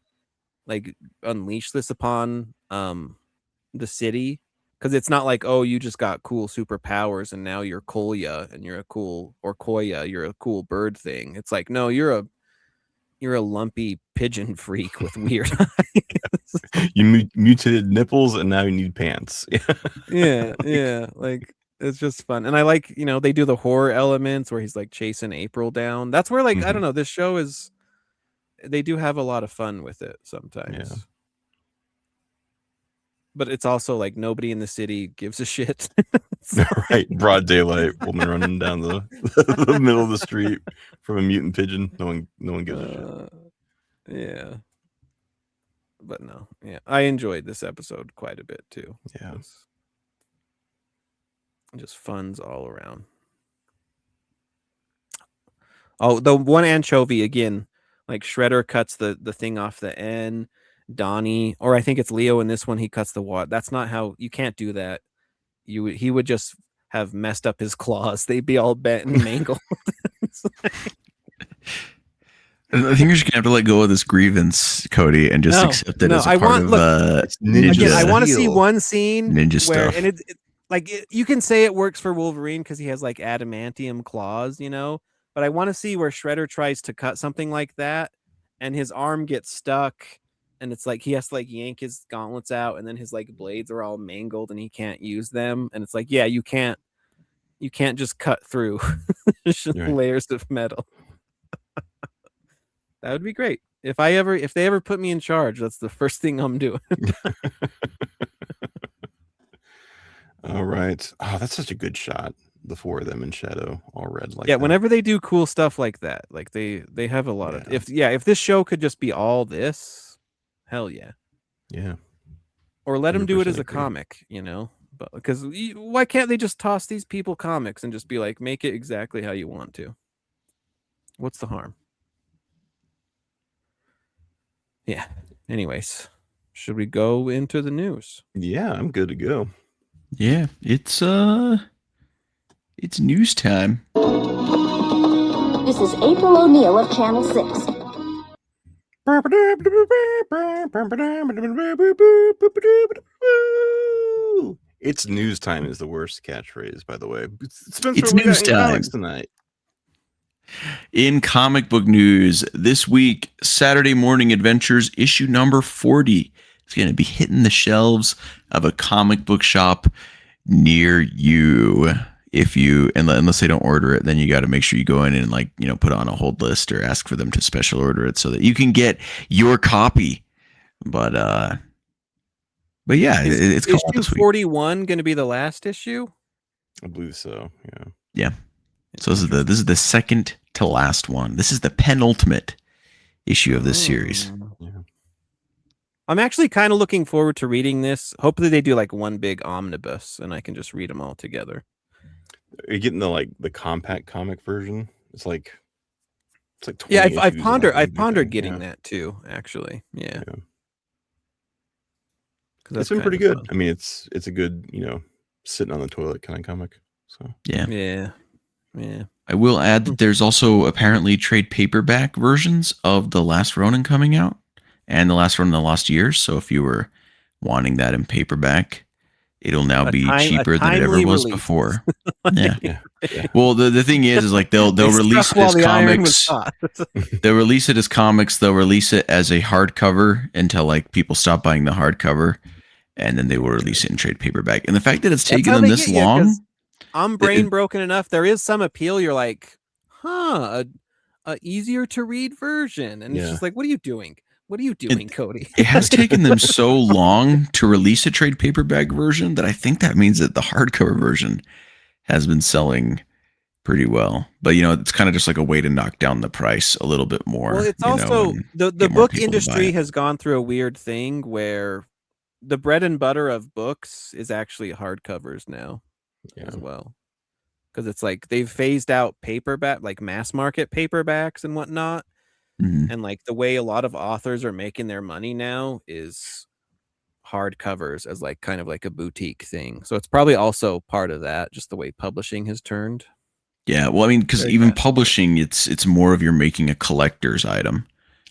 like unleash this upon the city, because it's not like, oh, you just got cool superpowers and now you're Kolya and you're a cool, or Koya, you're a cool bird thing. It's like, no, you're a lumpy pigeon freak with weird eyes. You mutated nipples and now you need pants. Yeah. Like, it's just fun. And I like, they do the horror elements where he's like chasing April down. That's where like, I don't know, this show is, they do have a lot of fun with it sometimes. Yeah. But it's also like nobody in the city gives a shit. Right, broad daylight, woman running down the middle of the street from a mutant pigeon. No one gives a shit. Yeah. But no, yeah, I enjoyed this episode quite a bit too. Yeah. Just funds all around. Oh, the one anchovy again, like Shredder cuts the thing off the end. Donnie, or I think it's Leo in this one, he cuts the water. That's not how, you can't do that. He would just have messed up his claws. They'd be all bent and mangled. I think you're just gonna have to let go of this grievance, Cody, and just accept it as a part of ninja. Again, I want to see one scene ninja where, stuff. and you can say it works for Wolverine because he has like adamantium claws, but I want to see where Shredder tries to cut something like that and his arm gets stuck, and it's like he has to like yank his gauntlets out, and then his like blades are all mangled and he can't use them. And it's like, yeah, you can't just cut through layers of metal. That would be great. If they ever put me in charge, that's the first thing I'm doing. All right. Oh, that's such a good shot. The four of them in shadow, all red. Like, yeah, whenever they do cool stuff like that, like they have a lot of. If this show could just be all this, hell yeah. Yeah. Or let them do it as a comic, But because why can't they just toss these people comics and just be like, make it exactly how you want to? What's the harm? Yeah. Anyways, should we go into the news? Yeah, I'm good to go. Yeah, it's news time. This is April O'Neil of Channel 6. It's news time is the worst catchphrase, by the way. Spencer, it's news time tonight. In comic book news this week, Saturday Morning Adventures issue number 40 is going to be hitting the shelves of a comic book shop near you. Unless they don't order it, then you got to make sure you go in and put on a hold list or ask for them to special order it so that you can get your copy. But yeah, it's issue 41 going to be the last issue. I believe so. Yeah. Yeah. So this is the second to last one. This is the penultimate issue of this series. Yeah. I'm actually kind of looking forward to reading this. Hopefully they do like one big omnibus and I can just read them all together. Are you getting the compact comic version? It's like 20 yeah. I've issues pondered getting that too. Actually, yeah. It's been pretty good. Fun. I mean, it's a good sitting on the toilet kind of comic. So yeah. I will add that there's also apparently trade paperback versions of The Last Ronin coming out and The Last Ronin: The Lost Years. So if you were wanting that in paperback, it'll now be cheaper than it ever was before. Yeah. Well, the thing is like they'll release it as comics. They'll release it as comics. They'll release it as a hardcover until people stop buying the hardcover, and then they will release it in trade paperback. And the fact that it's taken them this long. I'm brain broken enough. There is some appeal. You're like, a easier to read version, and it's just like, what are you doing? What are you doing, Cody? It has taken them so long to release a trade paperback version that I think that means that the hardcover version has been selling pretty well. But it's kind of just like a way to knock down the price a little bit more. Well, it's also the get more book people to buy industry it. has gone through a weird thing where the bread and butter of books is actually hardcovers now as well. Because it's like they've phased out paperback, like mass market paperbacks and whatnot. Mhm. And like the way a lot of authors are making their money now is hardcovers as like kind of like a boutique thing. So it's probably also part of that, just the way publishing has turned. Yeah, well, I mean, because Very even fascinating. publishing, it's more of you're making a collector's item.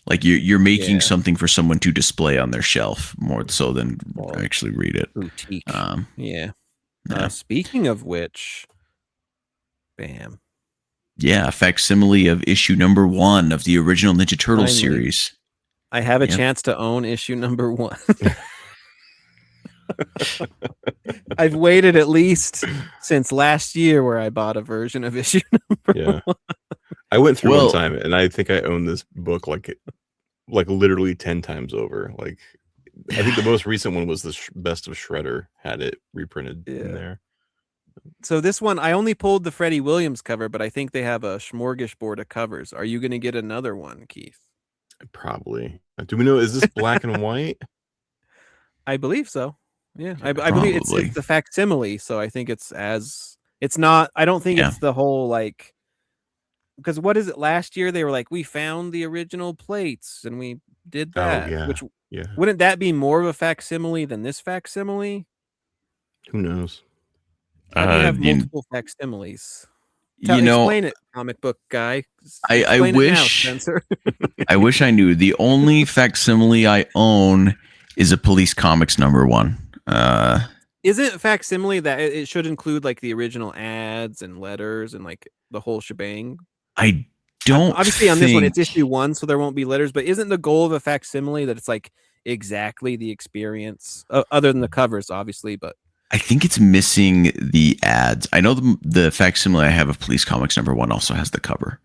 Like you're making Yeah. something for someone to display on their shelf more so than Well, actually read it. Boutique. Yeah. Speaking of which, bam. Yeah, facsimile of issue number 1 of the original Ninja Turtles Finally. series. I have a chance to own issue number 1. I've waited at least since last year where I bought a version of issue number 1. I went through one time and I think I own this book like literally 10 times over. Like I think the most recent one was the Best of Shredder had it reprinted in there. So this one, I only pulled the Freddie Williams cover, but I think they have a smorgasbord of covers. Are you going to get another one, Keith? Probably. Do we know, is this black and white? I believe so. Yeah, I believe it's the facsimile, so I think it's not, I don't think it's the whole like, because what is it, last year they were like, we found the original plates and we did that, which wouldn't that be more of a facsimile than this facsimile? Who knows? We have multiple facsimiles. Explain it, comic book guy. I wish Spencer. I wish I knew. The only facsimile I own is a Police Comics number 1. Isn't facsimile that it should include like the original ads and letters and like the whole shebang? I don't obviously on this one it's issue 1, so there won't be letters, but isn't the goal of a facsimile that it's like exactly the experience other than the covers, obviously, but I think it's missing the ads. I know the facsimile I have of Police Comics number 1 also has the cover.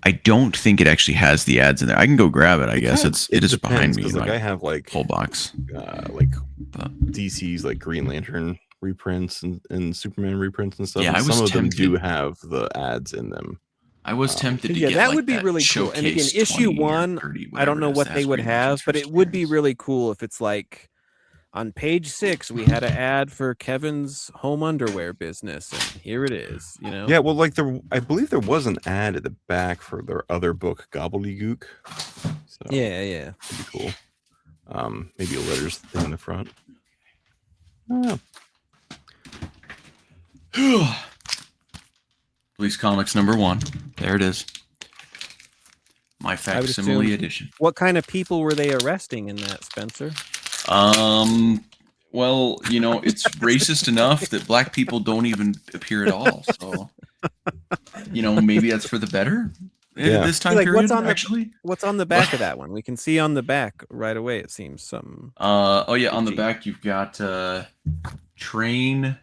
I don't think it actually has the ads in there. I can go grab it. I guess it is behind me. Like I have like whole box, like DC's like Green Lantern reprints and Superman reprints and stuff. Yeah, and some of them do have the ads in them. I was tempted to get that would be really cool. And again, issue 1, I don't know what they would have, but it would be really cool if it's like on page 6, we had an ad for Kevin's home underwear business, and here it is. Yeah, well, like I believe there was an ad at the back for their other book, Gobbledygook. So yeah, that'd be cool. Maybe a letters thing in the front. Police Comics number 1. There it is. My facsimile edition. What kind of people were they arresting in that, Spencer? Well, it's racist enough that black people don't even appear at all. So, maybe that's for the better. This time period, what's on the back of that one? We can see on the back right away. It seems something. On the back you've got train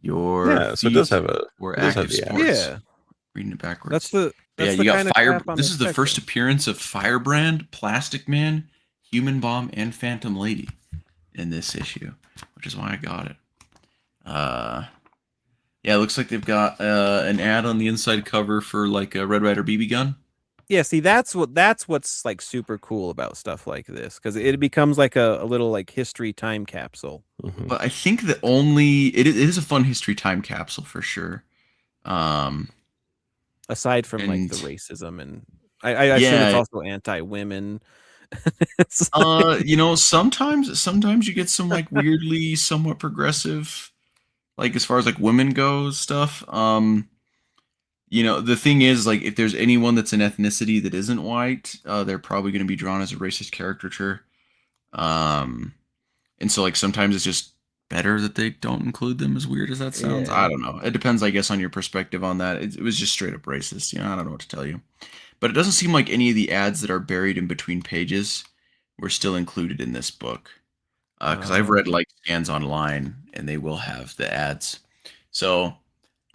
your so it does have active sports. Yeah, reading it backwards. That's the you got kind Fire. Of this is the first appearance of Firebrand, Plastic Man, Human Bomb, and Phantom Lady in this issue, which is why I got it. Yeah, it looks like they've got an ad on the inside cover for like a Red Ryder BB gun. Yeah, see, that's what's like super cool about stuff like this, because it becomes like a little like history time capsule. Mm-hmm. But I think that it is a fun history time capsule for sure. Aside from like the racism, and I assume it's also anti-women. Sometimes you get some like weirdly somewhat progressive, like as far as like women go stuff. The thing is, like, if there's anyone that's an ethnicity that isn't white, they're probably going to be drawn as a racist caricature. And so like sometimes it's just better that they don't include them, as weird as that sounds. I don't know. It depends, I guess, on your perspective on that. It was just straight up racist. I don't know what to tell you. But it doesn't seem like any of the ads that are buried in between pages were still included in this book. Because I've read like scans online and they will have the ads. So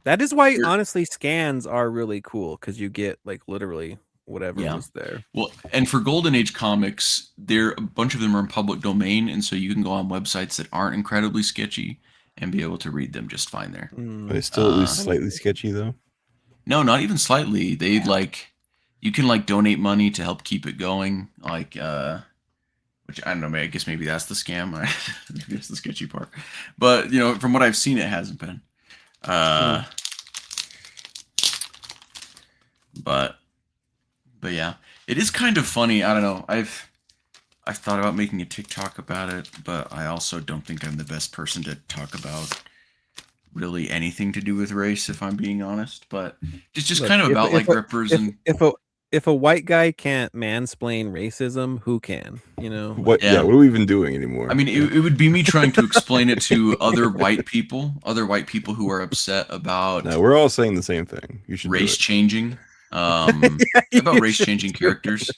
That is why, honestly, scans are really cool because you get like literally whatever was there. Well, and for Golden Age comics, a bunch of them are in public domain, and so you can go on websites that aren't incredibly sketchy and be able to read them just fine there. Are they still at least slightly sketchy though? No, not even slightly. They you can like donate money to help keep it going, like which I don't know. I guess maybe that's the scam. Maybe that's the sketchy part. But from what I've seen, it hasn't been. But yeah, it is kind of funny. I don't know. I've thought about making a TikTok about it, but I also don't think I'm the best person to talk about really anything to do with race, if I'm being honest. But it's just kind of about representing. If a white guy can't mansplain racism, who can? What? Yeah. What are we even doing anymore? I mean, it would be me trying to explain it to other white people who are upset about. No, we're all saying the same thing. You should race changing. About race changing characters.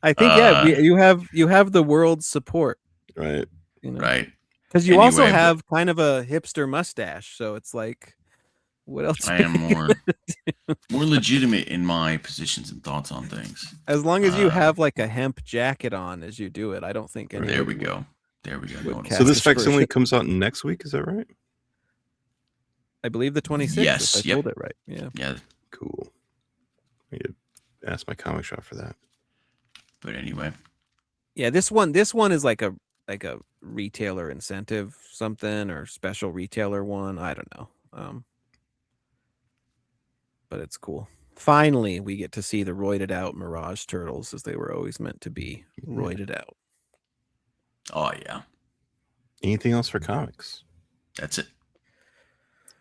I think you have the world's support, right? Right. Because you also have kind of a hipster mustache, so it's like, what else? I am more legitimate in my positions and thoughts on things. As long as you have like a hemp jacket on as you do it, I don't think. There we go. So this facsimile comes out next week. Is that right? I believe the 26th. Yes, if I told it right. Yeah. Cool. I need to ask my comic shop for that. But anyway, yeah, this one is like a retailer incentive something or special retailer one. I don't know. But it's cool. Finally, we get to see the roided out Mirage Turtles as they were always meant to be, roided out. Oh yeah. Anything else for comics? That's it.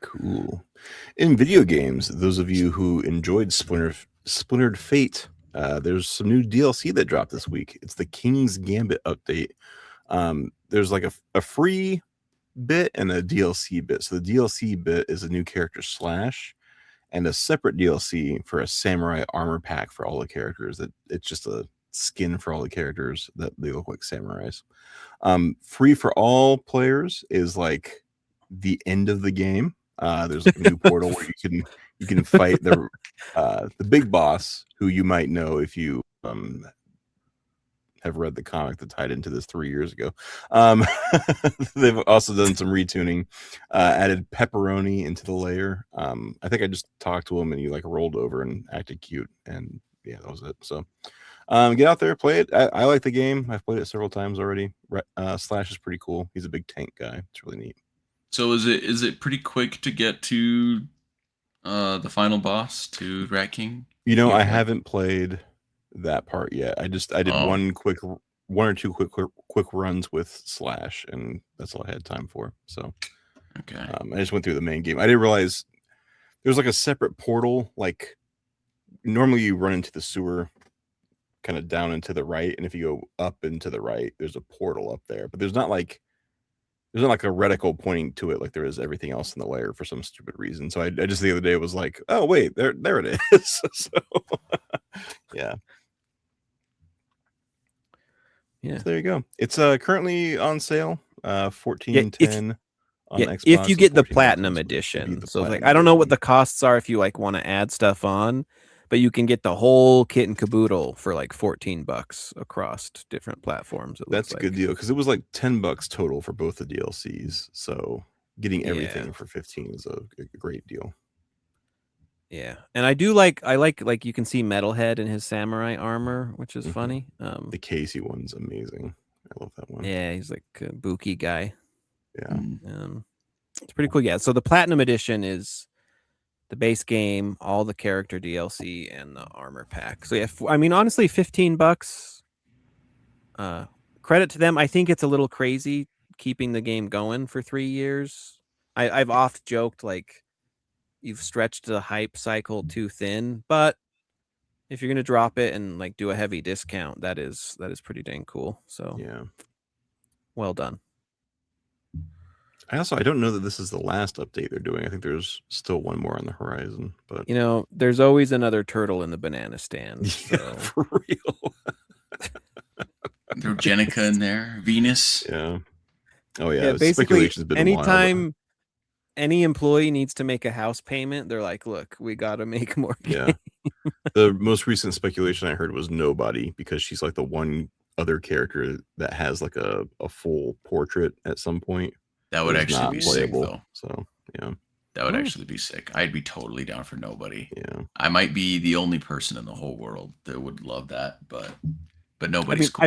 Cool. In video games, those of you who enjoyed Splintered Fate, there's some new DLC that dropped this week. It's the King's Gambit update. There's like a free bit and a DLC bit. So the DLC bit is a new character Slash, and a separate DLC for a samurai armor pack for all the characters. It's just a skin for all the characters that they look like samurais. Free for all players is like the end of the game. There's like a new portal where you can fight the big boss, who you might know if you have read the comic that tied into this 3 years ago. They've also done some retuning, added pepperoni into the layer. I think I just talked to him and he like rolled over and acted cute, and yeah, that was it. So get out there, play it. I like the game. I've played it several times already. Slash is pretty cool. He's a big tank guy. It's really neat. So is it pretty quick to get to the final boss, to Rat King? I haven't played that part yet. I did one or two quick runs with Slash, and that's all I had time for. So okay. I just went through the main game. I didn't realize there's like a separate portal. Like normally you run into the sewer kind of down and to the right, and if you go up and to the right, there's a portal up there, but there's not like a reticle pointing to it like there is everything else in the layer for some stupid reason. So I just the other day was like, oh wait, there it is. So yeah. Yeah. So there you go. It's currently on sale, $14.10 on Xbox. If you get the platinum edition. So like I don't know what the costs are if you like want to add stuff on, but you can get the whole kit and caboodle for like $14 across different platforms. That's a good deal, because it was like $10 total for both the DLCs. So getting everything for 15 is a great deal. Yeah, and I like you can see Metalhead in his samurai armor, which is funny. The Casey one's amazing. I love that one. Yeah, he's like a Buki guy. Yeah, it's pretty cool. Yeah, so the platinum edition is the base game, all the character DLC, and the armor pack. So yeah, I mean honestly, $15. Credit to them. I think it's a little crazy keeping the game going for 3 years. I've oft joked like, you've stretched the hype cycle too thin, but if you're going to drop it and like do a heavy discount, that is pretty dang cool. So yeah, well done. I don't know that this is the last update they're doing. I think there's still one more on the horizon, but there's always another turtle in the banana stand. So. Yeah, for real. Throw Jenica in there, Venus. Yeah. Oh yeah. Basically, Speculation's been wild. any employee needs to make a house payment, they're like, look, we got to make more. Yeah. The most recent speculation I heard was Nobody, because she's like the one other character that has like a full portrait at some point. That would actually be sick, though. So yeah, that would actually be sick. I'd be totally down for Nobody. Yeah, I might be the only person in the whole world that would love that, but nobody's cool.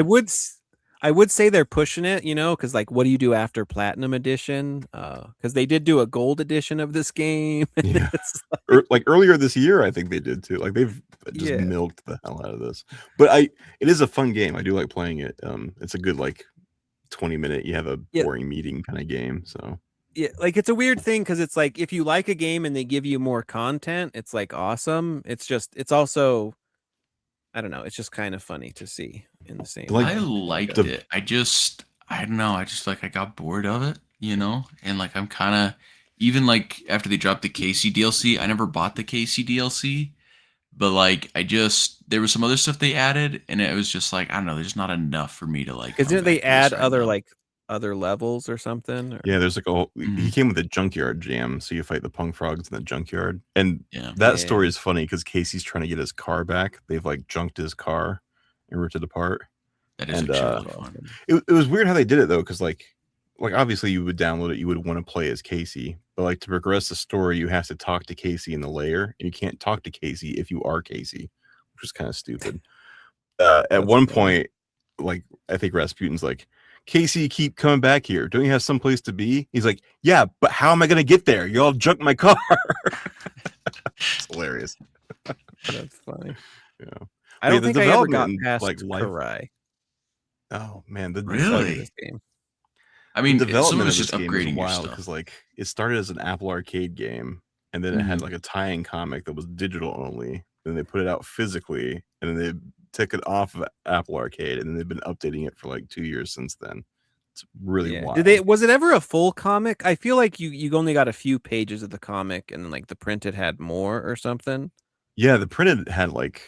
I would say they're pushing it, you know, because like, what do you do after Platinum Edition? Because they did do a Gold Edition of this game. Yeah. Like earlier this year, I think they did too. Like they've just milked the hell out of this. But it is a fun game. I do like playing it. It's a good like 20-minute. You have a boring meeting kind of game. So yeah, like it's a weird thing because it's like if you like a game and they give you more content, it's like awesome. It's also, I don't know. It's just kind of funny to see in the same. I liked it. I don't know. I just like I got bored of it, you know. And like I'm kind of even like after they dropped the Casey DLC, I never bought the Casey DLC, but like there was some other stuff they added, and it was just like I don't know. There's not enough for me to like. Didn't they add other levels or something? Yeah, there's like he came with a junkyard jam, so you fight the punk frogs in the junkyard, and that story is funny because Casey's trying to get his car back. They've like junked his car and ripped it apart. That is actually fun. It was weird how they did it though, because like obviously you would download it, you would want to play as Casey, but like to progress the story, you have to talk to Casey in the lair, and you can't talk to Casey if you are Casey, which is kind of stupid. At one point, like I think Rasputin's like, Casey, keep coming back here. Don't you have someplace to be? He's like, yeah, but how am I going to get there? Y'all junked my car. It's hilarious. That's funny. Yeah. I don't think I ever got past like Karai. Oh man, really? This game. I mean, the development of just upgrading wild because like it started as an Apple Arcade game, and then it had like a tie-in comic that was digital only. Then they put it out physically, and then they took it off of Apple Arcade, and then they've been updating it for like 2 years since then. It's really wild. Was it ever a full comic? I feel like you only got a few pages of the comic, and then like the printed had more or something. Yeah, the printed had like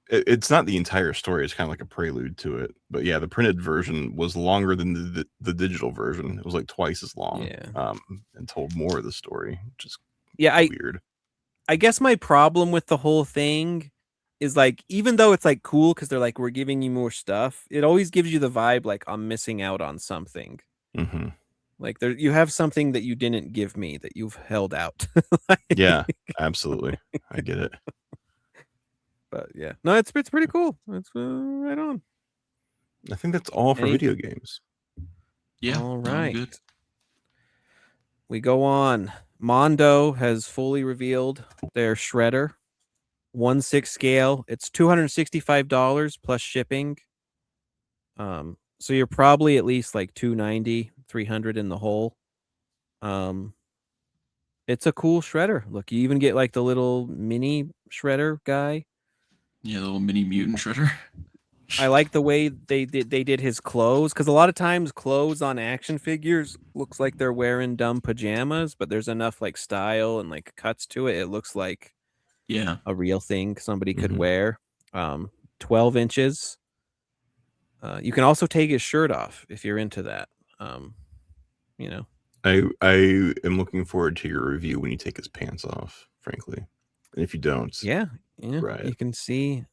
it's not the entire story. It's kind of like a prelude to it. But yeah, the printed version was longer than the digital version. It was like twice as long. Yeah. And told more of the story, which is weird. I guess my problem with the whole thing is like, even though it's like cool because they're like, we're giving you more stuff, it always gives you the vibe like I'm missing out on something. Mm-hmm. Like you have something that you didn't give me that you've held out. Yeah, absolutely. I get it. But yeah, no, it's pretty cool. It's right on. I think that's all for video games. Yeah. All right. Good. We go on. Mondo has fully revealed their shredder. 1/6 scale. It's $265 plus shipping. So you're probably at least like $290, $300 in the hole. It's a cool shredder. Look, you even get like the little mini shredder guy. Yeah, the little mini mutant shredder. I like the way they did his clothes, because a lot of times clothes on action figures looks like they're wearing dumb pajamas, but there's enough like style and like cuts to it. It looks like a real thing somebody could wear. 12 inches. You can also take his shirt off if you're into that. You know, I am looking forward to your review when you take his pants off, frankly. And if you don't, right, you can see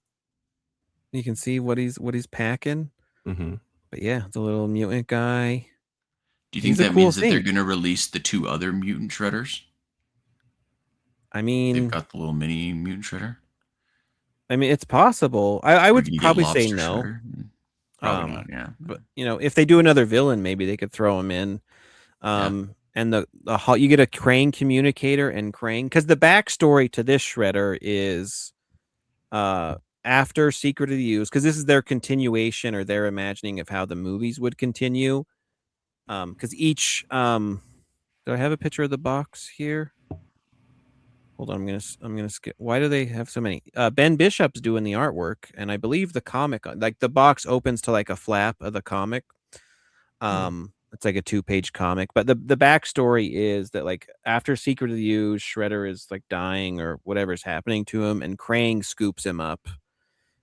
what he's packing. Mm-hmm. But yeah, the little mutant guy. Do you think that means that they're going to release the 2 other mutant shredders? I mean, they've got the little mini mutant shredder. I mean, it's possible. I would probably say no. Probably not, yeah. But you know, if they do another villain, maybe they could throw him in. And the you get a Krang communicator and Krang, because the backstory to this shredder is after Secret of the Use, because this is their continuation or their imagining of how the movies would continue. Because each do I have a picture of the box here? Hold on, I'm gonna skip. Why do they have so many? Ben Bishop's doing the artwork, and I believe the comic, like the box opens to like a flap of the comic. It's like a 2-page comic, but the backstory is that like after Secret of the Use, Shredder is like dying or whatever's happening to him, and Krang scoops him up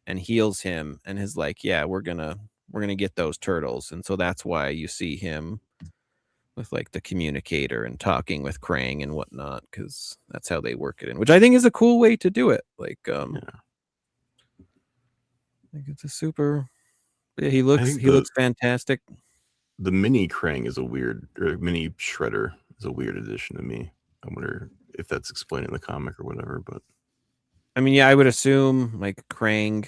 and heals him, and is like, yeah, we're gonna get those turtles, and so that's why you see him with like the communicator and talking with Krang and whatnot, because that's how they work it in, which I think is a cool way to do it. Like, I think it's a super. Yeah, he looks fantastic. The mini Krang is mini Shredder is a weird addition to me. I wonder if that's explained in the comic or whatever. But I mean, yeah, I would assume like Krang.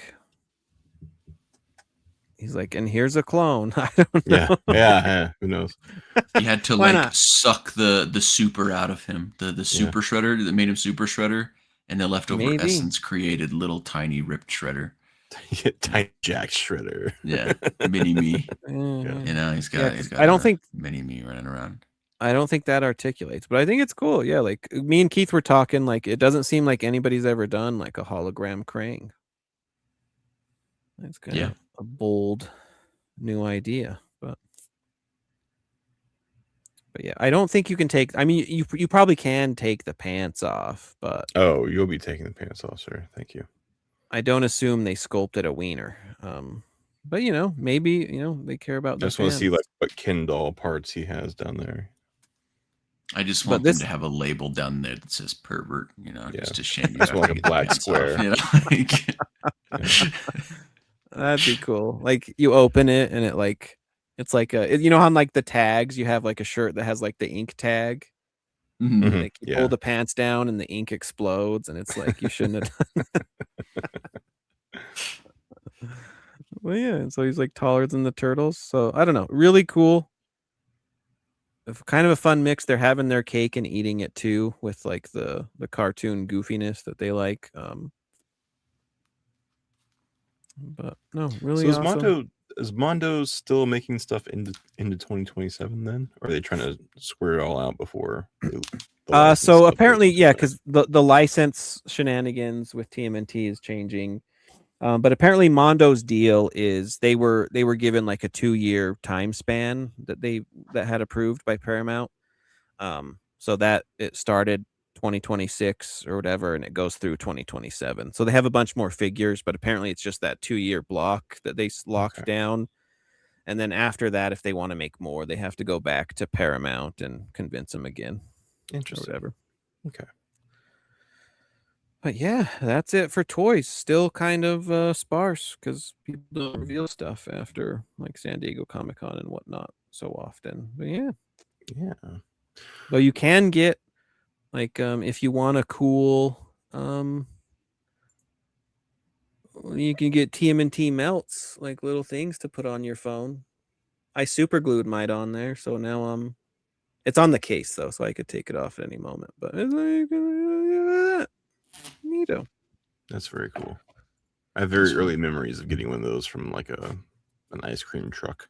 He's like, and here's a clone. I don't know. Yeah. Who knows? He had to like suck the super out of him, the super shredder that made him super shredder, and the leftover essence created little tiny ripped shredder. Tiny Jack Shredder. Yeah, mini me. Yeah. You know, he's got. I don't think mini me running around. I don't think that articulates, but I think it's cool. Yeah, like me and Keith were talking. Like, it doesn't seem like anybody's ever done like a hologram Krang. It's kind of a bold new idea, but yeah, I don't think you can take. I mean, you probably can take the pants off, but you'll be taking the pants off, sir. Thank you. I don't assume they sculpted a wiener. But maybe they care about. I just want to see like what Ken doll parts he has down there. I just want them to have a label down there that says pervert. Just to shame you. Just like a black square. That'd be cool. Like you open it and it's like on like the tags you have like a shirt that has like the ink tag. Mm-hmm. Like you pull the pants down and the ink explodes, and it's like you shouldn't have done that. Well, yeah, and so he's like taller than the turtles. So I don't know, really cool. Kind of a fun mix. They're having their cake and eating it too, with like the cartoon goofiness that they like. But no, really. So awesome. is Mondo still making stuff into 2027 then? Or are they trying to square it all out before? So apparently, because the license shenanigans with TMNT is changing. But apparently Mondo's deal is they were given like a 2-year time span that had approved by Paramount. So that it started 2026 or whatever, and it goes through 2027. So they have a bunch more figures, but apparently it's just that 2-year block that they locked down. And then after that, if they want to make more, they have to go back to Paramount and convince them again. Interesting. Or whatever. Okay. But yeah, that's it for toys. Still kind of sparse because people don't reveal stuff after like San Diego Comic-Con and whatnot so often. But yeah. But you can get like if you want a cool you can get TMNT melts, like little things to put on your phone. I super glued mine on there, so now it's on the case though, so I could take it off at any moment. But it's like neato. That's very cool. I have very early memories of getting one of those from like an ice cream truck.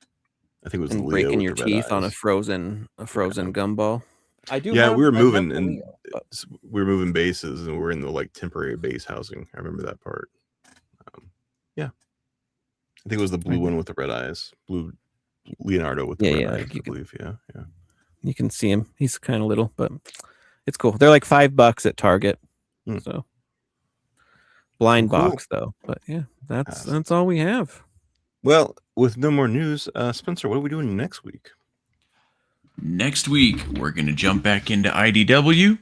I think it was and Leo breaking your teeth on a frozen gumball. I do. Yeah, we were moving we were moving bases, and we're in the like temporary base housing. I remember that part. I think it was the blue one with the red eyes, blue Leonardo with the red eyes. I believe. Yeah. You can see him. He's kind of little, but it's cool. They're like $5 at Target. So blind box though. But yeah, that's all we have. Well, with no more news, Spencer, what are we doing next week? Next week, we're going to jump back into IDW.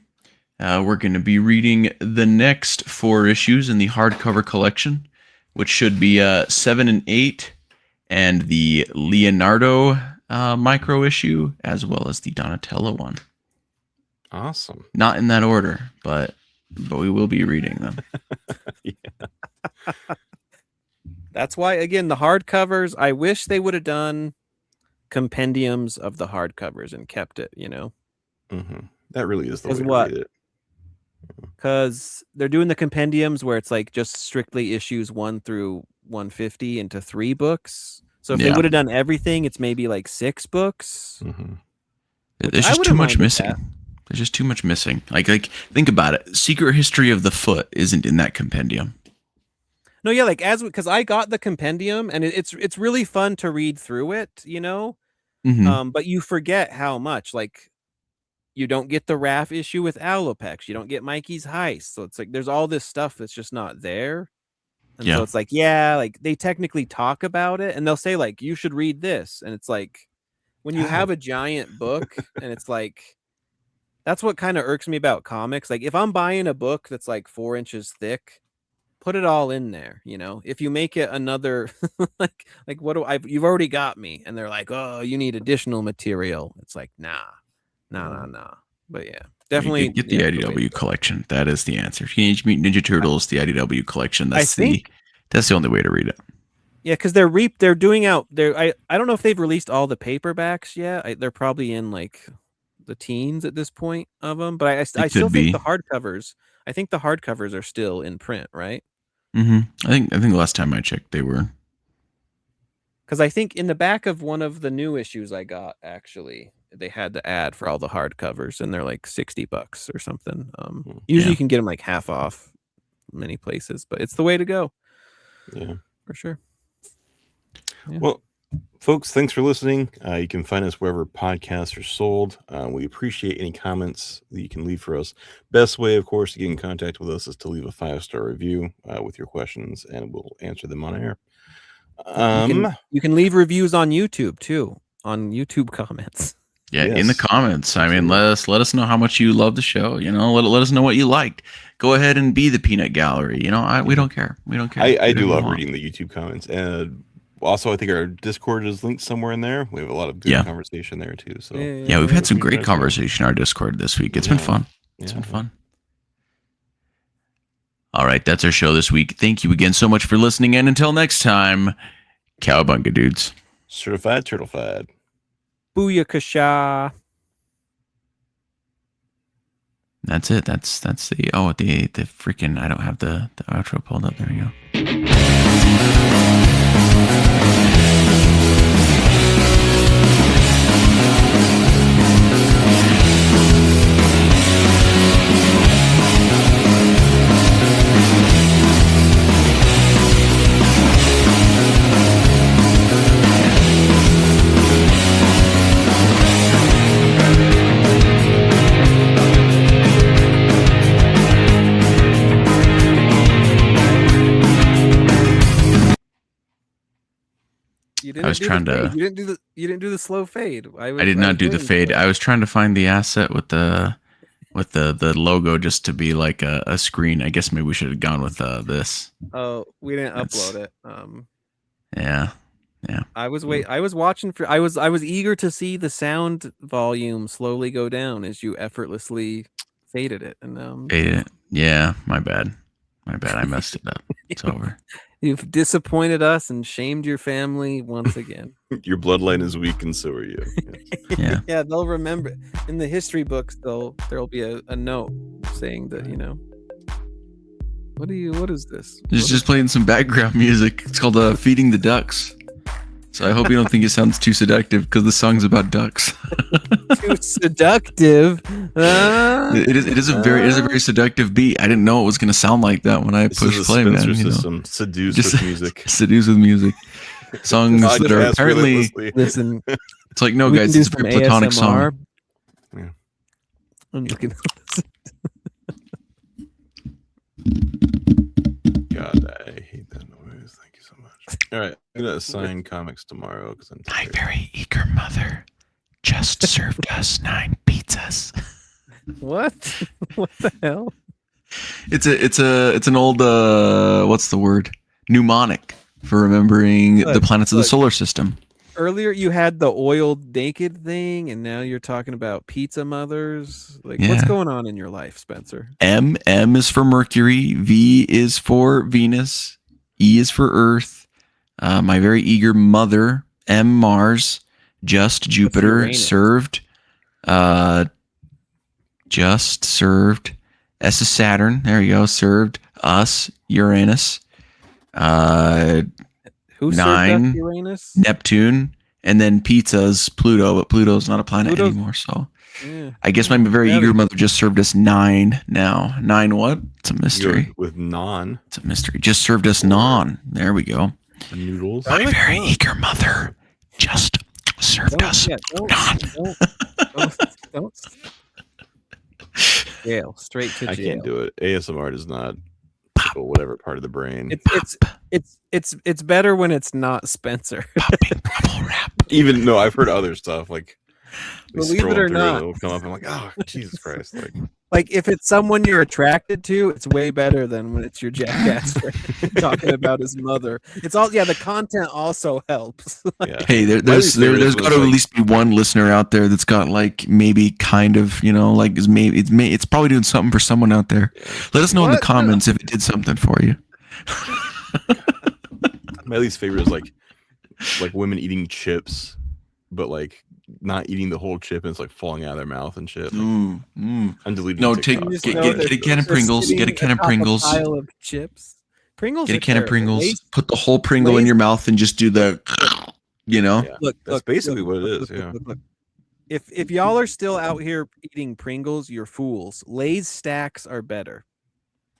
We're going to be reading the next 4 issues in the hardcover collection, which should be 7 and 8, and the Leonardo micro issue, as well as the Donatello one. Awesome. Not in that order, but we will be reading them. That's why, again, the hardcovers, I wish they would have done compendiums of the hardcovers and kept it, That really is the way to read it. Because they're doing the compendiums where it's like just strictly issues 1 through 150 into 3 books. So if they would have done everything, it's maybe like 6 books. There's just too much missing. There's just too much missing. Like think about it. Secret History of the Foot isn't in that compendium. No, yeah, like because I got the compendium and it's really fun to read through it, but you forget how much. Like, you don't get the Raph issue with Alopex. You don't get Mikey's heist. So it's like there's all this stuff that's just not there. And so it's like, like they technically talk about it and they'll say like, you should read this. And it's like, when you have a giant book and it's like, that's what kind of irks me about comics. Like if I'm buying a book that's like 4 inches thick, put it all in there. You know, if you make it another like what do I? You've already got me, and they're like, oh, you need additional material. It's like nah. But yeah, definitely get the IDW collection. That is the answer. Teenage Mutant Ninja Turtles, the IDW collection. That's the only way to read it. Yeah, because they're doing out there. I don't know if they've released all the paperbacks yet. They're probably in like the teens at this point of them, but I still think the hardcovers. I think the hardcovers are still in print, right? Mm-hmm. I think the last time I checked, they were. Because I think in the back of one of the new issues I got, actually, they had the ad for all the hardcovers, and they're like $60 or something. Usually you can get them like half off many places, but it's the way to go. Yeah, for sure. Yeah. Well, folks, thanks for listening. You can find us wherever podcasts are sold. We appreciate any comments that you can leave for us. Best way, of course, to get in contact with us is to leave a 5-star review with your questions, and we'll answer them on air. You can leave reviews on YouTube too, on YouTube comments. Yeah, in the comments. I mean, let us know how much you love the show. You know, let us know what you liked. Go ahead and be the peanut gallery. You know, we don't care. We don't care. I do love reading the YouTube comments, and also I think our Discord is linked somewhere in there. We have a lot of good conversation there too. So yeah, we've had some great conversation in our Discord this week. It's been fun. It's been fun. All right, that's our show this week. Thank you again so much for listening, and until next time, cowabunga dudes. Certified turtlefied. Booyakasha. That's it. That's the freaking, I don't have the outro pulled up. There we go. You didn't do the slow fade. I did not do the fade. I was trying to find the asset with the logo just to be like a screen. I guess maybe we should have gone with this. Oh, we didn't upload it. Yeah. I was watching for. I was eager to see the sound volume slowly go down as you effortlessly faded it, and faded it. Yeah, my bad. I messed it up. It's over. You've disappointed us and shamed your family once again. Your bloodline is weak, and so are you. Yeah. Yeah, they'll remember in the history books. There'll be a note saying that What is this? Just playing some background music. It's called "Feeding the Ducks." So I hope you don't think it sounds too seductive because the song's about ducks. Too seductive. It is a very seductive beat. I didn't know it was going to sound like that when I pushed play, man. Seduce with music. Seduce with music. Songs that are apparently. Listen, it's like, no, guys, it's a very platonic song. Yeah. God, I hate that noise. Thank you so much. All right, I'm gonna assign comics tomorrow because I'm tired. My very eager mother just served us 9 pizzas. What? What the hell? It's an old what's the word? Mnemonic for remembering the planets of the solar system. Earlier you had the oiled naked thing, and now you're talking about pizza mothers. What's going on in your life, Spencer? M is for Mercury, V is for Venus, E is for Earth. My very eager mother, M Mars, just Jupiter, served. Just served. S is Saturn. There you go. Served us, Uranus. Who 9, Uranus? Neptune, and then pizza's Pluto, but Pluto's not a planet anymore. So I guess my very eager mother just served us 9 now. 9 what? It's a mystery. With non. It's a mystery. Just served us non. There we go. The noodles. My very eager mother just served us non. Don't. Jail. Straight to jail. I can't do it. ASMR does not. Pop. or whatever part of the brain. It's better when it's not Spencer. Popping bubble wrap. Even no, I've heard other stuff like Believe it or not, it'll come up. I'm like, oh Jesus Christ! Like if it's someone you're attracted to, it's way better than when it's your jackass friend talking about his mother. It's all the content also helps. Yeah. Hey, there's got to at least be one listener out there that's got like maybe kind of like it's probably doing something for someone out there. Yeah. Let us know in the comments if it did something for you. My least favorite is like women eating chips, but like not eating the whole chip and it's like falling out of their mouth and shit. I'm deleting. No, TikToks. get a can of Pringles. Get a can of Pringles. A pile of chips. Pringles. Get a can of Pringles. Lay's, put the whole Pringle in your mouth and just do the, Yeah, Look, that's basically what it is. Yeah. Look. If y'all are still out here eating Pringles, you're fools. Lay's stacks are better.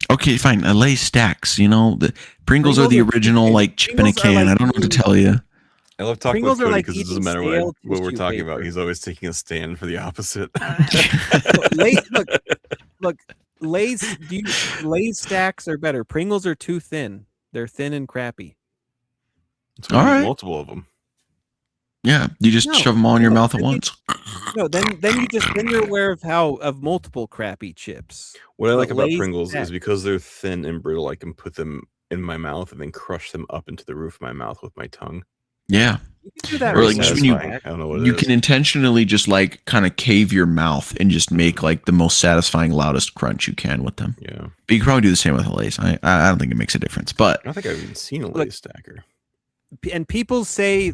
Okay, fine. Lay's stacks. The Pringles are the original like chip in a can. I don't know what to tell you. I love talking Pringles about are Cody like because it eating doesn't matter stale what we're tissue talking paper. about. He's always taking a stand for the opposite. Look, Lay's stacks are better. Pringles are too thin. They're thin and crappy. So All right. Multiple of them. Yeah, you just shove them all in your mouth at once. Then you're aware of multiple crappy chips. What I like But about Lay's Pringles stack- is because they're thin and brittle, I can put them in my mouth and then crush them up into the roof of my mouth with my tongue. Yeah. You can do that Or with like Lay's just when you- stack. I don't know what it You is. can intentionally just like kind of cave your mouth and just make like the most satisfying, loudest crunch you can with them. Yeah. But you can probably do the same with a Lay's. I don't think it makes a difference. But I don't think I've even seen a Look, Lay's stacker. And people say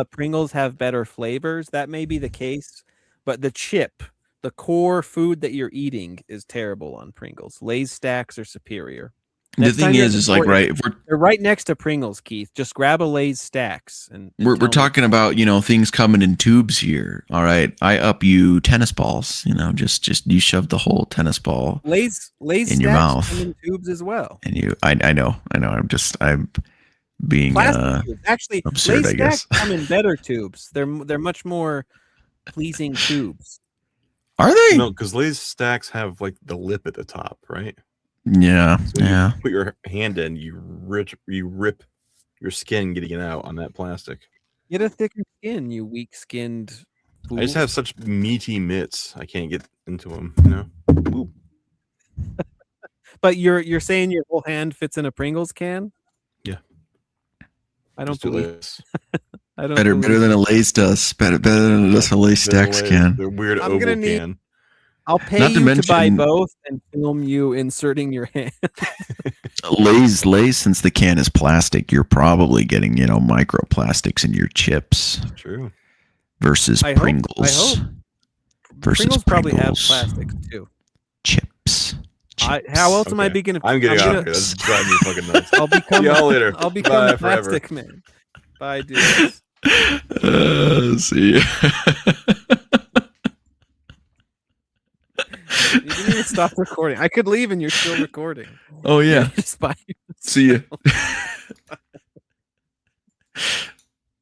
Pringles have better flavors. That may be the case, but the chip, the core food that you're eating, is terrible on Pringles. Lay's stacks are superior. the thing is like, right, if They're right next to Pringles, Keith. Just grab a Lay's stacks and we're tell me. talking about things coming in tubes here. All right, I up you tennis balls. Just you shove the whole tennis ball Lay's in your stacks mouth. come in tubes as well. And I know. I'm being Plastic tubes. Actually, absurd, Lay's I guess. stacks come in better tubes. They're much more pleasing tubes. Are they? No, because Lay's stacks have like the lip at the top, right? Yeah, So when yeah. you put your hand in, you rip your skin getting it out on that plastic. Get a thicker skin, you weak-skinned fool. I just have such meaty mitts. I can't get into them. Ooh. But you're saying your whole hand fits in a Pringles can? Yeah. I don't Just do believe. this. I don't Better believe than a Lay's does. Better than just a Lay's stacks can. The weird I'm oval gonna need- can. I'll pay Not to you to buy mention- both and film you inserting your hand. Lay's, since the can is plastic, you're probably getting microplastics in your chips True. versus I hope- Pringles. Versus Pringles probably have Pringles. plastics too. Chips. How else am I Okay. being? I'm getting out gonna- of here. That's driving me fucking nuts. I'll become. See y'all later. I'll become Bye a forever. plastic man. Bye, dude. See. You didn't even stop recording. I could leave and you're still recording. Oh yeah. Just bye. See you.